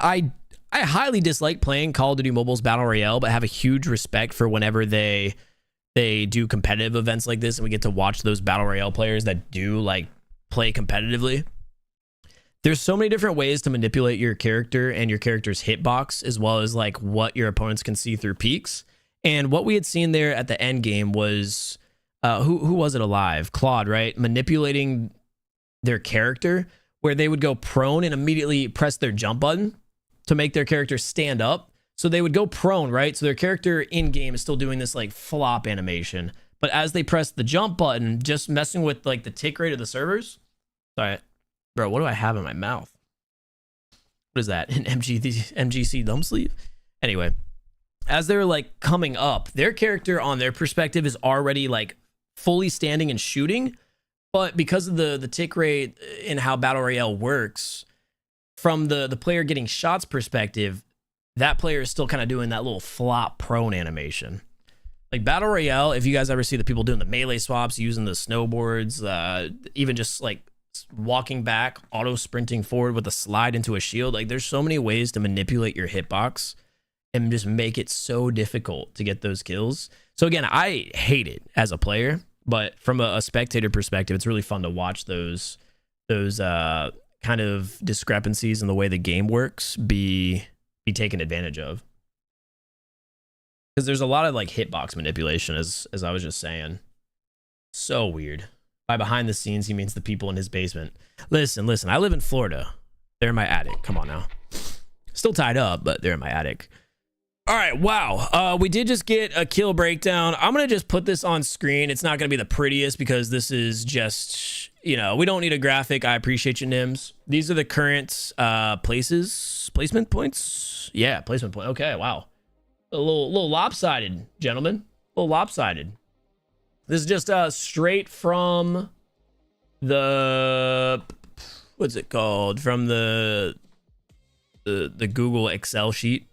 I highly dislike playing Call of Duty Mobile's Battle Royale, but have a huge respect for whenever they do competitive events like this and we get to watch those Battle Royale players that do like play competitively. There's so many different ways to manipulate your character and your character's hitbox, as well as like what your opponents can see through peaks. And what we had seen there at the end game was who was it alive? Claude, right? Manipulating their character where they would go prone and immediately press their jump button to make their character stand up. So they would go prone, right? So their character in game is still doing this like flop animation. But as they press the jump button, just messing with like the tick rate of the servers. Sorry, bro, what do I have in my mouth? What is that? An MGC thumb sleeve? Anyway, as they're like coming up, their character on their perspective is already like fully standing and shooting. But because of the tick rate in how Battle Royale works, from the player getting shots perspective, that player is still kind of doing that little flop prone animation. Like Battle Royale, if you guys ever see the people doing the melee swaps, using the snowboards, even just like walking back, auto sprinting forward with a slide into a shield. Like there's so many ways to manipulate your hitbox and just make it so difficult to get those kills. So again, I hate it as a player, but from a spectator perspective, it's really fun to watch those kind of discrepancies in the way the game works be taken advantage of. Because there's a lot of like hitbox manipulation, as I was just saying. So weird. By behind the scenes, he means the people in his basement. Listen, I live in Florida. They're in my attic. Come on now. Still tied up, but they're in my attic. All right, wow. We did just get a kill breakdown. I'm going to just put this on screen. It's not going to be the prettiest because this is just, you know, we don't need a graphic. I appreciate you, Nims. These are the current placement points. Yeah, placement point. Okay, wow. A little lopsided, gentlemen. A little lopsided. This is just straight from the, what's it called? From the Google Excel sheet.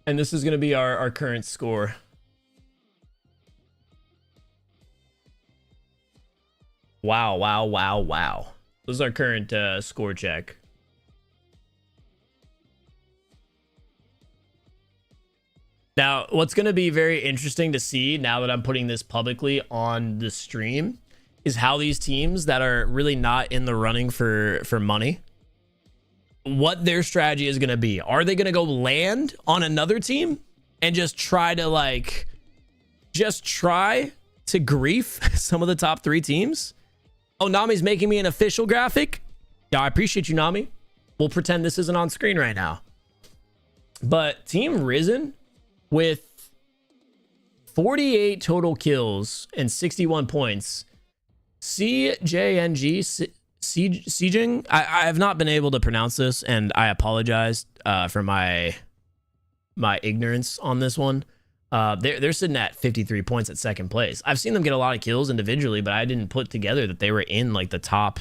And this is going to be our current score. Wow, wow, wow, wow. This is our current score check. Now, what's going to be very interesting to see now that I'm putting this publicly on the stream is how these teams that are really not in the running for money, what their strategy is going to be. Are they going to go land on another team and just try to grief some of the top 3 teams? Oh, Nami's making me an official graphic. Yeah, I appreciate you, Nami. We'll pretend this isn't on screen right now. But Team Risen with 48 total kills and 61 points. CJNG, Sieging, I have not been able to pronounce this, and I apologize for my ignorance on this one. They're sitting at 53 points at second place. I've seen them get a lot of kills individually, but I didn't put together that they were in like the top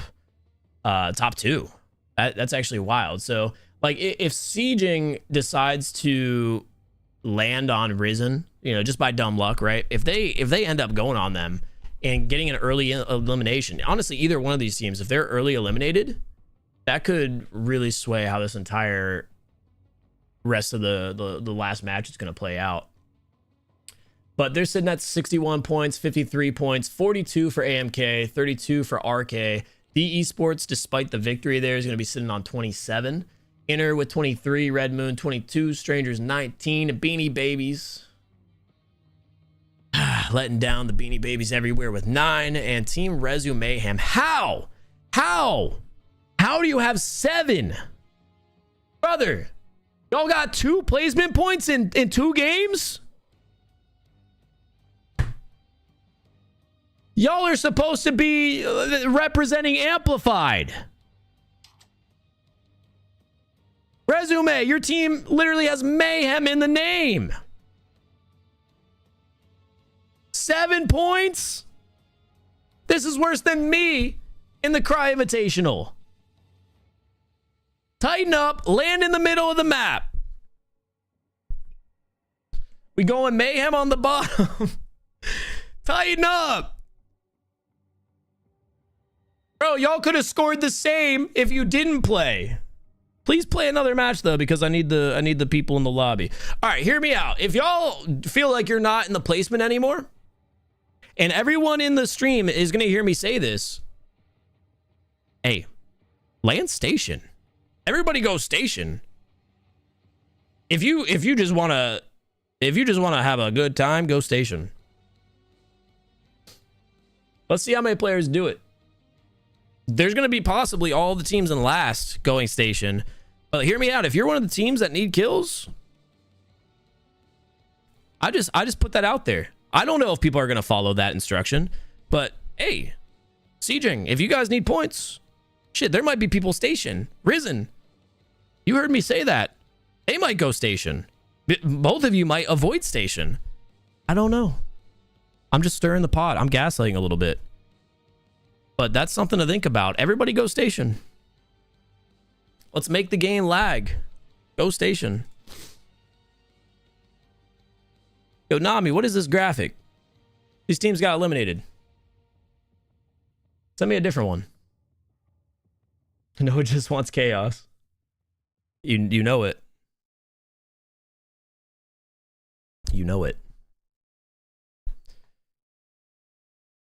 2. That's actually wild. So like if Sieging decides to land on Risen, you know, just by dumb luck, right? If they end up going on them and getting an early elimination, honestly, either one of these teams, if they're early eliminated, that could really sway how this entire rest of the last match is going to play out. But they're sitting at 61 points, 53 points, 42 for AMK, 32 for RK. The Esports, despite the victory there, is going to be sitting on 27. Inner with 23, Red Moon 22, Strangers 19, and Beanie Babies letting down the Beanie Babies everywhere with 9, and Team Resu Mayhem. How do you have 7? Brother, y'all got 2 placement points in 2 games? Y'all are supposed to be representing Amplified. Resume, your team literally has Mayhem in the name. 7 points? This is worse than me in the Cry Invitational. Tighten up, land in the middle of the map. We going Mayhem on the bottom. Tighten up. Bro, y'all could have scored the same if you didn't play. Please play another match though, because I need the people in the lobby. All right, hear me out. If y'all feel like you're not in the placement anymore, and everyone in the stream is gonna hear me say this, hey, land station. Everybody go station. If you just wanna have a good time, go station. Let's see how many players do it. There's going to be possibly all the teams in last going station. But hear me out. If you're one of the teams that need kills, I just put that out there. I don't know if people are going to follow that instruction. But, hey, Sieging, if you guys need points, shit, there might be people station. Risen, you heard me say that. They might go station. Both of you might avoid station. I don't know. I'm just stirring the pot. I'm gaslighting a little bit. But that's something to think about. Everybody go station. Let's make the game lag. Go station. Yo, Nami, what is this graphic? These teams got eliminated. Send me a different one. No, it just wants chaos. You know it. You know it.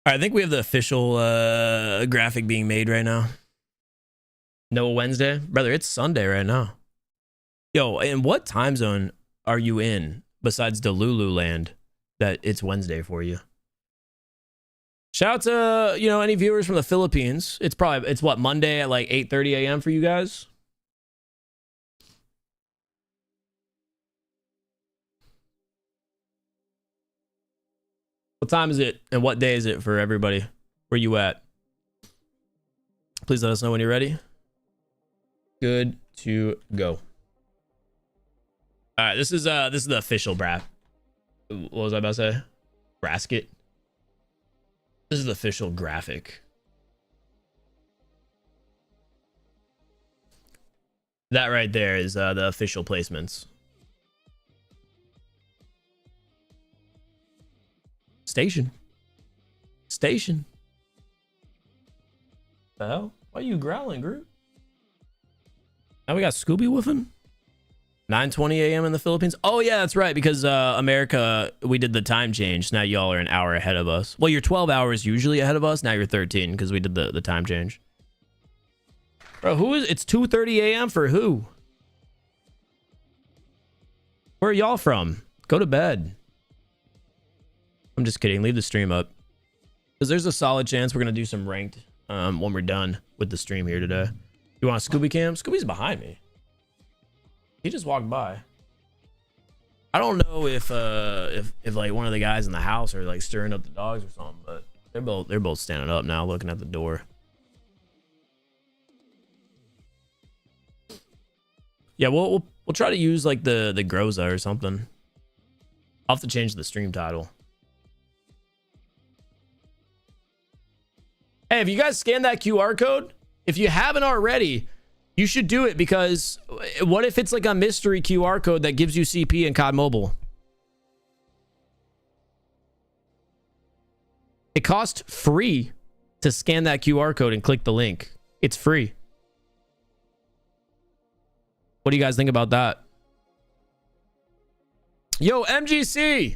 All right, I think we have the official graphic being made right now. No Wednesday? Brother, it's Sunday right now. Yo, and what time zone are you in besides Delulu land that it's Wednesday for you? Shout out to, you know, any viewers from the Philippines. It's what, Monday at like 8:30 a.m. for you guys? What time is it and what day is it for everybody? Where you at? Please let us know when you're ready. Good to go. All right, this is the official what was I about to say? Brasket. This is the official graphic. That right there is the official placements. Station. The hell? Why are you growling, Groot? Now we got Scooby woofing. 9:20 a.m. in the Philippines. Oh yeah, that's right. Because America, we did the time change. So now y'all are an hour ahead of us. Well, you're 12 hours usually ahead of us. Now you're 13 because we did the time change. Bro, it's 2:30 a.m. for who? Where are y'all from? Go to bed. I'm just kidding. Leave the stream up. Because there's a solid chance we're going to do some ranked when we're done with the stream here today. You want a Scooby cam? Scooby's behind me. He just walked by. I don't know if like one of the guys in the house are like stirring up the dogs or something, but they're both standing up now looking at the door. Yeah, we'll try to use like the Groza or something. I'll have to change the stream title. Hey, have you guys scanned that QR code? If you haven't already, you should do it, because what if it's like a mystery QR code that gives you CP in COD Mobile? It costs free to scan that QR code and click the link. It's free. What do you guys think about that? Yo, MGC.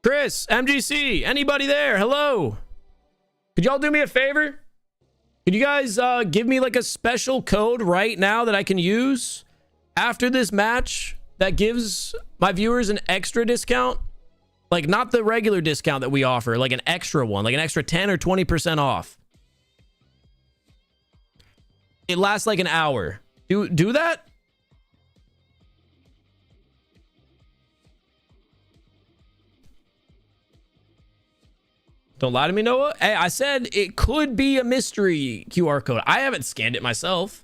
Chris, MGC, anybody there? Hello. Could y'all do me a favor? Could you guys give me like a special code right now that I can use after this match that gives my viewers an extra discount? Like not the regular discount that we offer, like an extra one, like an extra 10 or 20% off. It lasts like an hour. Do that? Don't lie to me, Noah. Hey, I said it could be a mystery QR code. I haven't scanned it myself.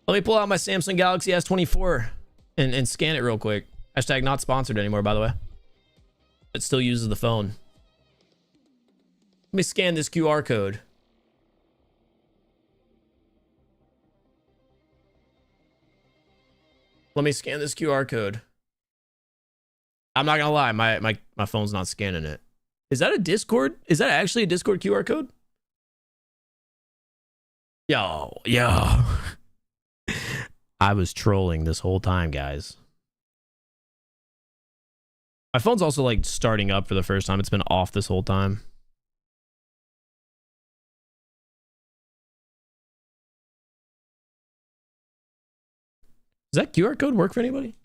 Let me pull out my Samsung Galaxy S24 and scan it real quick. Hashtag not sponsored anymore, by the way. It still uses the phone. Let me scan this QR code. Let me scan this QR code. I'm not gonna lie, my phone's not scanning it. Is that a Discord? Is that actually a Discord QR code? Yo. I was trolling this whole time, guys. My phone's also like starting up for the first time. It's been off this whole time. Does that QR code work for anybody?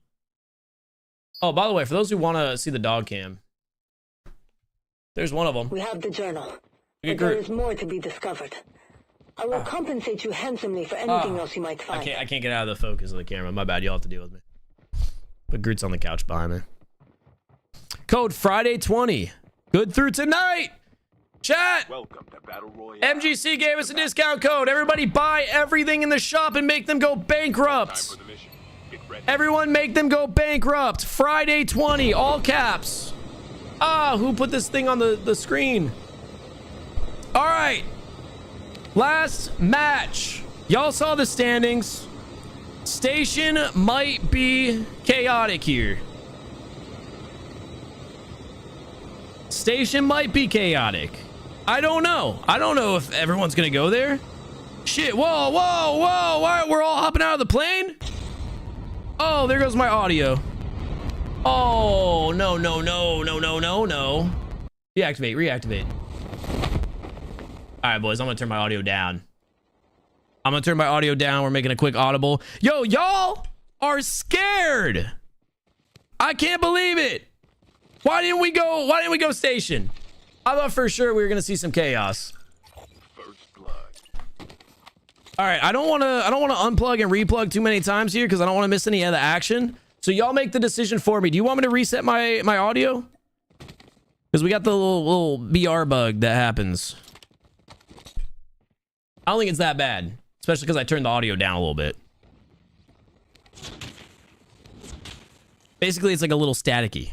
Oh, by the way, for those who want to see the dog cam, there's one of them. We have the journal, but there is more to be discovered. I will compensate you handsomely for anything else you might find. I can't get out of the focus of the camera. My bad. You'll have to deal with me. But Groot's on the couch behind me. Code Friday 20. Good through tonight. Chat. Welcome to Battle Royale. MGC gave us a discount code. Everybody buy everything in the shop and make them go bankrupt. Time for the mission. Get ready. Everyone make them go bankrupt. Friday 20. All caps. Who put this thing on the screen? All right. Last match. Y'all saw the standings. Station might be chaotic here. Station might be chaotic. I don't know. I don't know if everyone's gonna go there. Shit, whoa, whoa, whoa. Why we're all hopping out of the plane? Oh, there goes my audio. Oh, no, no, no, no, no, no, no. Reactivate, reactivate. All right, boys, I'm gonna turn my audio down. We're making a quick audible. Yo, y'all are scared. I can't believe it. Why didn't we go station? I thought for sure we were gonna see some chaos. First blood. All right, I don't want to unplug and replug too many times here because I don't want to miss any of the action. So y'all make the decision for me. Do you want me to reset my audio? Because we got the little BR bug that happens. I don't think it's that bad, especially because I turned the audio down a little bit. Basically, it's like a little staticky.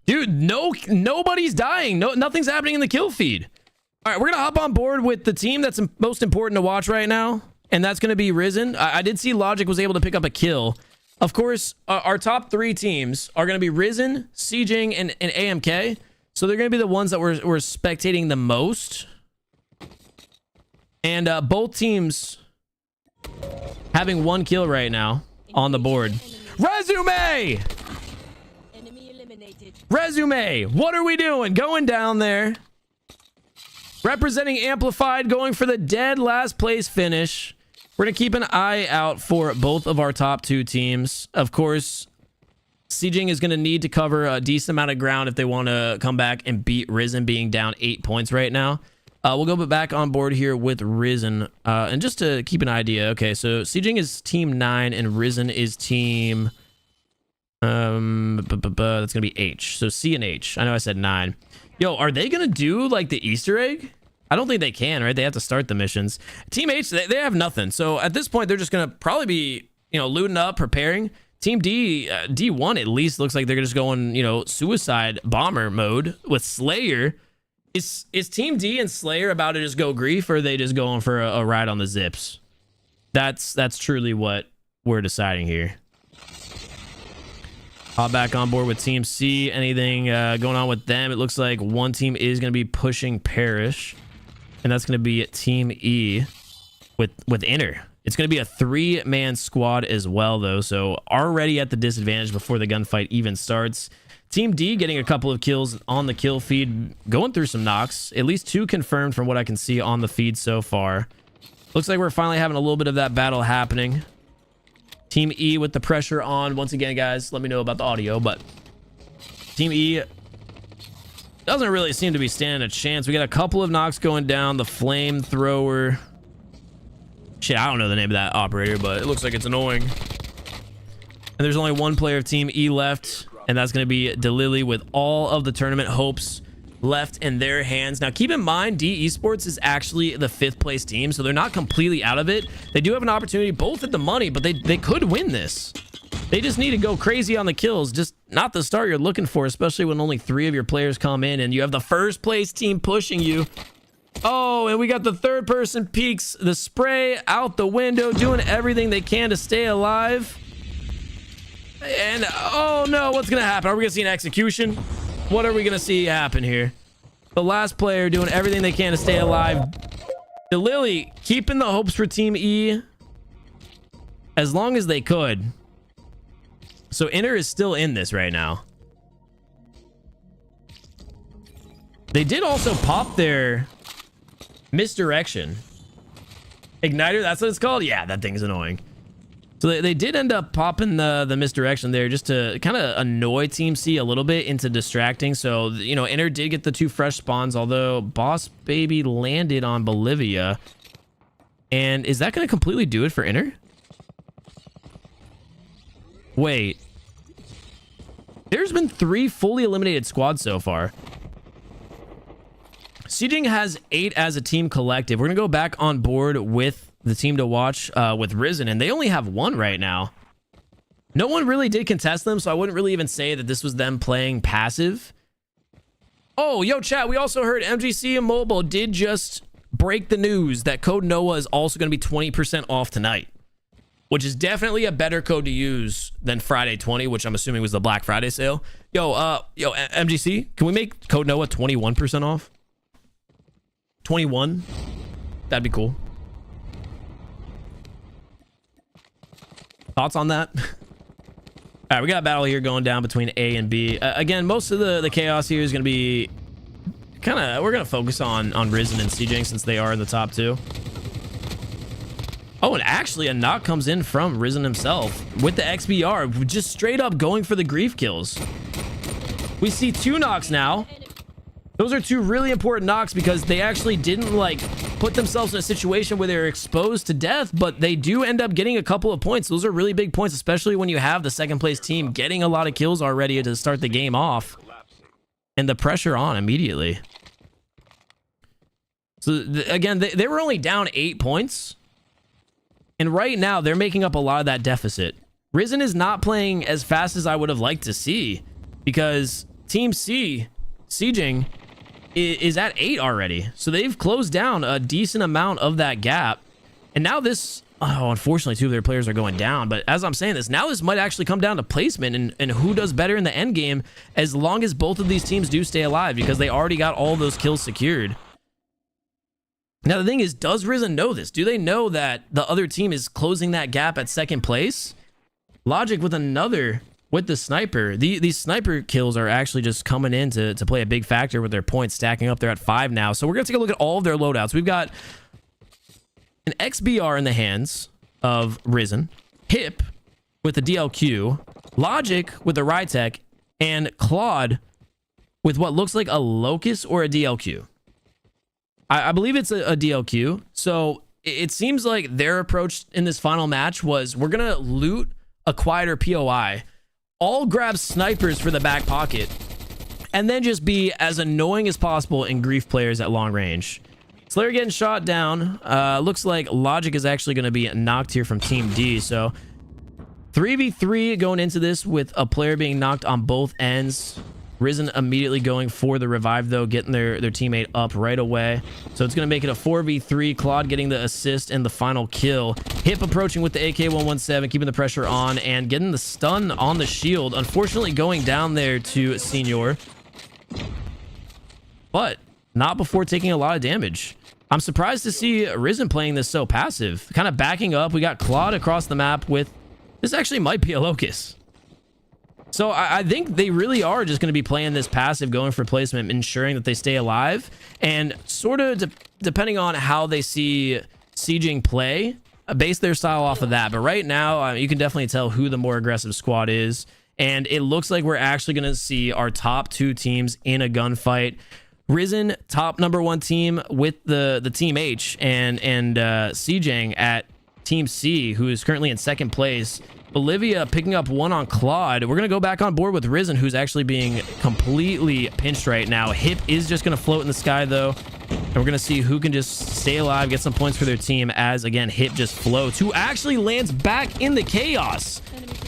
Dude, nobody's dying. Nothing's happening in the kill feed. All right, we're gonna hop on board with the team that's most important to watch right now, and that's gonna be Risen. I did see Logic was able to pick up a kill. Of course, our top 3 teams are gonna be Risen, Sieging, and AMK. So they're gonna be the ones that we're spectating the most. And both teams having 1 kill right now on the board. Resume! Enemy eliminated. Resume! What are we doing? Going down there. Representing Amplified, going for the dead last place finish. We're going to keep an eye out for both of our top 2 teams. Of course, Sieging is going to need to cover a decent amount of ground if they want to come back and beat Risen, being down 8 points right now. We'll go back on board here with Risen. And just to keep an idea, okay, so Sieging is team 9 and Risen is team... that's gonna be H. So C and H. I know I said 9. Yo, are they gonna do like the Easter egg? I don't think they can, right? They have to start the missions. Team H, they have nothing. So at this point, they're just gonna probably be, looting up, preparing. Team D, D1 at least looks like they're just going, suicide bomber mode with Slayer. Is Team D and Slayer about to just go grief, or are they just going for a ride on the zips? That's truly what we're deciding here. Hop back on board with Team C. Anything going on with them? It looks like one team is going to be pushing Parish, and that's going to be Team E with Inner. It's going to be a 3-man squad as well, though, so already at the disadvantage before the gunfight even starts. Team D getting a couple of kills on the kill feed, going through some knocks. At least 2 confirmed from what I can see on the feed so far. Looks like we're finally having a little bit of that battle happening. Team E with the pressure on. Once again, guys, let me know about the audio, but Team E doesn't really seem to be standing a chance. We got a couple of knocks going down. The flamethrower. Shit, I don't know the name of that operator, but it looks like it's annoying. And there's only 1 player of Team E left, and that's going to be Delily with all of the tournament hopes left in their hands. Now, keep in mind, D Esports is actually the 5th place team, so they're not completely out of it. They do have an opportunity both at the money, but they could win this. They just need to go crazy on the kills, just not the start you're looking for, especially when only 3 of your players come in and you have the 1st place team pushing you. Oh, and we got the 3rd person peeks the spray out the window, doing everything they can to stay alive. And oh no, what's gonna happen? Are we gonna see an execution? What are we gonna see happen here? The last player doing everything they can to stay alive. Delily keeping the hopes for Team E as long as they could. So Inner is still in this right now. They did also pop their misdirection. Igniter, that's what it's called? Yeah, that thing's annoying. So they did end up popping the misdirection there just to kind of annoy Team C a little bit into distracting. So, Inner did get the 2 fresh spawns, although Boss Baby landed on Bolivia. And is that going to completely do it for Inner? Wait. There's been 3 fully eliminated squads so far. Sieging has 8 as a team collective. We're going to go back on board with the team to watch with Risen, and they only have 1 right now. No one really did contest them, so I wouldn't really even say that this was them playing passive. Oh, yo, chat, we also heard MGC and Mobile did just break the news that Code Noah is also going to be 20% off tonight. which is definitely a better code to use than Friday 20, which I'm assuming was the Black Friday sale. Yo, MGC, can we make code Noah 21% off? 21? That'd be cool. Thoughts on that? All right, we got a battle here going down between A and B. Again, most of the chaos here is going to be kind of, we're going to focus on Risen and CJ since they are in the top two. Oh, and actually a knock comes in from Risen himself with the XBR, just straight up going for the grief kills. We see 2 knocks now. Those are 2 really important knocks because they actually didn't like put themselves in a situation where they're exposed to death, but they do end up getting a couple of points. Those are really big points, especially when you have the second place team getting a lot of kills already to start the game off and the pressure on immediately. So again, they were only down 8 points. And right now they're making up a lot of that deficit. Risen is not playing as fast as I would have liked to see because Team C, Sieging, is at 8 already. So they've closed down a decent amount of that gap. And now this, oh, unfortunately 2 of their players are going down. But as I'm saying this, now this might actually come down to placement and who does better in the end game as long as both of these teams do stay alive because they already got all those kills secured. Now the thing is, does Risen know this? Do they know that the other team is closing that gap at second place? Logic with the sniper. These sniper kills are actually just coming in to play a big factor with their points stacking up. They're at 5 now. So we're going to take a look at all of their loadouts. We've got an XBR in the hands of Risen, Hip with the DLQ, Logic with the Rytech, and Claude with what looks like a Locust or a DLQ. I believe it's a DLQ. So it seems like their approach in this final match was we're going to loot a quieter POI, all grab snipers for the back pocket, and then just be as annoying as possible in grief players at long range. Slayer getting shot down. Looks like Logic is actually going to be knocked here from Team D. So 3v3 going into this with a player being knocked on both ends. Risen immediately going for the revive though, getting their teammate up right away. So it's going to make it a 4v3. Claude getting the assist and the final kill. Hip approaching with the AK-117, keeping the pressure on and getting the stun on the shield. Unfortunately going down there to Senior, but not before taking a lot of damage. I'm surprised to see Risen playing this so passive, kind of backing up. We got Claude across the map with, this actually might be a Locust. So I think they really are just going to be playing this passive, going for placement, ensuring that they stay alive, and sort of depending on how they see Sieging play, base their style off of that. But right now, you can definitely tell who the more aggressive squad is, and it looks like we're actually going to see our top 2 teams in a gunfight. Risen, top #1 team with the Team H, and Sieging at Team C, who is currently in second place. Bolivia picking up 1 on Claude. We're going to go back on board with Risen, who's actually being completely pinched right now. Hip is just going to float in the sky, though. And we're going to see who can just stay alive, get some points for their team as, again, Hip just floats, who actually lands back in the chaos.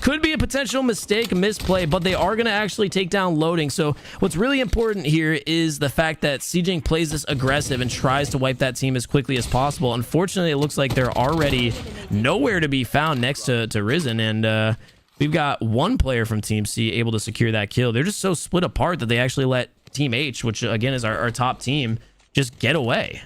Could be a potential mistake, misplay, but they are going to actually take down loading. So what's really important here is the fact that Sieging plays this aggressive and tries to wipe that team as quickly as possible. Unfortunately, it looks like they're already nowhere to be found next to Risen, and we've got 1 player from Team C able to secure that kill. They're just so split apart that they actually let Team H, which again is our top team, just get away.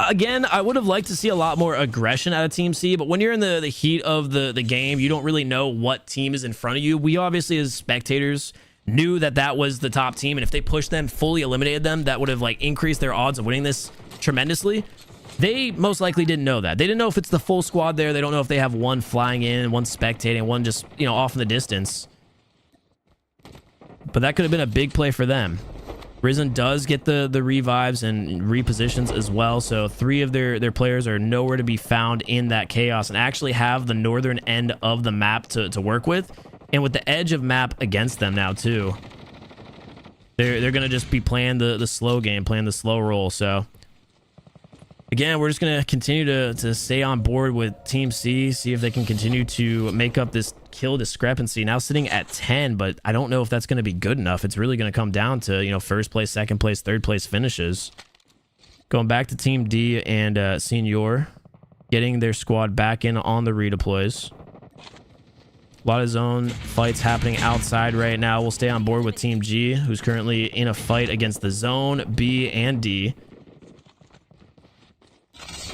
Again, I would have liked to see a lot more aggression out of Team C, but when you're in the heat of the game, you don't really know what team is in front of you. We obviously, as spectators, knew that was the top team, and if they pushed them, fully eliminated them, that would have like increased their odds of winning this tremendously. They most likely didn't know that. They didn't know if it's the full squad there. They don't know if they have 1 flying in, 1 spectating, 1 just, you know, off in the distance. But that could have been a big play for them. Risen does get the revives and repositions as well, so 3 of their players are nowhere to be found in that chaos and actually have the northern end of the map to work with, and with the edge of map against them now too. They're gonna just be playing the slow game, playing the slow roll. So again, we're just gonna continue to stay on board with Team C, see if they can continue to make up this kill discrepancy. Now sitting at 10, but I don't know if that's going to be good enough. It's really going to come down to, you know, first place, second place, third place finishes. Going back to Team D and Senior, getting their squad back in on the redeploys. A lot of zone fights happening outside right now. We'll stay on board with Team G, who's currently in a fight against the zone, B, and D.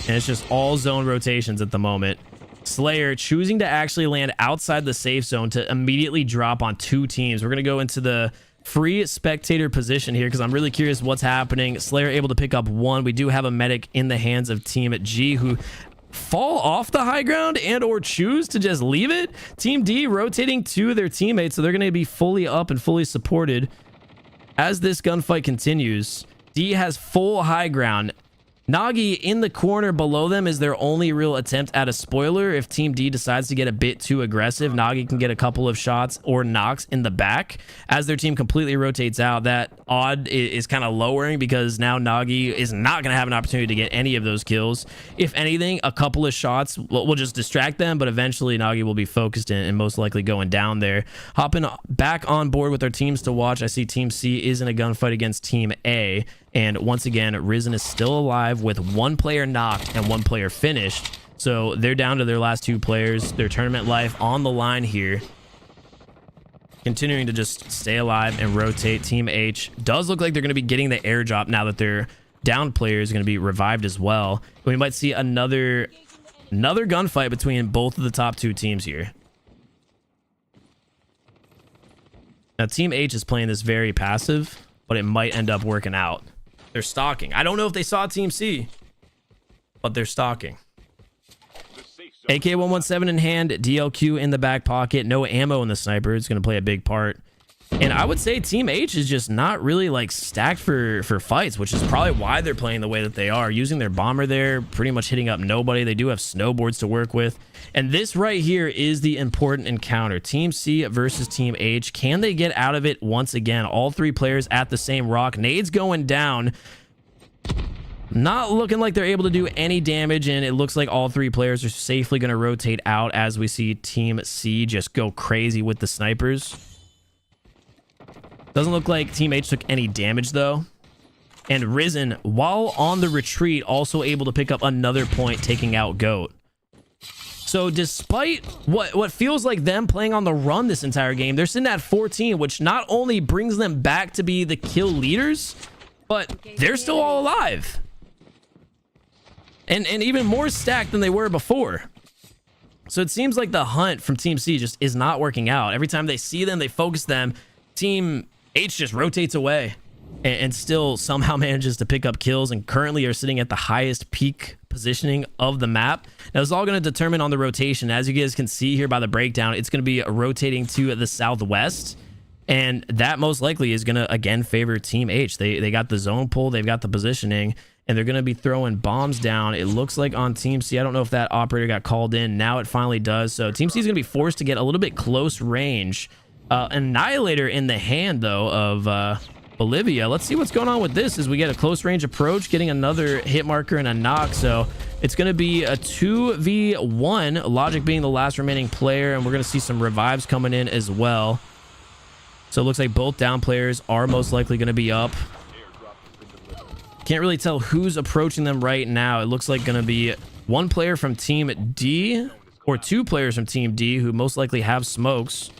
And it's just all zone rotations at the moment. Slayer choosing to actually land outside the safe zone to immediately drop on 2 teams. We're going to go into the free spectator position here because I'm really curious what's happening. Slayer able to pick up 1. We do have a medic in the hands of Team G who fall off the high ground and or choose to just leave it. Team D rotating to their teammates, so they're going to be fully up and fully supported as this gunfight continues. D has full high ground. Nagi in the corner below them is their only real attempt at a spoiler. If Team D decides to get a bit too aggressive, Nagi can get a couple of shots or knocks in the back. As their team completely rotates out, that odd is kind of lowering because now Nagi is not going to have an opportunity to get any of those kills. If anything, a couple of shots will just distract them, but eventually Nagi will be focused in and most likely going down there. Hopping back on board with our teams to watch, I see Team C is in a gunfight against Team A. And once again, Risen is still alive with 1 player knocked and 1 player finished. So they're down to their last 2 players. Their tournament life on the line here. Continuing to just stay alive and rotate. Team H does look like they're going to be getting the airdrop now that their down player is going to be revived as well. We might see another gunfight between both of the top 2 teams here. Now, Team H is playing this very passive, but it might end up working out. They're stalking. I don't know if they saw Team C, but they're stalking. AK-117 in hand, DLQ in the back pocket, no ammo in the sniper. It's going to play a big part. And I would say Team H is just not really like stacked for fights, which is probably why they're playing the way that they are. Using their bomber there, pretty much hitting up nobody. They do have snowboards to work with. And this right here is the important encounter. Team C versus Team H. Can they get out of it once again? All 3 players at the same rock. Nades going down. Not looking like they're able to do any damage, and it looks like all 3 players are safely going to rotate out as we see Team C just go crazy with the snipers. Doesn't look like Team H took any damage, though. And Risen, while on the retreat, also able to pick up another point, taking out Goat. So despite what feels like them playing on the run this entire game, they're sitting at 14, which not only brings them back to be the kill leaders, but they're still all alive. And even more stacked than they were before. So it seems like the hunt from Team C just is not working out. Every time they see them, they focus them. Team H just rotates away and still somehow manages to pick up kills and currently are sitting at the highest peak positioning of the map. Now, it's all going to determine on the rotation. As you guys can see here by the breakdown, it's going to be rotating to the southwest. And that most likely is going to, again, favor Team H. They got the zone pull. They've got the positioning. And they're going to be throwing bombs down. It looks like on Team C. I don't know if that operator got called in. Now it finally does. So Team C is going to be forced to get a little bit close range. Annihilator in the hand, though, of Bolivia. Let's see what's going on with this as we get a close range approach, getting another hit marker and a knock. So it's going to be a 2v1, Logic being the last remaining player. And we're going to see some revives coming in as well. So it looks like both down players are most likely going to be up. Can't really tell who's approaching them right now. It looks like going to be 1 player from Team D or 2 players from Team D who most likely have smokes.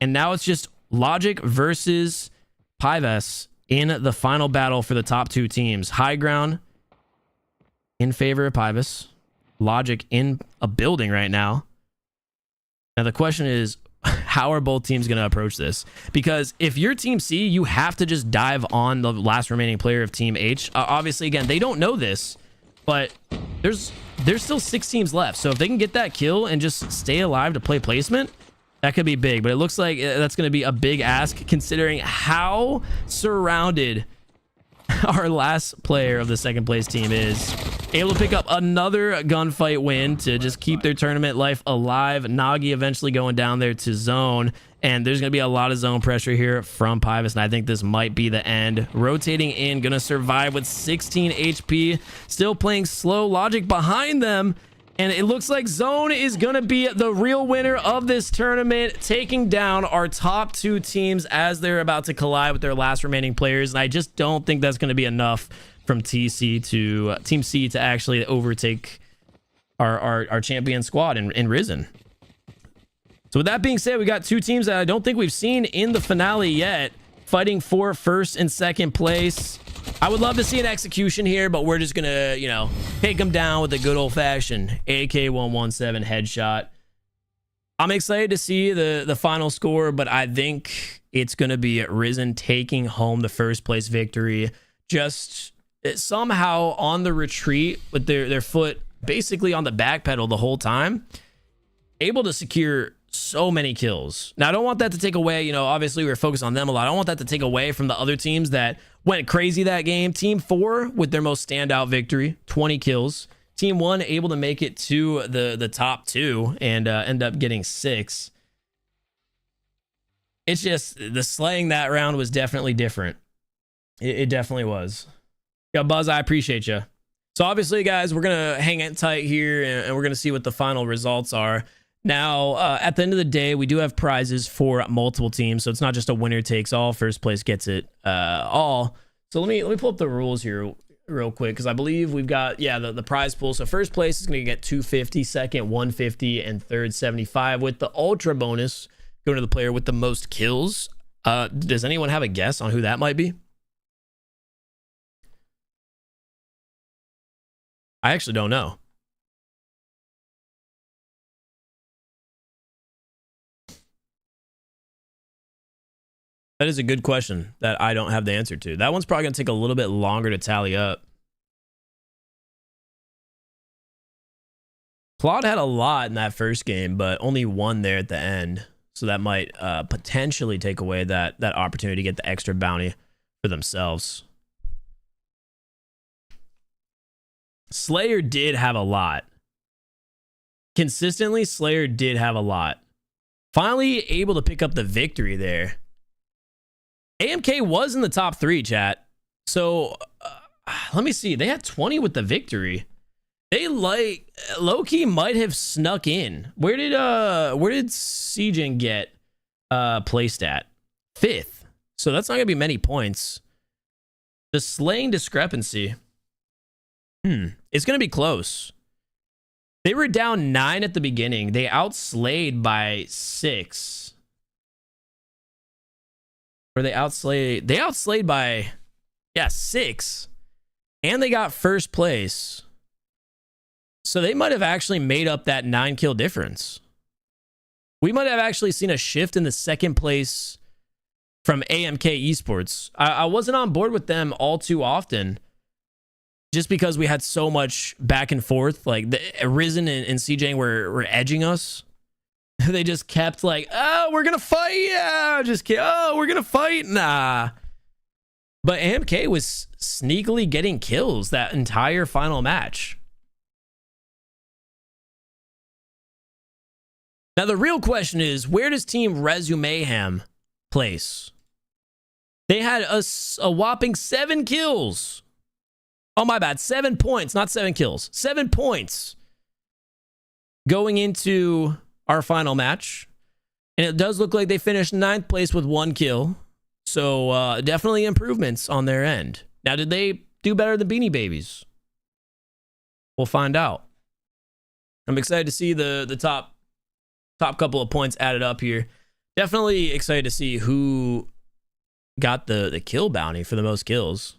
And now it's just Logic versus Pives in the final battle for the top 2 teams. High ground in favor of Pives. Logic in a building right now. Now the question is, how are both teams going to approach this? Because if you're Team C, you have to just dive on the last remaining player of Team H. Obviously, again, they don't know this, but there's still 6 teams left. So if they can get that kill and just stay alive to play placement, that could be big. But it looks like that's going to be a big ask considering how surrounded our last player of the second place team is. Able to pick up another gunfight win to just keep their tournament life alive. Nagi eventually going down there to zone. And there's going to be a lot of zone pressure here from Pives. And I think this might be the end. Rotating in. Going to survive with 16 HP. Still playing slow. Logic behind them. And it looks like Zone is going to be the real winner of this tournament, taking down our top 2 teams as they're about to collide with their last remaining players. And I just don't think that's going to be enough from TC to Team C to actually overtake our champion squad in Risen. So with that being said, we got two teams that I don't think we've seen in the finale yet, fighting for first and second place. I would love to see an execution here, but we're just gonna, you know, take them down with a good old-fashioned AK-117 headshot. I'm excited to see the final score, but I think it's gonna be Risen taking home the first place victory, just somehow on the retreat with their foot basically on the back pedal the whole time, able to secure so many kills. Now, I don't want that to take away, you know, obviously we were focused on them a lot. I don't want that to take away from the other teams that went crazy that game. Team 4 with their most standout victory, 20 kills. Team 1 able to make it to the top 2 and end up getting 6. It's just the slaying that round was definitely different. It definitely was. Yeah, Buzz, I appreciate you. So obviously, guys, we're going to hang it tight here and we're going to see what the final results are. Now, at the end of the day, we do have prizes for multiple teams, so it's not just a winner takes all. First place gets it all. So let me pull up the rules here real quick, because I believe we've got, yeah, the prize pool. So first place is going to get 250, second 150, and third 75, with the ultra bonus going to the player with the most kills. Does anyone have a guess on who that might be? I actually don't know. That is a good question that I don't have the answer to. That one's probably going to take a little bit longer to tally up. Claude had a lot in that first game, but only one there at the end. So that might potentially take away that opportunity to get the extra bounty for themselves. Slayer did have a lot. Consistently, Slayer did have a lot. Finally able to pick up the victory there. AMK was in the top 3, chat. So let me see. They had 20 with the victory. They like low-key might have snuck in. Where did Sejin get placed at? 5th. So that's not gonna be many points. The slaying discrepancy. It's gonna be close. They were down 9 at the beginning. They outslayed by 6. Or they outslayed by, yeah, 6. And they got first place. So they might have actually made up that 9 kill difference. We might have actually seen a shift in the second place from AMK Esports. I wasn't on board with them all too often, just because we had so much back and forth. Like the Risen and CJ were edging us. They just kept like, oh, we're gonna fight, yeah, just kidding. Oh, we're gonna fight, nah. But AMK was sneakily getting kills that entire final match. Now the real question is, where does Team Mayhem place? They had a whopping 7 kills. Oh, my bad. 7 points, not 7 kills. 7 points going into our final match. And it does look like they finished 9th place with 1 kill. So definitely improvements on their end. Now, did they do better than Beanie Babies? We'll find out. I'm excited to see the top couple of points added up here. Definitely excited to see who got the kill bounty for the most kills.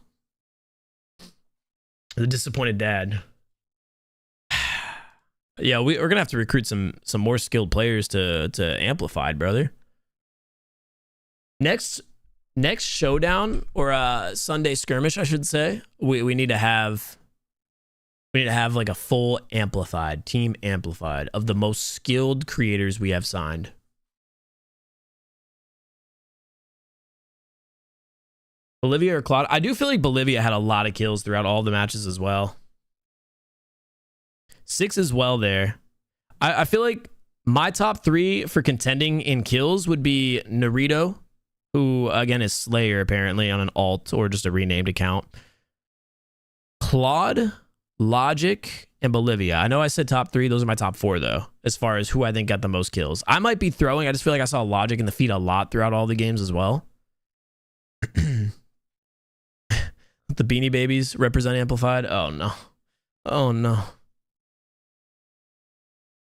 The disappointed dad. Yeah, we're gonna have to recruit some more skilled players to Amplified, brother. Next showdown, or Sunday skirmish, I should say. We need to have like a full Amplified, team Amplified of the most skilled creators we have signed. Bolivia or Claude? I do feel like Bolivia had a lot of kills throughout all the matches as well. 6 as well there. I feel like my top 3 for contending in kills would be Naruto, who again is Slayer apparently on an alt or just a renamed account. Claude, Logic, and Bolivia. I know I said top 3. Those are my top 4 though, as far as who I think got the most kills. I might be throwing. I just feel like I saw Logic in the feed a lot throughout all the games as well. The Beanie Babies represent Amplified. Oh no. Oh no.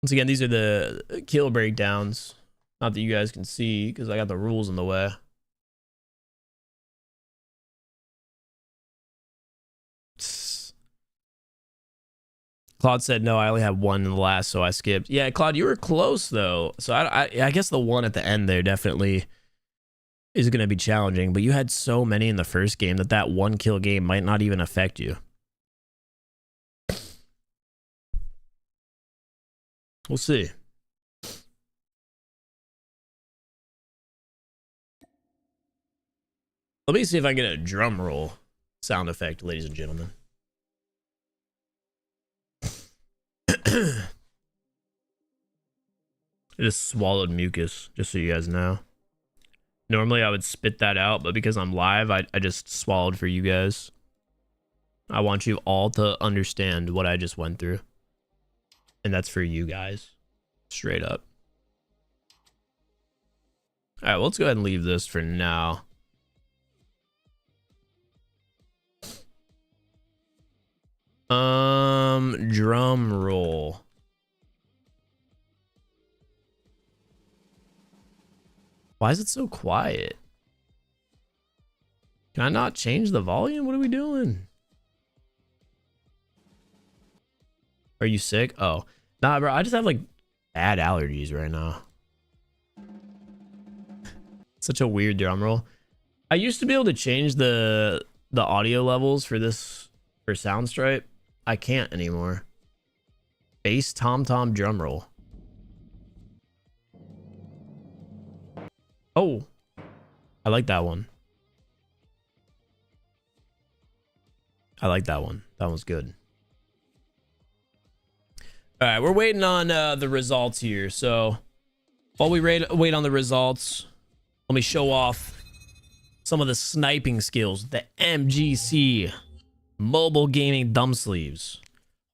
Once again, these are the kill breakdowns. Not that you guys can see because I got the rules in the way. Claude said no, I only had one in the last, so I skipped. Yeah, Claude, you were close though. So I guess the one at the end there definitely is going to be challenging, but you had so many in the first game that one kill game might not even affect you. We'll see. Let me see if I can get a drum roll sound effect, ladies and gentlemen. I just swallowed mucus, just so you guys know. Normally I would spit that out, but because I'm live, I just swallowed for you guys. I want you all to understand what I just went through. And that's for you guys. Straight up. Alright, well, let's go ahead and leave this for now. Drum roll. Why is it so quiet? Can I not change the volume? What are we doing? Are you sick? Oh, nah, bro. I just have like bad allergies right now. Such a weird drum roll. I used to be able to change the audio levels for this for Soundstripe. I can't anymore. Bass tom tom drum roll. Oh, I like that one. I like that one. That one's good. All right, we're waiting on the results here. So while we wait on the results, let me show off some of the sniping skills. The MGC mobile gaming dumb sleeves.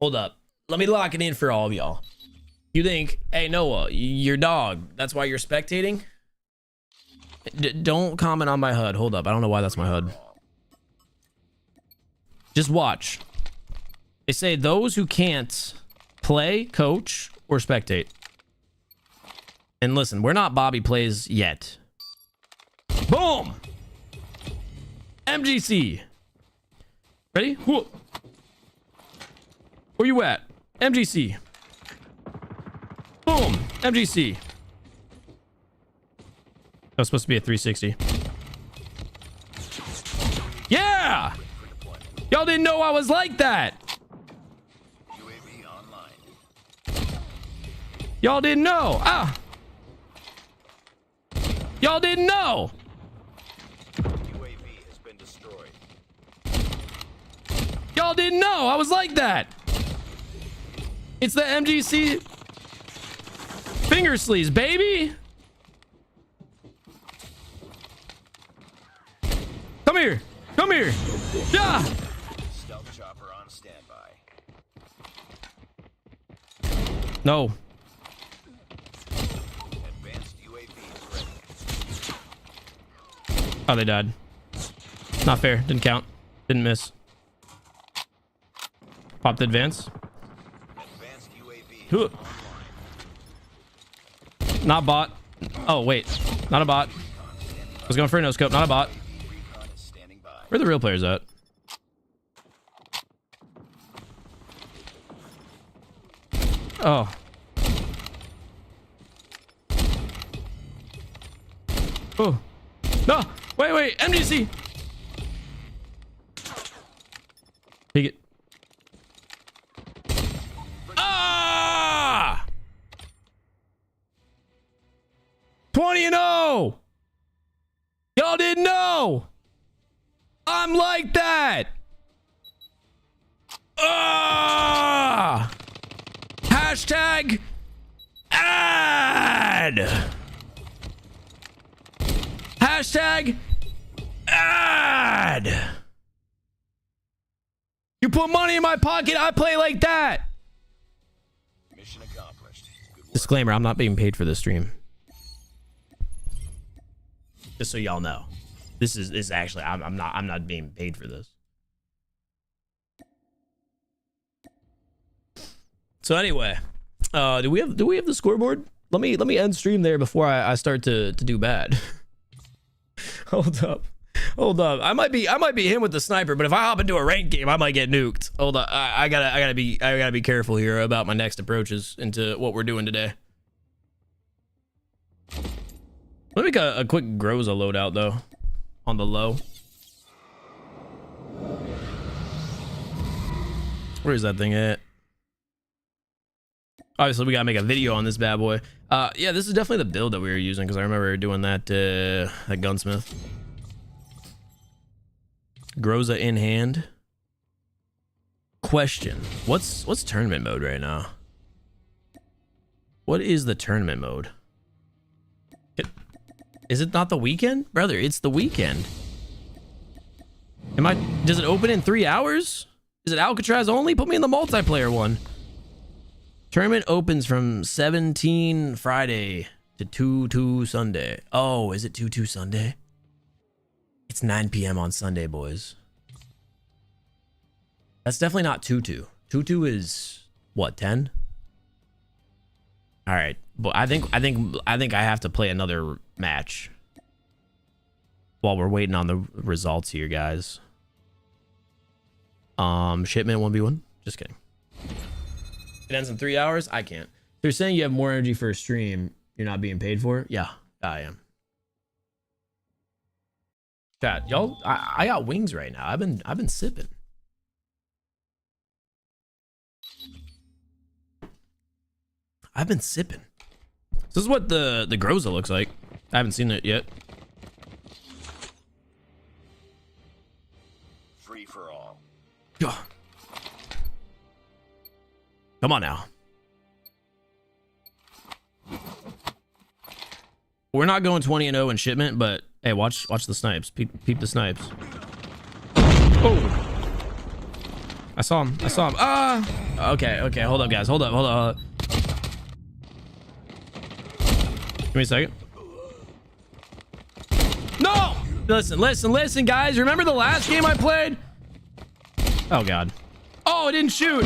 Hold up. Let me lock it in for all of y'all. You think, hey, Noah, your dog, that's why you're spectating? Don't comment on my HUD. Hold up. I don't know why that's my HUD. Just watch. They say those who can't play, coach, or spectate. And listen, we're not Bobby Plays yet. Boom! MGC. Ready? Whoa. Where you at? MGC. Boom! MGC. That was supposed to be a 360. Yeah! Y'all didn't know I was like that. Y'all didn't know. Ah! Y'all didn't know. UAV has been destroyed. Y'all didn't know I was like that. It's the MGC finger sleeves, baby. Come here. Come here. Yeah. Stealth chopper on standby. No. Advanced UAV is ready. Oh, they died. Not fair. Didn't count. Didn't miss. Popped advance. Advanced UAV Huh. Not bot. Oh, wait. Not a bot. I was going for a no scope. Not a bot. recon is standing by. Where are the real players at? Oh. Oh. No. Wait. MGC. Take it. Ah! 20-0. Y'all didn't know. I'm like that. Ah! Hashtag ad. Hashtag ad. You put money in my pocket, I play like that. Mission accomplished. Good work. Disclaimer, I'm not being paid for this stream. Just so y'all know. This is actually I'm not being paid for this. So anyway, do we have the scoreboard? Let me end stream there before I start to do bad. Hold up. I might be him with the sniper, but if I hop into a ranked game, I might get nuked. Hold on. I gotta be careful here about my next approaches into what we're doing today. Let me make a quick Groza loadout though, on the low. Where is that thing at? Obviously, we gotta make a video on this bad boy. Yeah, this is definitely the build that we were using because I remember doing that that gunsmith. Groza in hand. Question: What's tournament mode right now? What is the tournament mode? Is it not the weekend, brother? It's the weekend. Does it open in 3 hours? Is it Alcatraz only? Put me in the multiplayer one. Tournament opens from 17 Friday to 2/2 Sunday. Oh, is it 2/2 Sunday? It's 9 p.m. on Sunday, boys. That's definitely not 2/2. 2/2 is what, 10? All right, but I think I have to play another match while we're waiting on the results here, guys. Shipment 1v1. Just kidding. It ends in 3 hours. I can't. They're saying you have more energy for a stream. You're not being paid for it. Yeah, I am. Chat, y'all. I got wings right now. I've been sipping. I've been sipping. This is what the Groza looks like. I haven't seen it yet. Free for all. Come on now. We're not going 20-0 in shipment, but hey, watch the snipes. Peep the snipes. Oh, I saw him. Ah. Okay. Hold up, guys. Hold up. Give me a second. No! Listen, guys. Remember the last game I played? Oh, God. Oh, it didn't shoot.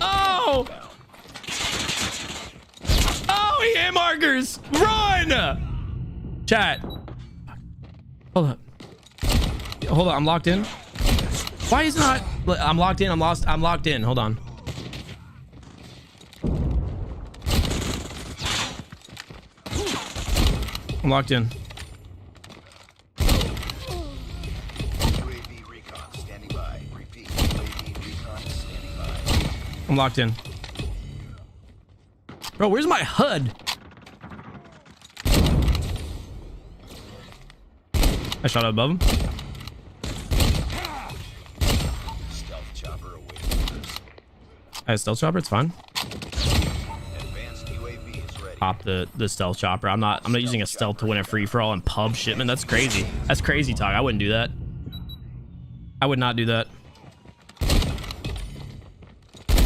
Oh! Oh, he hit markers. Run! Chat. Hold up. I'm locked in. Why is not... I'm locked in. I'm locked in. Hold on. I'm locked in. UAV recon standing by. Repeat. UAV recon standing by. I'm locked in. Bro, where's my HUD? I shot above him. Stealth chopper awaiting. I have stealth chopper. It's fine. Advanced UAV is ready. Pop the stealth chopper. I'm not using a stealth to win a free for all in pub shipment. That's crazy. That's crazy talk. I wouldn't do that. I would not do that.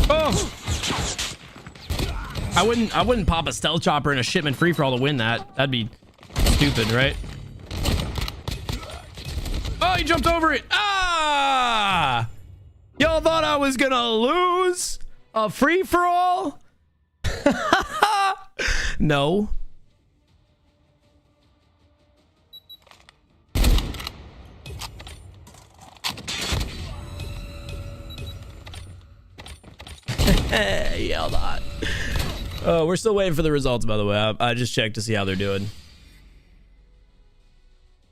Oh! I wouldn't pop a stealth chopper in a shipment free for all to win that. That'd be stupid, right? Oh, he jumped over it. Ah! Y'all thought I was gonna lose a free for all? No. Hey, hold on. We're still waiting for the results, by the way. I just checked to see how they're doing.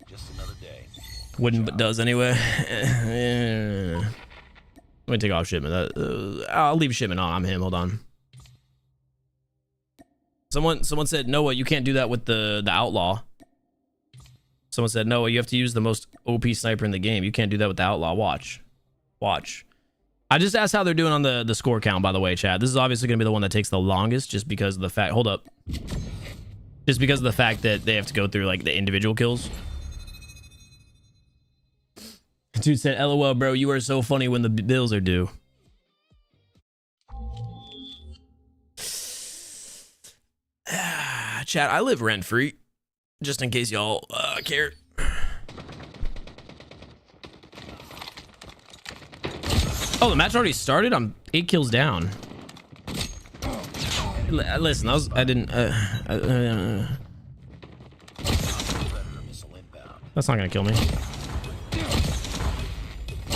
Just another day. Wouldn't, but does anyway. Let me take off shipment. I'll leave shipment on. I'm him. Hold on. Someone said, Noah, you can't do that with the outlaw. Someone said, Noah, you have to use the most OP sniper in the game. You can't do that with the outlaw. Watch. I just asked how they're doing on the score count, by the way, chat. This is obviously going to be the one that takes the longest just because of the fact... Hold up. Just because of the fact that they have to go through, like, the individual kills. Dude said, LOL, bro, you are so funny when the bills are due. Chat, I live rent-free. Just in case y'all care. Oh, the match already started? I'm 8 kills down. Listen, I didn't. Predator missile inbound. That's not gonna kill me.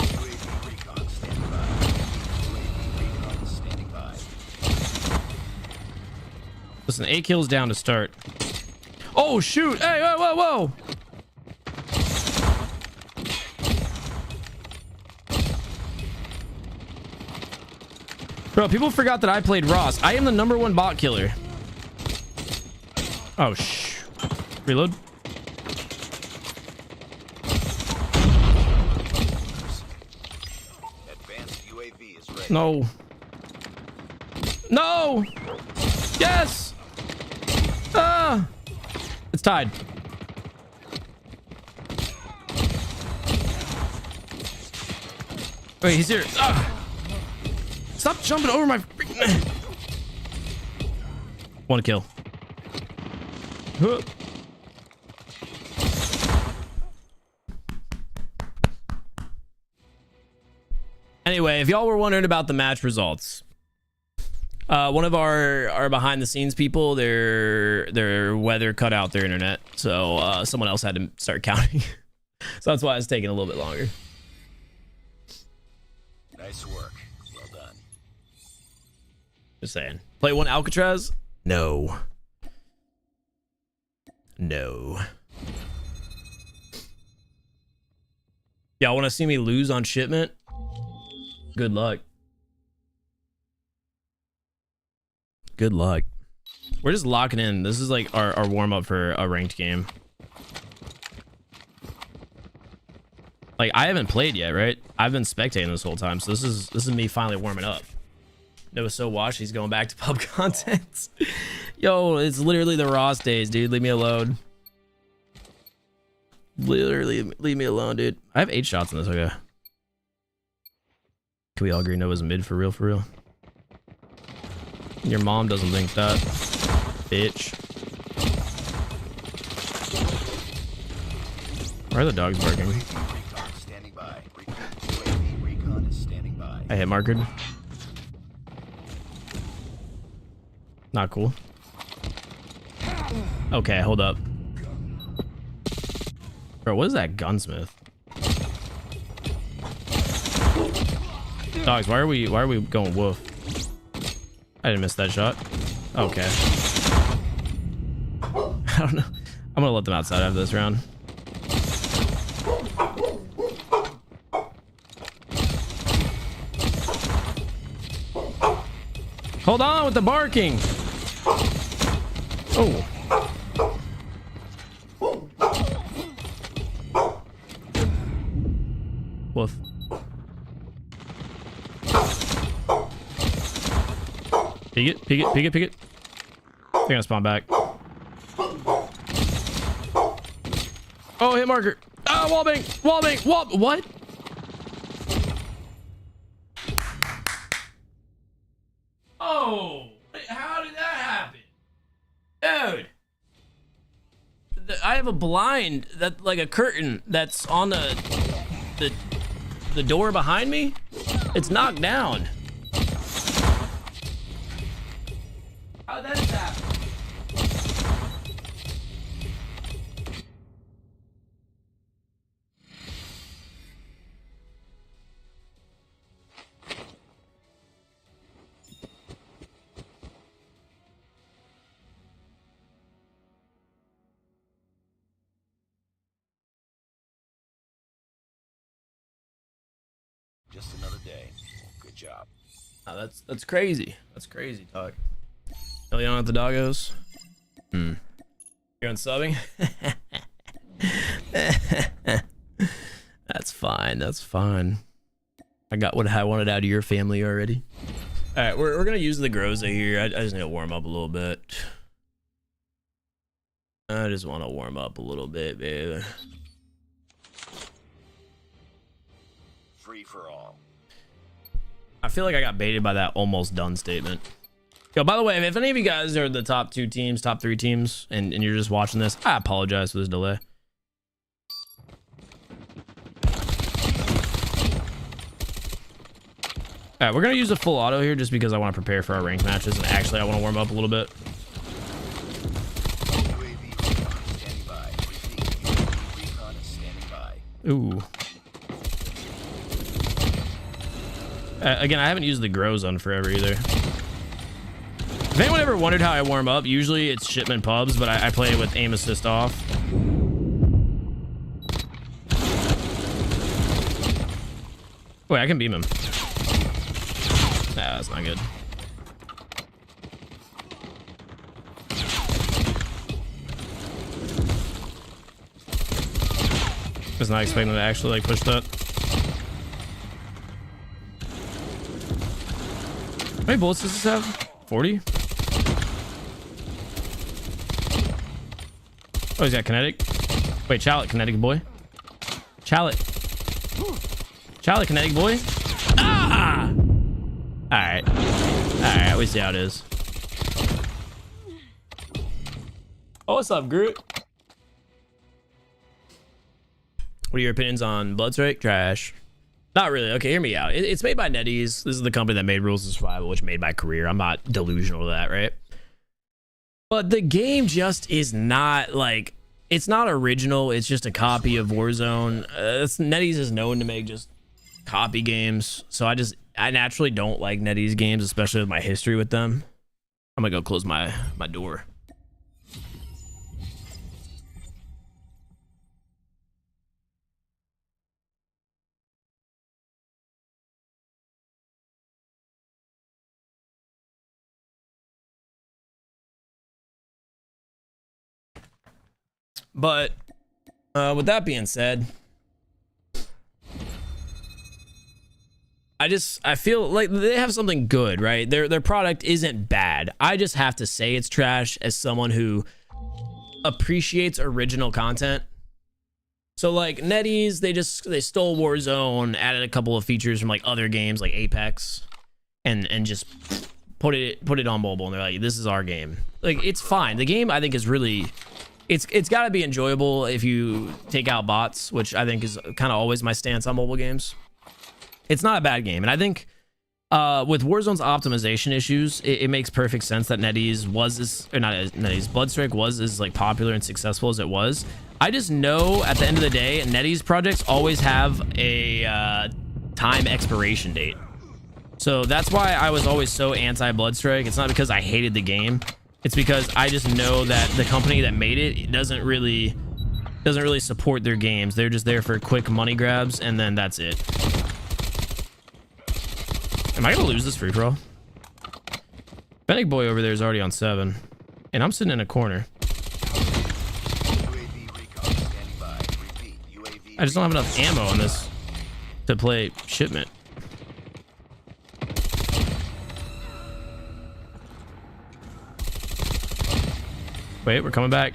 UAV recon standing by. UAV recon standing by. Listen, 8 kills down to start. Oh shoot! Hey, whoa, whoa, whoa! Bro, people forgot that I played Ross. I am the #1 bot killer. Oh reload. Advanced UAV is ready. No. No! Yes! Ah! It's tied. Wait, he's here. Ah! Stop jumping over my freaking... 1 kill. Huh. Anyway, if y'all were wondering about the match results, one of our behind the scenes people, their weather cut out their internet, so someone else had to start counting. So that's why it's taking a little bit longer. Nice work. Well done. Just saying. Play 1 Alcatraz? No. No. Y'all want to see me lose on shipment? Good luck. Good luck. We're just locking in. This is like our warm-up for a ranked game. Like, I haven't played yet, right? I've been spectating this whole time, so this is me finally warming up. Noah's so washed, he's going back to pub content. Yo, it's literally the Ross days, dude. Leave me alone. Literally, leave me alone, dude. I have 8 shots in this, okay. Can we all agree Noah's mid for real, for real? Your mom doesn't think that, bitch. Why are the dogs barking? Recon standing by. UAV recon is standing by. I hit markered. Not cool. Okay, hold up. Bro, what is that gunsmith? Dogs, why are we going woof? I didn't miss that shot. Okay. I don't know. I'm gonna let them outside after this round. Hold on with the barking. Oh. Woof. Peek it, peek it, peek it, peek it. They're gonna spawn back. Oh, hit marker. Ah, wallbang, wallbang, wall. What? Oh, how did that happen? Dude. I have a blind that like a curtain that's on the door behind me. It's knocked down. How did that happen? Just another day. Good job. Oh, that's crazy. That's crazy talk. Oh, you don't have the doggos? You're unsubbing? That's fine. That's fine. I got what I wanted out of your family already. All right, we're gonna use the Groza here. I just need to warm up a little bit. I just want to warm up a little bit, baby. Free for all. I feel like I got baited by that almost done statement. Yo, by the way, if any of you guys are the top 2 teams, top 3 teams, and you're just watching this, I apologize for this delay. All right, we're gonna use a full auto here just because I want to prepare for our ranked matches, and actually I want to warm up a little bit. UAV recon standing by. Repeat, UAV recon is standing by. Ooh. Again, I haven't used the grow zone forever either. If anyone ever wondered how I warm up, usually it's shipment pubs, but I play it with aim assist off. Wait, I can beam him. Nah, that's not good. Was not expecting to actually like push that. How many bullets does this have? 40? Oh, he's got kinetic. Wait, Chalet, kinetic boy. Chalet. Chalet, kinetic boy. Ah! Alright. Alright, we see how it is. Oh, what's up, Groot? What are your opinions on Bloodstrike? Trash. Not really. Okay, hear me out. It's made by NetEase. This is the company that made Rules of Survival, which made my career. I'm not delusional to that, right? But the game just is not like, it's not original. It's just a copy of Warzone. NetEase is known to make just copy games. So I naturally don't like NetEase games, especially with my history with them. I'm gonna go close my door. But with that being said, I feel like they have something good, right? Their product isn't bad. I just have to say it's trash as someone who appreciates original content. So like NetEase, they stole Warzone, added a couple of features from like other games like Apex, and just put it on mobile, and they're like, this is our game. Like, it's fine. The game I think is really, it's got to be enjoyable if you take out bots, which I think is kind of always my stance on mobile games. It's not a bad game, and I think with Warzone's optimization issues, it makes perfect sense that NetEase Bloodstrike was as like popular and successful as it was. I just know at the end of the day, NetEase projects always have a time expiration date. So that's why I was always so anti Bloodstrike. It's not because I hated the game. It's because I just know that the company that made it doesn't really support their games. They're just there for quick money grabs, and then that's it. Am I gonna lose this free for all? Fennec boy over there is already on 7, and I'm sitting in a corner. UAV recon standing by. Repeat, UAV I just don't have enough ammo on this to play shipment. Wait, we're coming back.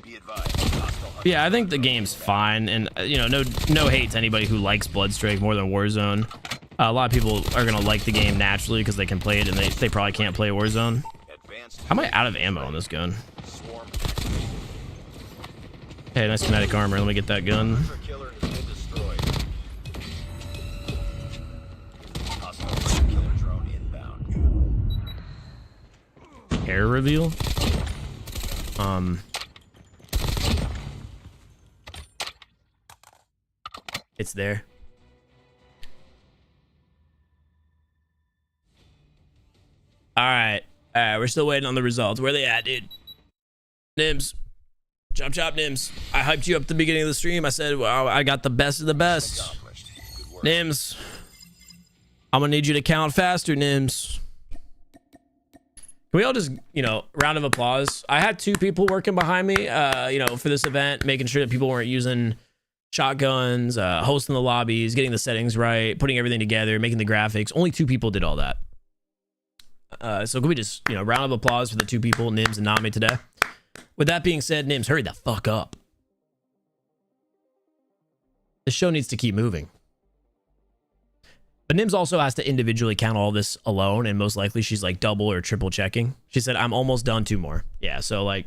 Be advised. Hostile hunter. Yeah, I think the game's fine, and you know, no hate to anybody who likes Bloodstrike more than Warzone. A lot of people are gonna like the game naturally because they can play it, and they probably can't play Warzone. Advanced How am I out of ammo on this gun? swarm. Hey, nice kinetic armor. Let me get that gun. Hunter killer has been destroyed. Hostile hunter killer drone inbound. Hair reveal. It's there. All right, we're still waiting on the results. Where they at, dude? Nims, chop chop, Nims. I hyped you up at the beginning of the stream. I said, wow, I got the best of the best. Accomplished. Good work. Nims, I'm gonna need you to count faster, Nims. Can we all just, you know, round of applause? I had 2 people working behind me, you know, for this event, making sure that people weren't using shotguns, hosting the lobbies, getting the settings right, putting everything together, making the graphics. Only 2 people did all that. So can we just, you know, round of applause for the 2 people, Nims and Nami, today? With that being said, Nims, hurry the fuck up. The show needs to keep moving. But Nims also has to individually count all this alone, and most likely she's like double or triple checking. She said, I'm almost done, 2 more. Yeah, so like,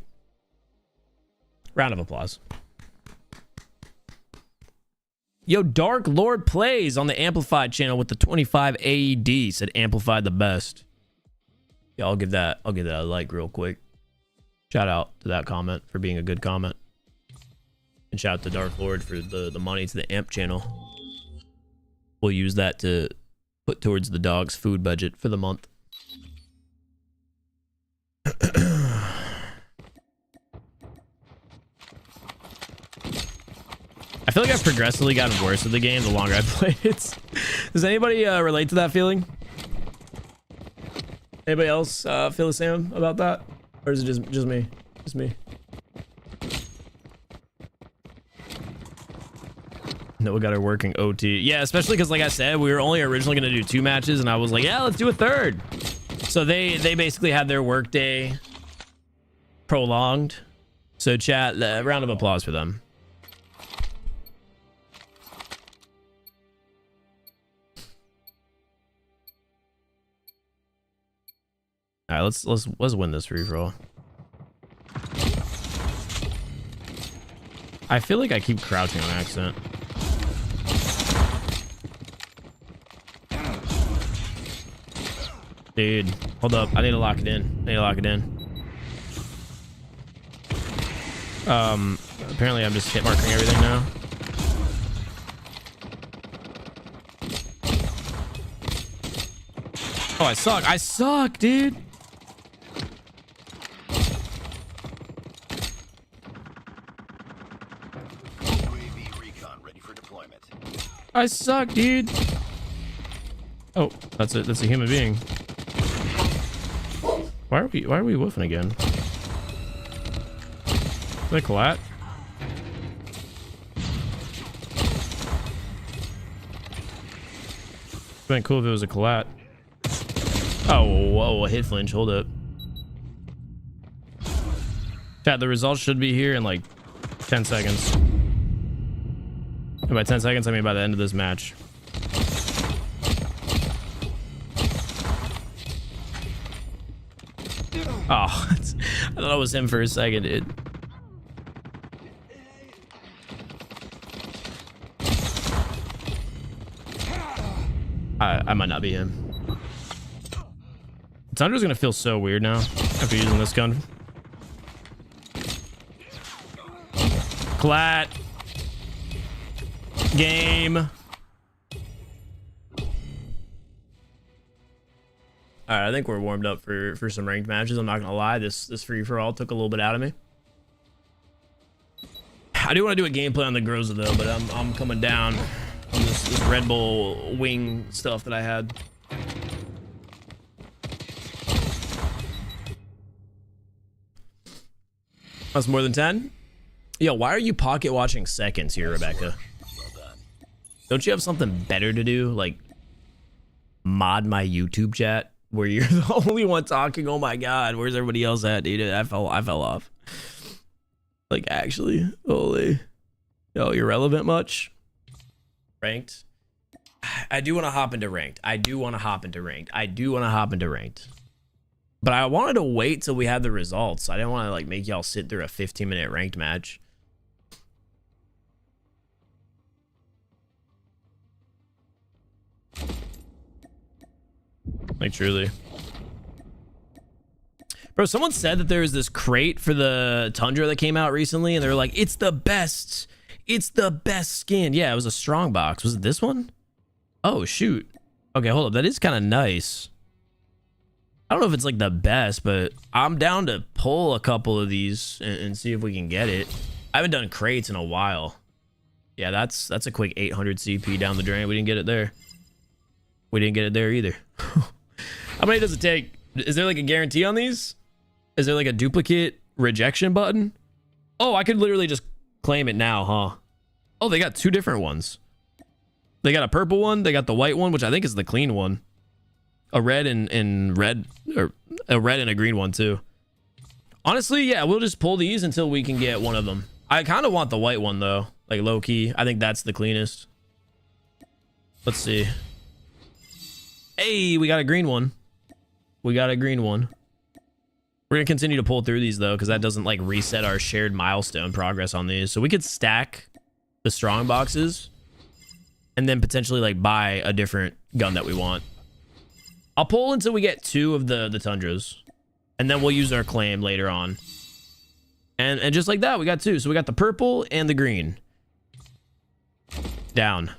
round of applause. Yo, Dark Lord Plays on the Amplified channel with the 25 AED. Said Amplified the best. Yeah, I'll give that a like real quick. Shout out to that comment for being a good comment. And shout out to Dark Lord for the money to the Amp channel. We'll use that to put towards the dog's food budget for the month. I feel like I've progressively gotten worse at the game the longer I play it. Does anybody relate to that feeling? Anybody else feel the same about that? Or is it just me? Just me. No, we got our working OT. Yeah, especially because, like I said, we were only originally going to do 2 matches, and I was like, yeah, let's do a 3rd. So they basically had their work day prolonged. So chat, round of applause for them. All right, let's win this free for all. I feel like I keep crouching on accident. Dude, hold up. I need to lock it in. Apparently I'm just hit marking everything now. Oh, I suck, dude. UAV recon ready for deployment. I suck, dude. Oh, that's a human being. Why are we woofing again? Is that collat? It'd been cool if it was a collat. Oh, whoa, a hit flinch. Hold up. Chat, the results should be here in like 10 seconds. And by 10 seconds, I mean by the end of this match. Oh, I thought it was him for a second, dude. I might not be him. Tundra's gonna feel so weird now after using this gun. Clat. Game. All right, I think we're warmed up for some ranked matches. I'm not gonna lie, this free for all took a little bit out of me. I do want to do a gameplay on the Groza though, but I'm coming down on this Red Bull wing stuff that I had. That's more than 10. Yo, why are you pocket watching seconds here, Rebecca? Well done. Don't you have something better to do, like mod my YouTube chat where you're the only one talking? Oh my god, where's everybody else at, dude? I fell off. Like, actually, holy. Yo, you're relevant much? Ranked? I do want to hop into ranked. But I wanted to wait till we had the results. I didn't want to like make y'all sit through a 15-minute ranked match. Like, truly. Bro, someone said that there was this crate for the Tundra that came out recently, and they were like, it's the best. It's the best skin. Yeah, it was a strong box. Was it this one? Oh, shoot. Okay, hold up. That is kind of nice. I don't know if it's like the best, but I'm down to pull a couple of these and see if we can get it. I haven't done crates in a while. Yeah, that's a quick 800 CP down the drain. We didn't get it there. We didn't get it there either. How many does it take? Is there like a guarantee on these? Is there like a duplicate rejection button? Oh, I could literally just claim it now, huh? Oh, they got 2 different ones. They got a purple one. They got the white one, which I think is the clean one. A red and red, or a red and a green one too. Honestly, yeah, we'll just pull these until we can get one of them. I kind of want the white one though, like low key. I think that's the cleanest. Let's see. Hey, we got a green one. We're gonna continue to pull through these though, because that doesn't like reset our shared milestone progress on these. So we could stack the strong boxes and then potentially like buy a different gun that we want. I'll pull until we get 2 of the Tundras, and then we'll use our claim later on. And just like that, we got 2. So we got the purple and the green. Down.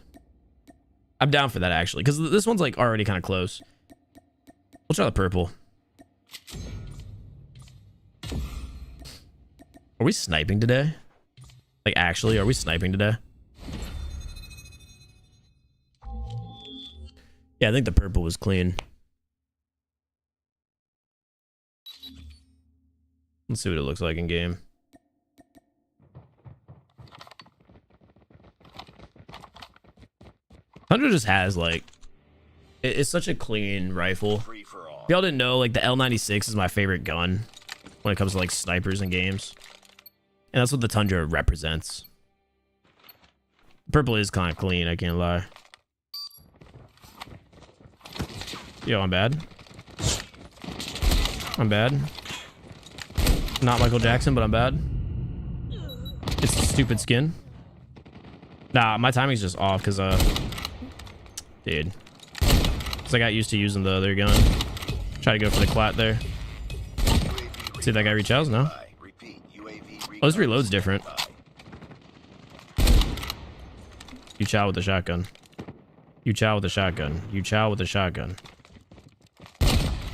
I'm down for that, actually, because this one's like already kind of close. We'll try the purple. Are we sniping today? Like, actually, are we sniping today? Yeah, I think the purple was clean. Let's see what it looks like in game. Tundra just has, like, it's such a clean rifle. Free for all. If y'all didn't know, like, the L96 is my favorite gun when it comes to, like, snipers in games. And that's what the Tundra represents. Purple is kind of clean, I can't lie. Yo, I'm bad. I'm bad. Not Michael Jackson, but I'm bad. It's a stupid skin. Nah, my timing's just off because, dude. Because I got used to using the other gun. Try to go for the quat there. See if that guy reach out? No. Oh, this reload's different. You chow with the shotgun. You chow with the shotgun. You chow with the shotgun.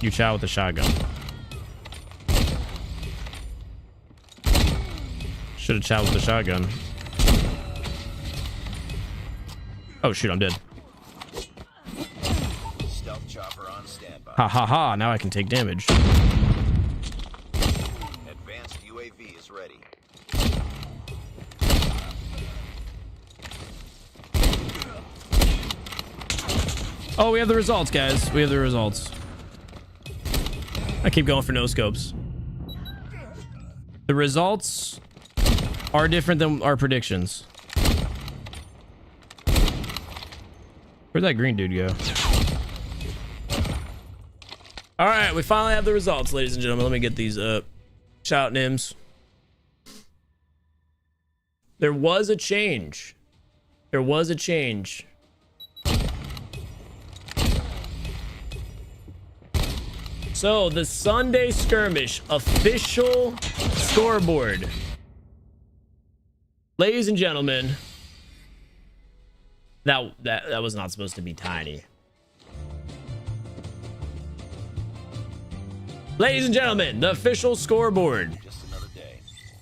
You chow with the shotgun. Should have chowed with the shotgun. Oh shoot, I'm dead. Stealth chopper on standby. Ha ha ha, now I can take damage. Advanced UAV is ready. Oh, we have the results, guys. We have the results. I keep going for no scopes. The results are different than our predictions. Where'd that green dude go? All right, we finally have the results, ladies and gentlemen. Let me get these up. Shout Nims. There was a change. There was a change. So the Sunday Skirmish official scoreboard. Ladies and gentlemen, that was not supposed to be tiny. Ladies and gentlemen, the official scoreboard Just another day.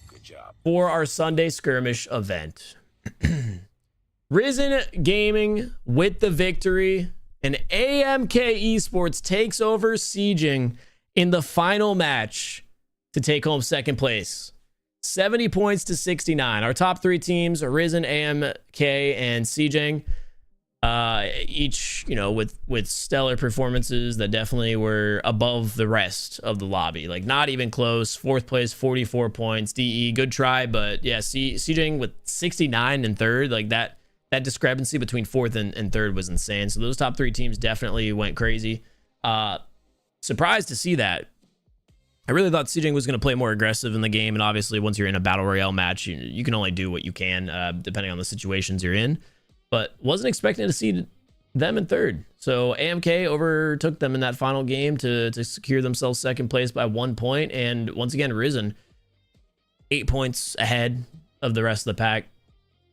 Good job. for our Sunday Skirmish event. Risen Gaming with the victory, and AMK Esports takes over Sieging in the final match to take home second place. 70 points to 69. Our top 3 teams are Risen, AMK, and Sieging. Each, you know, with stellar performances that definitely were above the rest of the lobby. Like, not even close. 4th place, 44 points. DE, good try, but yeah, Sieging with 69 and 3rd. Like, that discrepancy between 4th and 3rd was insane. So those top 3 teams definitely went crazy. Surprised to see that. I really thought Sieging was going to play more aggressive in the game, and obviously once you're in a battle royale match, you can only do what you can depending on the situations you're in. But wasn't expecting to see them in 3rd. So AMK overtook them in that final game to secure themselves 2nd place by 1 point. And once again, Risen 8 points ahead of the rest of the pack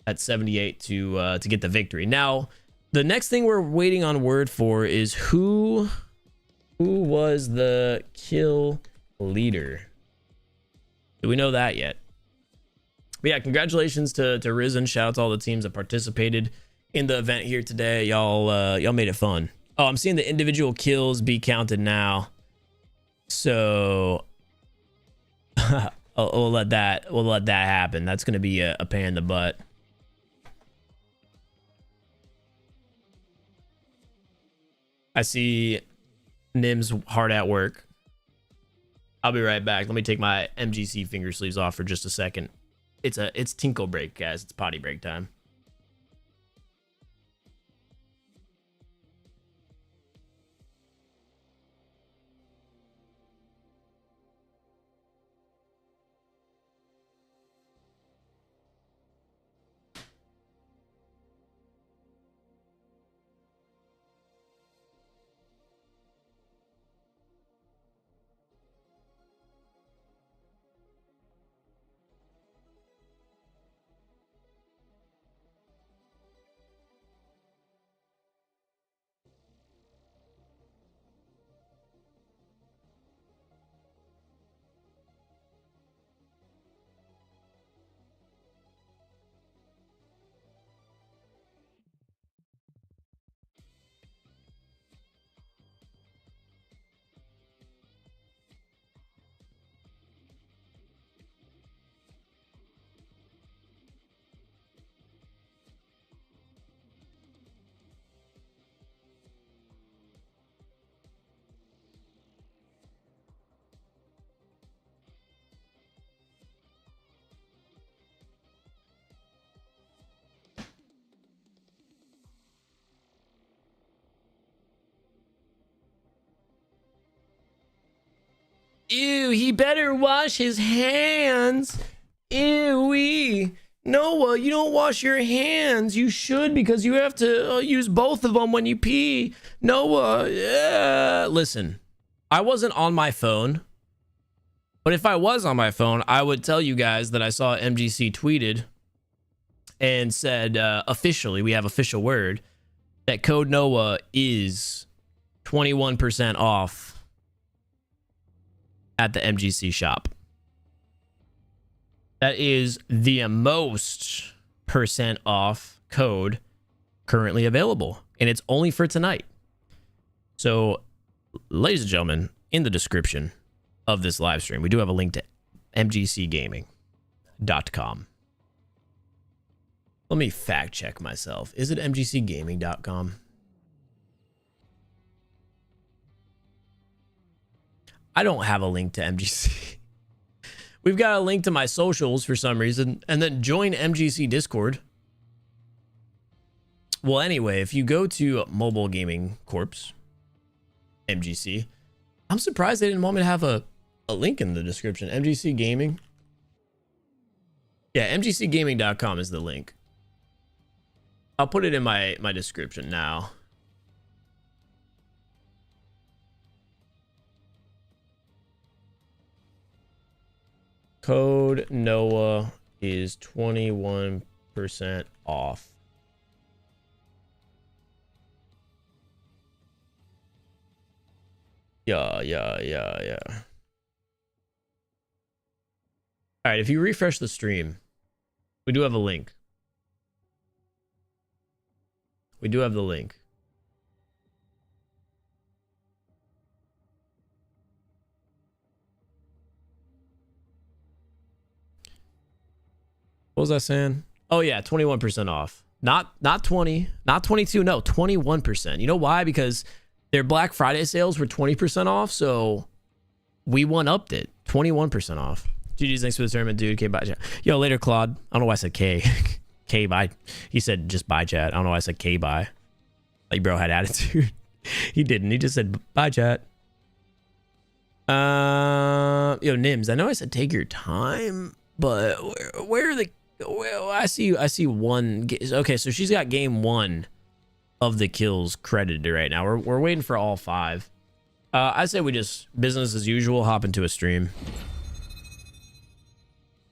at 78 to get the victory. Now, the next thing we're waiting on word for is who was the kill leader. Do we know that yet? But yeah, congratulations to Risen. Shout out to all the teams that participated in the event here today. Y'all made it fun. Oh, I'm seeing the individual kills be counted now. So we'll let that happen. That's gonna be a pain in the butt. I see Nim's hard at work. I'll be right back. Let me take my MGC finger sleeves off for just a second. It's tinkle break, guys. It's potty break time. Ew, he better wash his hands. Ew-wee. Noah, you don't wash your hands. You should, because you have to use both of them when you pee. Noah, yeah. Listen, I wasn't on my phone. But if I was on my phone, I would tell you guys that I saw MGC tweeted and said, officially, we have official word, that Code Noah is 21% off at the MGC shop. That is the most percent off code currently available, and it's only for tonight. So, ladies and gentlemen, in the description of this live stream, we do have a link to mgcgaming.com. Let me fact check myself. Is it mgcgaming.com? I don't have a link to MGC. We've got a link to my socials for some reason, and then join MGC Discord. Well, anyway, if you go to Mobile Gaming Corp's MGC, I'm surprised they didn't want me to have a link in the description. MGC Gaming. Yeah, mgcgaming.com is the link. I'll put it in my description now. Code Noah is 21% off. Yeah. All right, if you refresh the stream, we do have a link. We do have the link. What was I saying? Oh yeah, 21% off. Not 20, not 22, no, 21%. You know why? Because their Black Friday sales were 20% off, so we one-upped it. 21% off. GG's, thanks for the tournament, dude. Okay, bye, chat. Yo, later, Claude. I don't know why I said K. K, bye. He said just bye, chat. I don't know why I said K, bye. Like, bro had attitude. He didn't. He just said bye, chat. Yo, Nims, I know I said take your time, but where are the... Well, I see one. Okay, so she's got game 1 of the kills credited right now. We're waiting for all 5. I say we just business as usual, hop into a stream,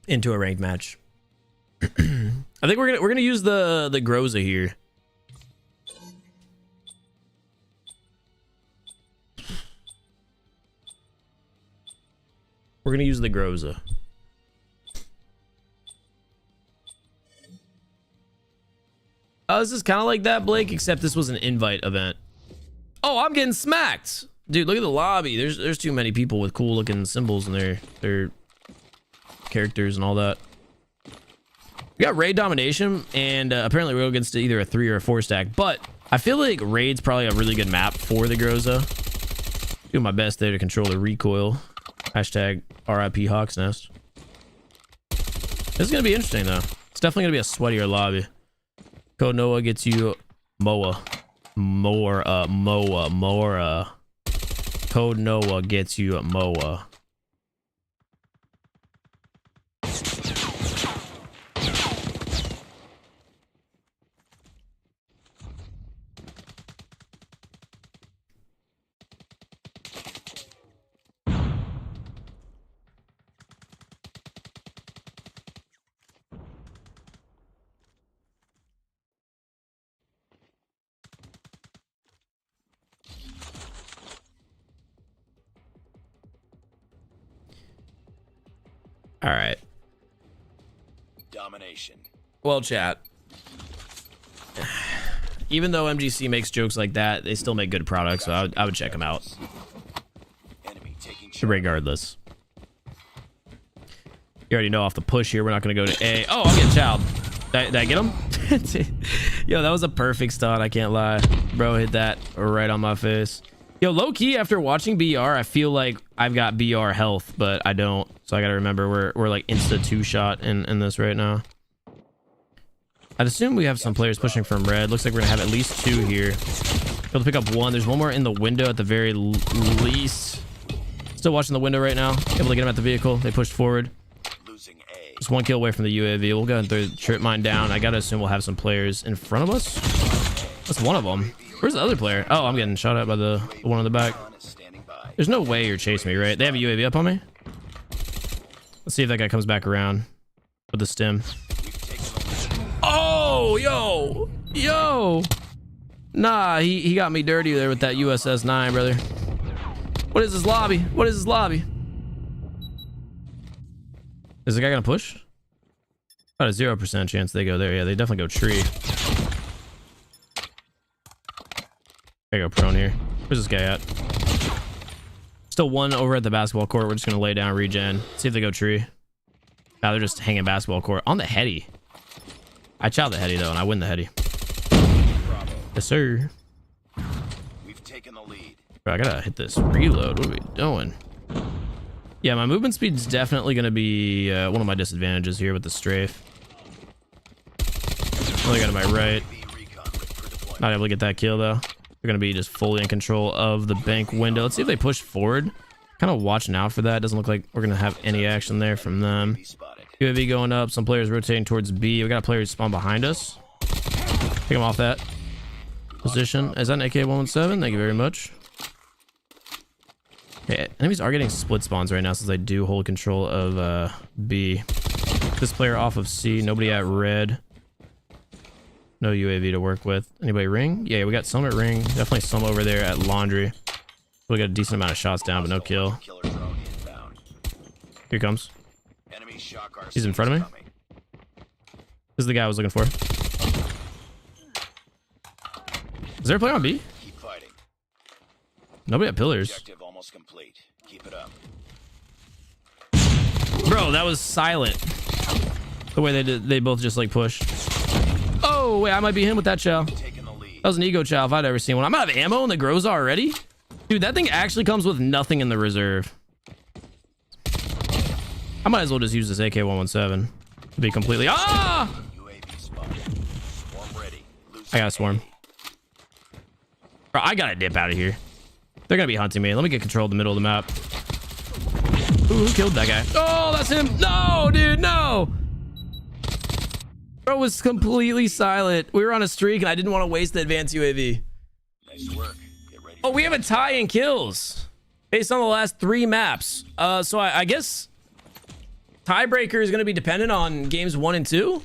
into a ranked match. I think we're gonna use the Groza here. We're gonna use the Groza. Oh, this is kind of like that, Blake, except this was an invite event. Oh, I'm getting smacked. Dude, look at the lobby. There's too many people with cool looking symbols in their characters and all that. We got raid domination, and apparently we're against either a 3 or a 4 stack, but I feel like raid's probably a really good map for the Groza. Doing my best there to control the recoil. Hashtag RIP Hawk's Nest. This is gonna be interesting though. It's definitely gonna be a sweatier lobby. Code Noah gets you Moa. Moa. Code Noah gets you Moa. All right. Domination. Well, chat. Even though MGC makes jokes like that, they still make good products, so I would check them out. Enemy taking Regardless. You already know off the push here, we're not going to go to A. Oh, I'm getting chowed. Did I get him? Yo, that was a perfect stun, I can't lie. Bro hit that right on my face. Yo, low-key, after watching BR, I feel like I've got BR health, but I don't. So I gotta remember we're like insta 2-shot in this right now. I'd assume we have some players pushing from red. Looks like we're gonna have at least 2 here. Able to pick up 1. There's one more in the window at the very least. Still watching the window right now. Able to get him at the vehicle. They pushed forward. Losing A. Just 1 kill away from the UAV. We'll go and throw the trip mine down. I gotta assume we'll have some players in front of us. That's one of them. Where's the other player? Oh, I'm getting shot at by the one on the back. Standing by. There's no way you're chasing me, right? They have a UAV up on me. Let's see if that guy comes back around with the stim. Oh, yo. Nah, he got me dirty there with that USS 9, brother. What is this lobby? What is this lobby? Is the guy gonna push? About a 0% chance they go there. Yeah, they definitely go tree. I go prone here. Where's this guy at? Still one over at the basketball court. We're just gonna lay down, regen. See if they go tree. Now they're just hanging basketball court on the heady. I chow the heady though, and I win the heady. Yes, sir. We've taken the lead. Bro, I gotta hit this reload. What are we doing? Yeah, my movement speed's definitely gonna be one of my disadvantages here with the strafe. Only got to my right. Not able to get that kill though. They're gonna be just fully in control of the bank window. Let's see if they push forward. Kind of watching out for that. Doesn't look like we're gonna have any action there from them. UAV going up. Some players rotating towards B. We got a player who spawned behind us. Pick him off that position. Is that an AK-117? Thank you very much. Yeah, enemies are getting split spawns right now since I do hold control of B. This player off of C. Nobody at red. No UAV to work with. Anybody ring? Yeah, we got some at ring. Definitely some over there at laundry. We got a decent amount of shots down, but no kill. Here he comes. He's in front of me. This is the guy I was looking for. Is there a player on B? Keep fighting. Nobody at pillars. Objective almost complete. Keep it up. Bro, that was silent. The way they both just like pushed. Oh, wait, I might be him with that chow. That was an ego chow if I'd ever seen one. I'm out of ammo in the Groza already? Dude, that thing actually comes with nothing in the reserve. I might as well just use this AK-117 to be completely... Ah! I got a swarm. Bro, I gotta dip out of here. They're gonna be hunting me. Let me get control of the middle of the map. Ooh, who killed that guy? Oh, that's him. No, dude, no. Bro was completely silent. We were on a streak and I didn't want to waste the advanced UAV. Nice work. Get ready. Oh, we have a tie in kills based on the last 3 maps. So I guess tiebreaker is going to be dependent on games 1 and 2.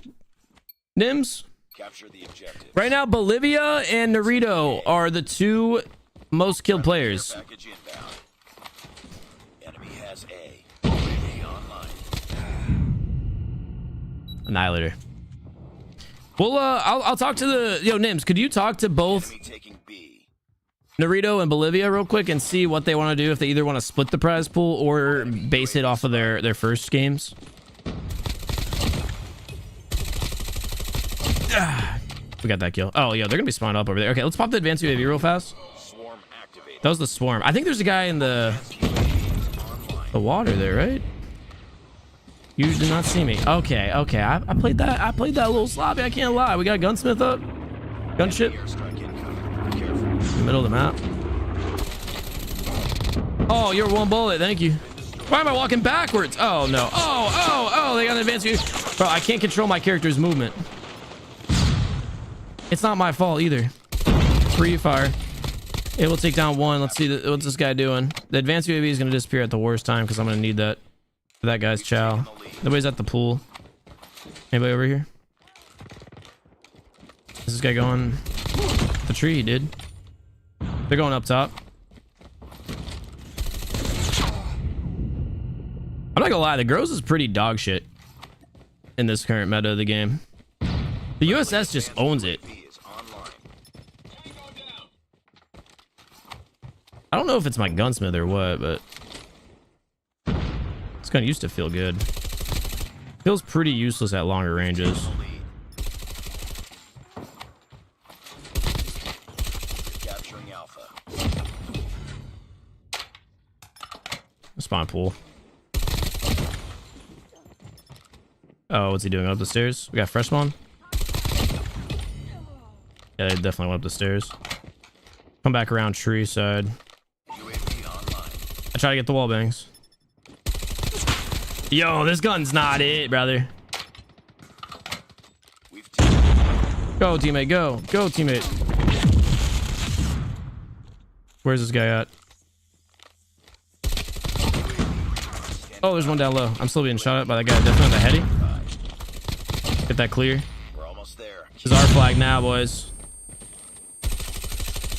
Nims. Capture the objective. Right now, Bolivia and Naruto are the 2 most killed players. Package inbound. Enemy has A. UAV online. Annihilator. Well, I'll talk to the... Yo, Nims, could you talk to both Enemy taking B. Naruto and Bolivia real quick and see what they want to do, if they either want to split the prize pool or base it off of their first games? We got that kill. Oh, yeah, they're going to be spawned up over there. Okay, let's pop the advanced UAV real fast. Swarm activated. That was the swarm. I think there's a guy in the water there, right? You did not see me. Okay. I played that. I played that a little sloppy. I can't lie. We got gunsmith up. Gunship. In the middle of the map. Oh, you're 1 bullet. Thank you. Why am I walking backwards? Oh, no. Oh, they got an advanced UAV. Bro, I can't control my character's movement. It's not my fault either. Free fire. It will take down 1. Let's see what's this guy doing. The advanced UAV is going to disappear at the worst time because I'm going to need that for that guy's chow. Nobody's at the pool. Anybody over here? Is this guy going the tree? He did. They're going up top. I'm not gonna lie, the Gross is pretty dog shit in this current meta of the game. The USS just owns it. I don't know if it's my gunsmith or what, but it's kind of used to feel good. Feels pretty useless at longer ranges. Capturing Alpha. Spawn pool. Oh, what's he doing up the stairs? We got fresh spawn. Yeah, they definitely went up the stairs. Come back around tree side. UAV online. I try to get the wall bangs. Yo, this gun's not it, brother. Go, teammate, go. Go, teammate. Where's this guy at? Oh, there's one down low. I'm still being shot at by that guy. Definitely on the heady. Get that clear. We're almost there. This is our flag now, boys.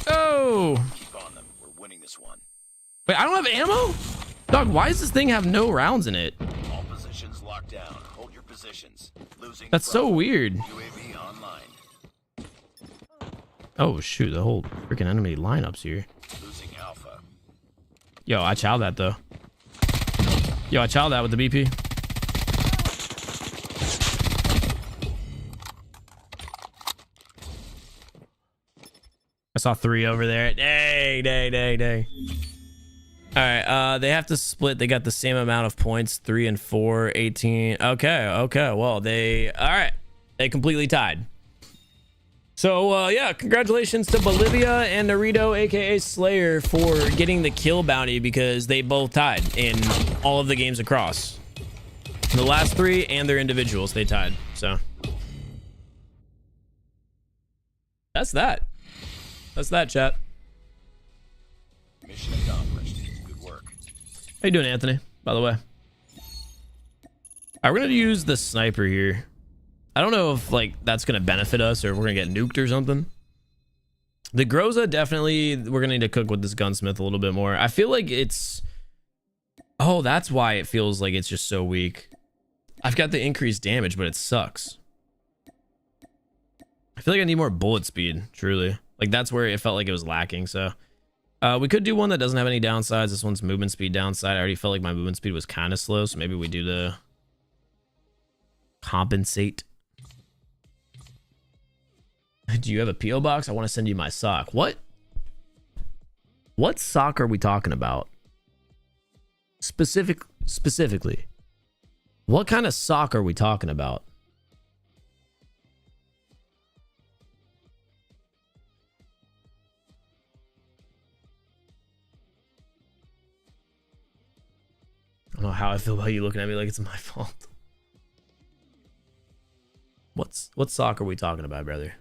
Oh! Keep on them. We're winning this one. Wait, I don't have ammo? Dog, why does this thing have no rounds in it? All positions locked down. Hold your positions. Losing. That's so weird. UAV online. Oh, shoot. The whole freaking enemy lineup's here. Losing Alpha. Yo, I chowed that, though. Yo, I chowed that with the BP. I saw 3 over there. Dang, dang, dang, dang. All right, they have to split. They got the same amount of points, 3 and 4, 18. Okay, okay. Well, all right. They completely tied. So, yeah, congratulations to Bolivia and Naruto, aka Slayer, for getting the kill bounty because they both tied in all of the games across. The last 3 and their individuals, they tied. So, that's that. That's that, chat. Mission accomplished. Good work. How you doing, Anthony? By the way. All right, we're gonna use the sniper here. I don't know if like that's gonna benefit us or if we're gonna get nuked or something. The Groza definitely we're gonna need to cook with this gunsmith a little bit more. I feel like it's oh, that's why it feels like it's just so weak. I've got the increased damage, but it sucks. I feel like I need more bullet speed, truly. Like that's where it felt like it was lacking. So we could do one that doesn't have any downsides. This one's movement speed downside. I already felt like my movement speed was kind of slow, so maybe we do the compensate. Do you have a PO box? I want to send you my sock. What sock are we talking about? Specifically. What kind of sock are we talking about? I don't know how I feel about you looking at me like it's my fault. What sock are we talking about, brother?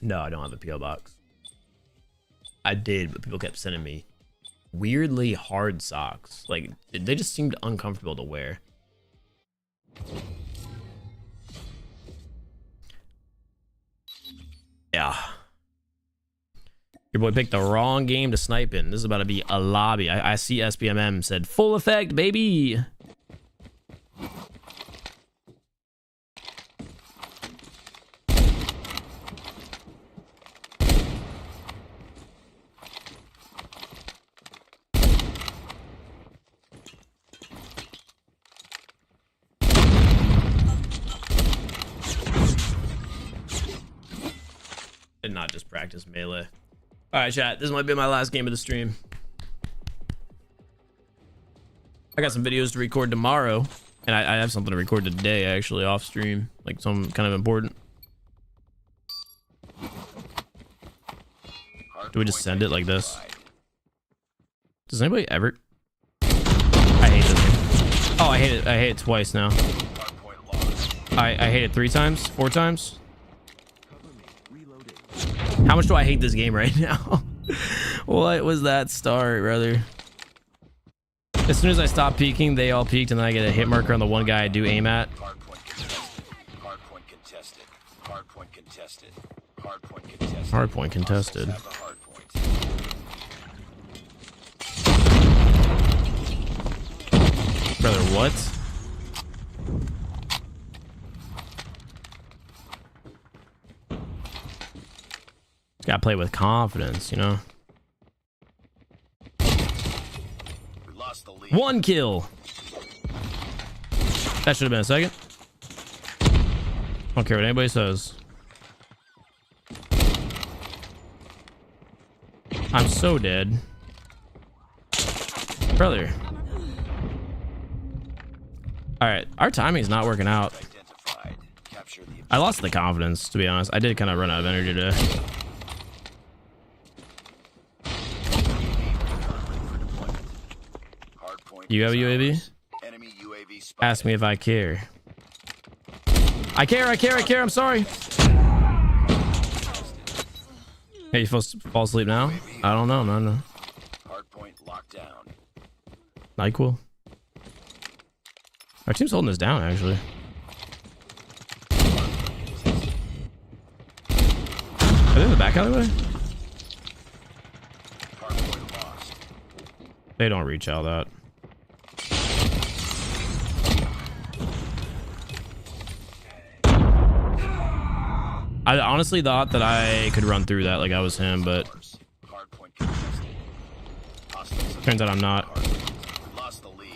No, I don't have a PO box. I did, but people kept sending me weirdly hard socks. Like they just seemed uncomfortable to wear. Yeah. Your boy picked the wrong game to snipe in. This is about to be a lobby. I see SPMM said full effect, baby. Did not just practice melee. All right, chat. This might be my last game of the stream. I got some videos to record tomorrow, and I have something to record today, actually, off stream, like some kind of important. Do we just send it like this? Does anybody ever? I hate this. Oh, I hate it. I hate it twice now. I hate it 3 times, 4 times. How much do I hate this game right now? What was that start, brother? As soon as I stop peeking, they all peeked, and then I get a hit marker on the one guy I do aim at. Hardpoint contested. Hardpoint contested. Hardpoint contested. Hardpoint contested. Brother, what? Gotta play with confidence, you know. We lost the lead. 1 kill. That should have been a second. I don't care what anybody says. I'm so dead. Brother. Alright, our timing's not working out. Capture the I lost the confidence, to be honest. I did kind of run out of energy today. hardpoint. You have a UAV? Enemy UAV spotted. Ask me if I care. I care. I'm sorry. Hey, you supposed to fall asleep now? I don't know. No. Hardpoint locked down. Not cool. Our team's holding us down, actually. Are they in the back alleyway? Hardpoint lost. They don't reach out that. I honestly thought that I could run through that like I was him, but Hardpoint contested. Hostiles turns out I'm not. lost the lead.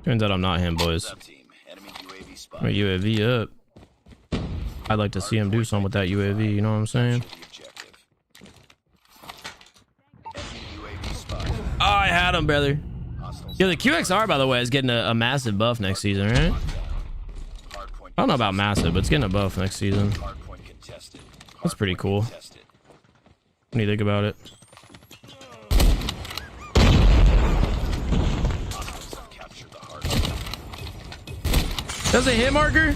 Turns out I'm not him, boys. Sub team. Enemy UAV My spotted. UAV up. I'd like to see him do something with that UAV, you know what I'm saying? Capture the objective. Enemy UAV spotted. Oh, I had him, brother. Hostiles Yo, the QXR, by the way, is getting a massive buff next season, right? hardpoint. I don't know about massive, but it's getting a buff next season. Hardpoint contested. That's pretty cool. Contested. What do you think about it? Hostiles have captured the hardpoint. That's a hit marker?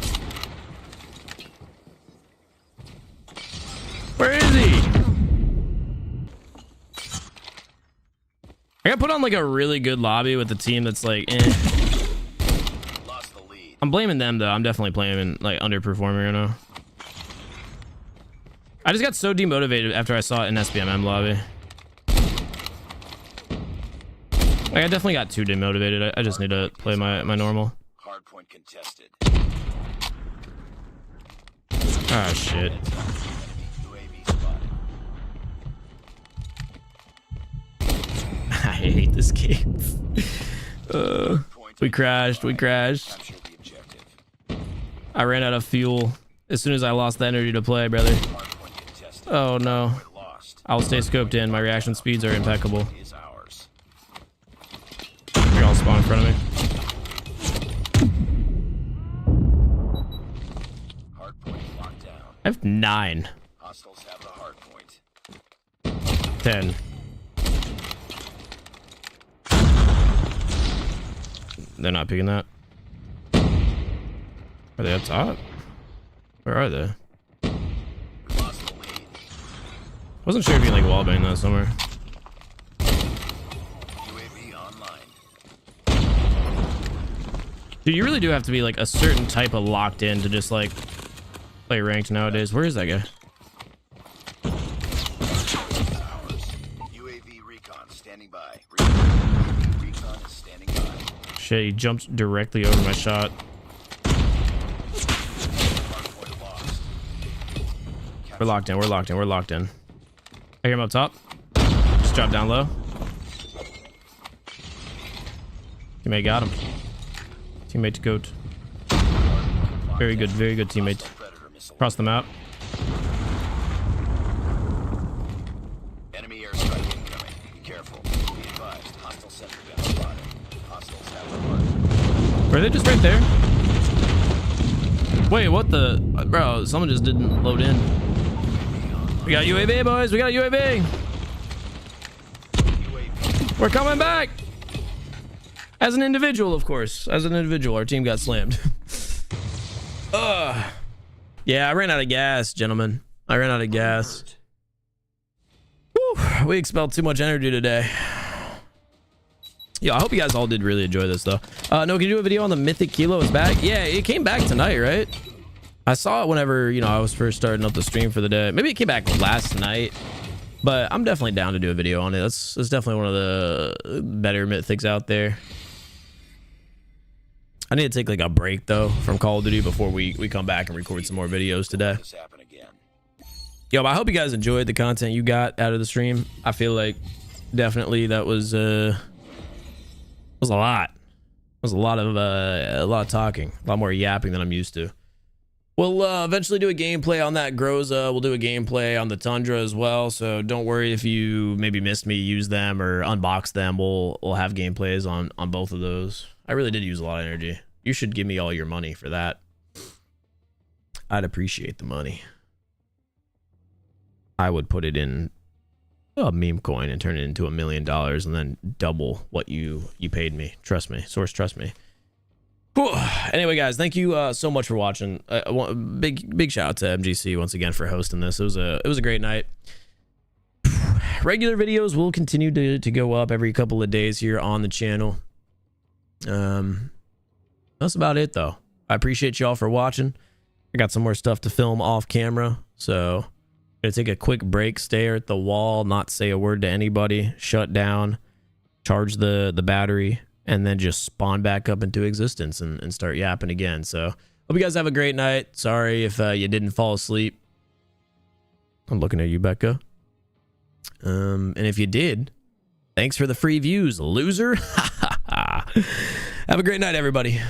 Where is he? I got put on like a really good lobby with a team that's like, eh. Lost the lead. I'm blaming them though. I'm definitely playing like underperforming right now. I just got so demotivated after I saw it in SBMM lobby. Like I definitely got too demotivated. I just need to play my normal. Hardpoint contested. Ah shit. UAV spotted. I hate this game. We crashed. Capture the objective. I ran out of fuel as soon as I lost the energy to play, brother. Hardpoint contested. Oh no. Lost. I'll stay scoped in. My reaction speeds are impeccable. Is ours. You're all spawn in front of me. Hardpoint locked down. I have 9. Hostiles have the hardpoint. 10. They're not picking that. Are they up top? Where are they? We lost the lead. Wasn't sure if you can like wallbang that somewhere. UAV online. Dude, you really do have to be like a certain type of locked in to just like play ranked nowadays. Where is that guy? Ours. UAV recon standing by. UAV recon is standing by. Shit, he jumped directly over my shot. Hardpoint lost. We're locked in. We're locked in. We're locked in. I hear him up top. Just drop down low. Teammate got him. Teammate to goat. Very good teammate. Predator missile. Across the map. Enemy airstrike incoming. Be careful. Be advised. Hostile sentry gun spotted. Hostiles have the hardpoint. Were they just right there? Wait, what the? Bro, someone just didn't load in. We got UAV, boys. We got UAV. UAV. We're coming back. As an individual, of course. As an individual, our team got slammed. Yeah, I ran out of gas, gentlemen. I ran out of gas. Whew, we expelled too much energy today. Yo, I hope you guys all did really enjoy this, though. No, can you do a video on the Mythic Kilo is back? Yeah, it came back tonight, right? I saw it whenever, you know, I was first starting up the stream for the day. Maybe it came back last night. But I'm definitely down to do a video on it. That's definitely one of the better Mythics out there. I need to take like a break though from Call of Duty before we come back and record some more videos today. This happen again. Yo, I hope you guys enjoyed the content you got out of the stream. I feel like definitely that was a lot. It was a lot of talking, a lot more yapping than I'm used to. We'll eventually do a gameplay on that Groza. We'll do a gameplay on the Tundra as well. So don't worry if you maybe missed me use them or unbox them. We'll have gameplays on both of those. I really did use a lot of energy. You should give me all your money for that. I'd appreciate the money. I would put it in a meme coin and turn it into $1 million and then double what you paid me. Trust me. Source, trust me. Whew. Anyway, guys, thank you so much for watching. Big shout out to MGC once again for hosting this. It was a great night. Regular videos will continue to go up every couple of days here on the channel. That's about it though. I appreciate y'all for watching. I got some more stuff to film off camera, so I'm gonna take a quick break, stare at the wall, not say a word to anybody, shut down, charge the battery, and then just spawn back up into existence and start yapping again. So hope you guys have a great night. Sorry if you didn't fall asleep. I'm looking at you, Becca. And if you did, thanks for the free views, loser. Have a great night, everybody.